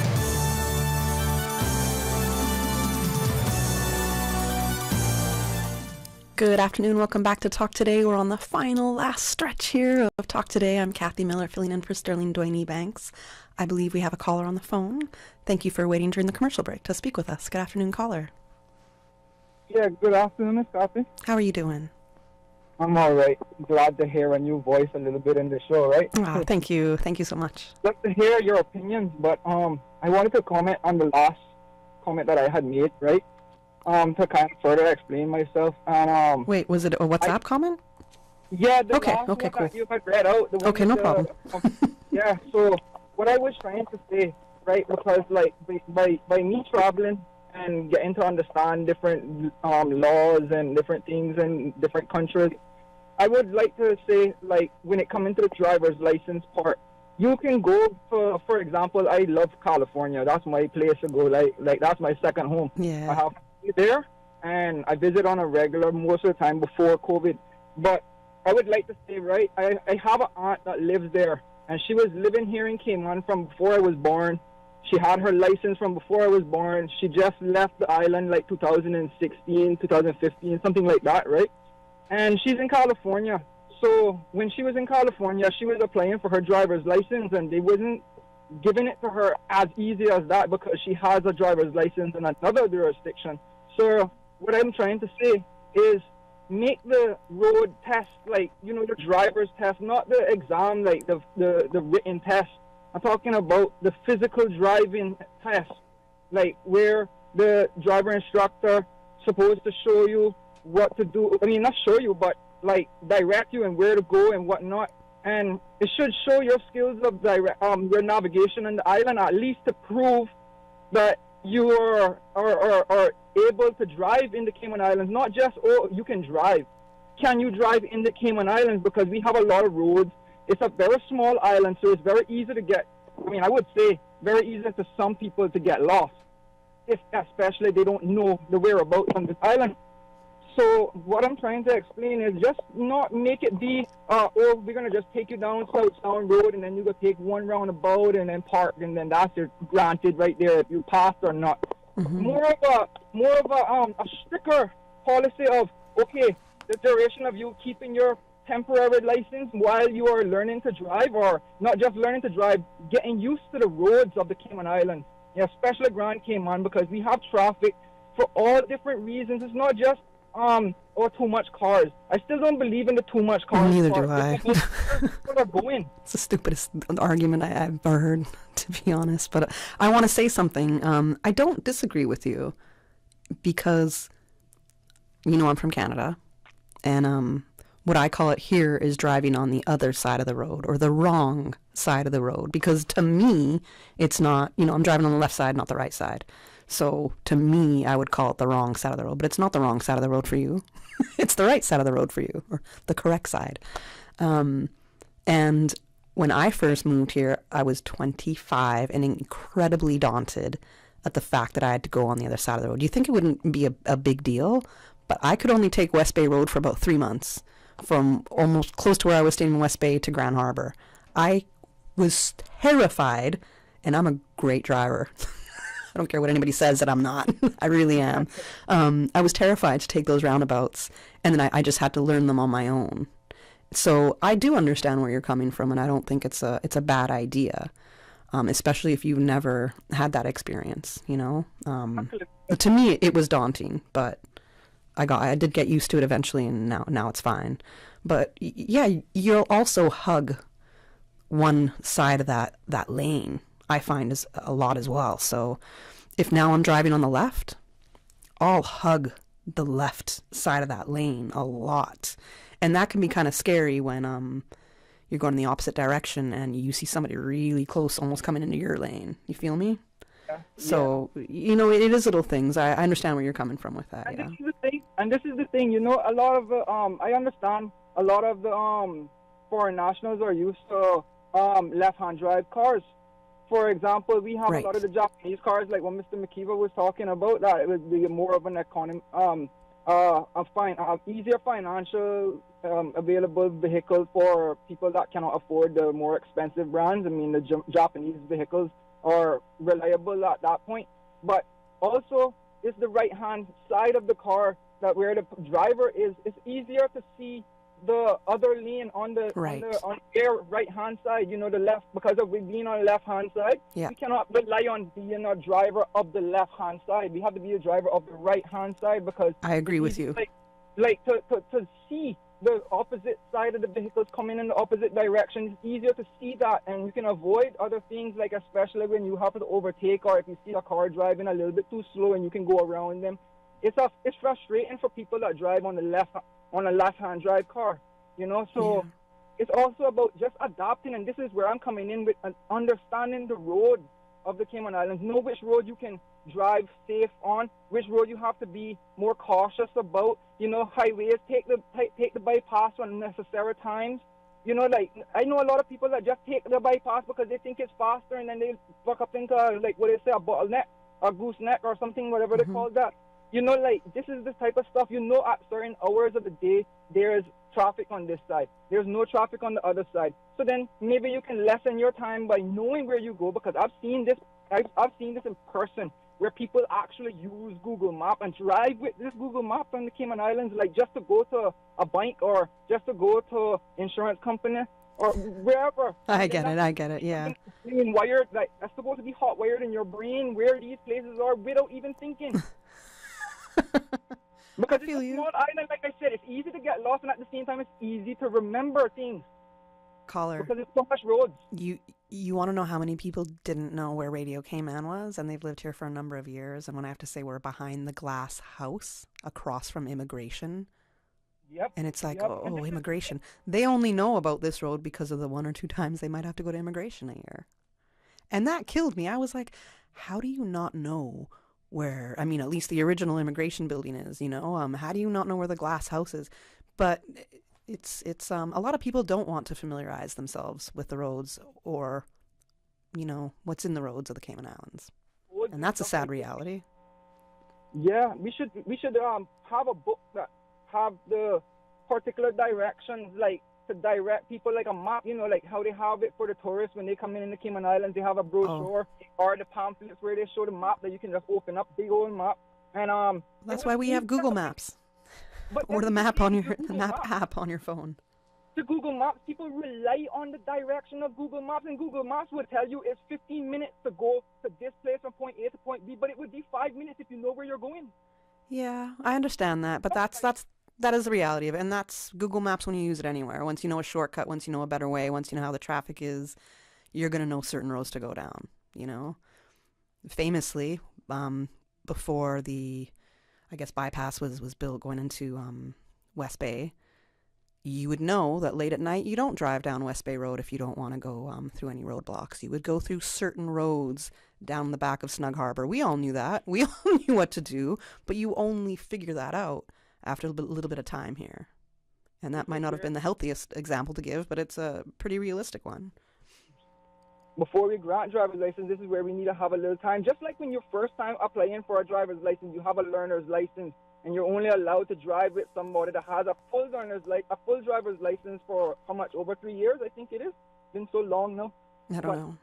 Good afternoon. Welcome back to Talk Today. We're on the last stretch here of Talk Today. I'm Kathy Miller, filling in for Sterling Doiney Banks. I believe we have a caller on the phone. Thank you for waiting during the commercial break to speak with us. Good afternoon, caller. Yeah, good afternoon, Miss Kathy. How are you doing? I'm all right. Glad to hear a new voice a little bit in the show, right? Oh, thank you. Thank you so much. Just to hear your opinions, but I wanted to comment on the last comment that I had made, right? To kind of further explain myself. And wait, was it a WhatsApp comment? Yeah, the okay, last okay, one cool. that you had read out. The one okay, no problem. Yeah, so what I was trying to say, right, because like by me traveling and getting to understand different laws and different things in different countries, I would like to say, like, when it comes into the driver's license part, you can go for example, I love California. That's my place to go. Like that's my second home. Yeah. I have there, and I visit on a regular most of the time before COVID. But I would like to say, right, I have an aunt that lives there, and she was living here in Cayman from before I was born. She had her license from before I was born. She just left the island like 2016, 2015, something like that, right? And she's in California. So when she was in California, she was applying for her driver's license, and they wasn't giving it to her as easy as that because she has a driver's license in another jurisdiction. So what I'm trying to say is make the road test, like, you know, the driver's test, not the exam, like the written test. I'm talking about the physical driving test, like where the driver instructor supposed to show you what to do. I mean, not show you, but like direct you and where to go and whatnot. And it should show your skills of your navigation on the island, at least to prove that you are able to drive in the Cayman Islands. Not just, oh, you can drive. Can you drive in the Cayman Islands? Because we have a lot of roads. It's a very small island, so it's very easy to get, I mean, I would say very easy to some people to get lost, if especially they don't know the whereabouts on this island. So what I'm trying to explain is just not make it be, oh, we're going to just take you down South Sound Road, and then you go take one roundabout and then park, and then that's your granted right there if you passed or not. Mm-hmm. More of a stricter policy of, okay, the duration of you keeping your temporary license while you are learning to drive, or not just learning to drive, getting used to the roads of the Cayman Islands, especially Grand Cayman, because we have traffic for all different reasons. It's not just or too much cars. I still don't believe in the too much cars. Neither part. do I. It's about where people are going. It's the stupidest argument I've ever heard, to be honest. But I want to say something. I don't disagree with you because, I'm from Canada. And what I call it here is driving on the other side of the road or the wrong side of the road. Because to me, it's not, I'm driving on the left side, not the right side. So to me, I would call it the wrong side of the road, but it's not the wrong side of the road for you. It's the right side of the road for you, or the correct side. And when I first moved here, I was 25 and incredibly daunted at the fact that I had to go on the other side of the road. You think it wouldn't be a big deal? But I could only take West Bay Road for about 3 months, from almost close to where I was staying in West Bay to Grand Harbor. I was terrified, and I'm a great driver. I don't care what anybody says that I'm not. I really am. I was terrified to take those roundabouts, and then I just had to learn them on my own. So I do understand where you're coming from, and I don't think it's a bad idea, especially if you've never had that experience. To me, it was daunting, but I did get used to it eventually, and now it's fine. But yeah, you'll also hug one side of that lane. I find is a lot as well. So if now I'm driving on the left, I'll hug the left side of that lane a lot. And that can be kind of scary when you're going in the opposite direction and you see somebody really close almost coming into your lane. You feel me? Yeah. So, it is little things. I understand where you're coming from with that. And this is the thing, a lot of I understand a lot of the foreign nationals are used to left-hand drive cars. For example, we have a lot of the Japanese cars, like what Mr. McKeeva was talking about, that it would be more of an easier financial available vehicle for people that cannot afford the more expensive brands. I mean, the Japanese vehicles are reliable at that point. But also, it's the right-hand side of the car that where the driver is. It's easier to see the other lane on their right-hand side, the left, because of we being on the left-hand side. Yeah. We cannot rely on being a driver of the left-hand side. We have to be a driver of the right-hand side, because I agree with you. To see the opposite side of the vehicles coming in the opposite direction, it's easier to see that, and you can avoid other things, like especially when you have to overtake, or if you see a car driving a little bit too slow and you can go around them. It's frustrating for people that drive on a left-hand drive car, so it's also about just adapting, and this is where I'm coming in with understanding the road of the Cayman Islands. Know which road you can drive safe on, which road you have to be more cautious about. Highways, take the bypass on necessary times. I know a lot of people that just take the bypass because they think it's faster, and then they fuck up into a bottleneck, a gooseneck, or something, whatever they call that. This is the type of stuff, at certain hours of the day, there's traffic on this side. There's no traffic on the other side. So then maybe you can lessen your time by knowing where you go, because I've seen this in person, where people actually use Google Maps and drive with this Google Map on the Cayman Islands, like just to go to a bank or just to go to insurance company or wherever. I get it, yeah. Being wired, that's supposed to be hot wired in your brain where these places are without even thinking. Because it's a small island, like I said, it's easy to get lost, and at the same time, it's easy to remember things. Caller, because it's so much roads. You want to know how many people didn't know where Radio Cayman was, and they've lived here for a number of years. And when I have to say we're behind the glass house across from immigration, and it's like, oh, immigration. They only know about this road because of the 1 or 2 times they might have to go to immigration a year, and that killed me. I was like, how do you not know where, at least the original immigration building is, how do you not know where the glass house is? But it's a lot of people don't want to familiarize themselves with the roads or, what's in the roads of the Cayman Islands. And that's a sad reality. Yeah, we should have a book that have the particular directions, like to direct people, like a map, like how they have it for the tourists when they come in the Cayman Islands. They have a brochure or the pamphlets where they show the map that you can just open up, big old map. And that's why we have Google Maps, or the map on the map app on your phone. The Google Maps, people rely on the direction of Google Maps, and Google Maps will tell you it's 15 minutes to go to this place from point A to point B, but it would be 5 minutes if you know where you're going. Yeah, I understand that, but that is the reality of it, and that's Google Maps when you use it anywhere. Once you know a shortcut, once you know a better way, once you know how the traffic is, you're going to know certain roads to go down, you know? Famously, before the, I guess, bypass was built going into West Bay, you would know that late at night you don't drive down West Bay Road if you don't want to go through any roadblocks. You would go through certain roads down the back of Snug Harbor. We all knew that. We all knew what to do, but you only figure that out after a little bit of time here. And that might not have been the healthiest example to give, but it's a pretty realistic one. Before we grant driver's license, this is where we need to have a little time. Just like when you're first time applying for a driver's license, you have a learner's license, and you're only allowed to drive with somebody that has a full driver's license for how much? Over 3 years, I think it is. It's been so long now. I don't know.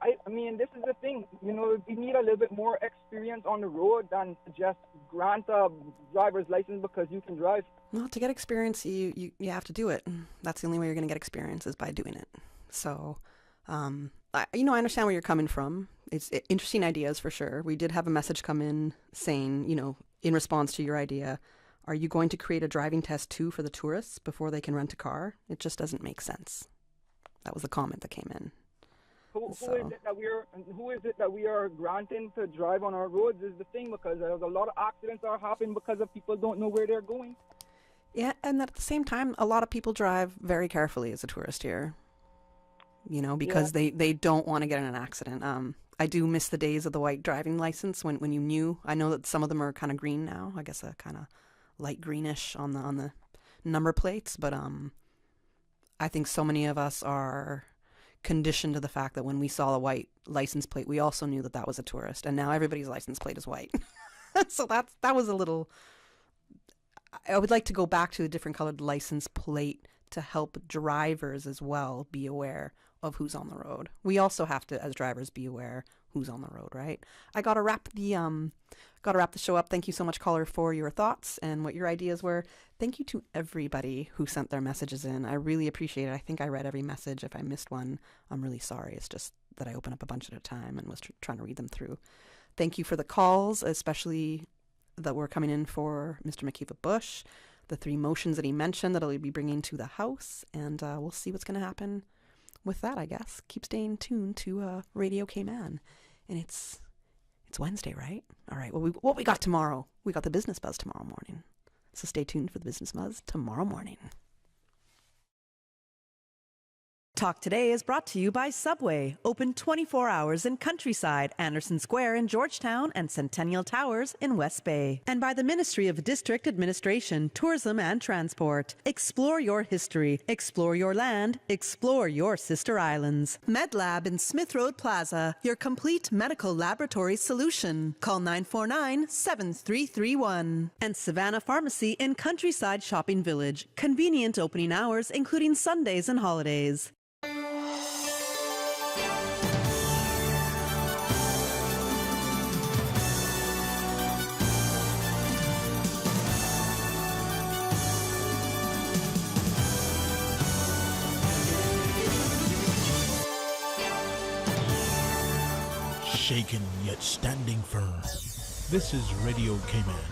I mean, this is the thing. You know, we need a little bit more experience on the road than to just grant a driver's license because you can drive. Well, to get experience, you have to do it. That's the only way you're going to get experience is by doing it. So, I understand where you're coming from. It's interesting ideas for sure. We did have a message come in saying, in response to your idea, are you going to create a driving test too for the tourists before they can rent a car? It just doesn't make sense. That was the comment that came in. Who is it that we are granting to drive on our roads is the thing, because there's a lot of accidents are happening because of people don't know where they're going. Yeah, and at the same time, a lot of people drive very carefully as a tourist here. Because they don't want to get in an accident. I do miss the days of the white driving license when you knew. I know that some of them are kind of green now. I guess a kind of light greenish on the number plates. But I think so many of us are conditioned to the fact that when we saw a white license plate, we also knew that was a tourist. And now everybody's license plate is white. So that was a little. I would like to go back to a different colored license plate to help drivers as well be aware of who's on the road. We also have to, as drivers, be aware who's on the road, right? I gotta wrap the show up. Thank you so much, caller, for your thoughts and what your ideas were. Thank you to everybody who sent their messages in. I really appreciate it. I think I read every message. If I missed one, I'm really sorry. It's just that I opened up a bunch at a time and was trying to read them through. Thank you for the calls, especially that were coming in for Mr. McKeeva Bush, the 3 motions that he mentioned that he'll be bringing to the House, and we'll see what's going to happen with that, I guess. Keep staying tuned to Radio K-Man. And it's Wednesday, right? All right, well, what we got tomorrow? We got the Business Buzz tomorrow morning. So stay tuned for the Business Buzz tomorrow morning. Talk Today is brought to you by Subway, open 24 hours in Countryside, Anderson Square in Georgetown, and Centennial Towers in West Bay. And by the Ministry of District Administration, Tourism and Transport. Explore your history, explore your land, explore your sister islands. MedLab in Smith Road Plaza, your complete medical laboratory solution. Call 949-7331. And Savannah Pharmacy in Countryside Shopping Village, convenient opening hours including Sundays and holidays. Shaken yet standing firm. This is Radio K-Man.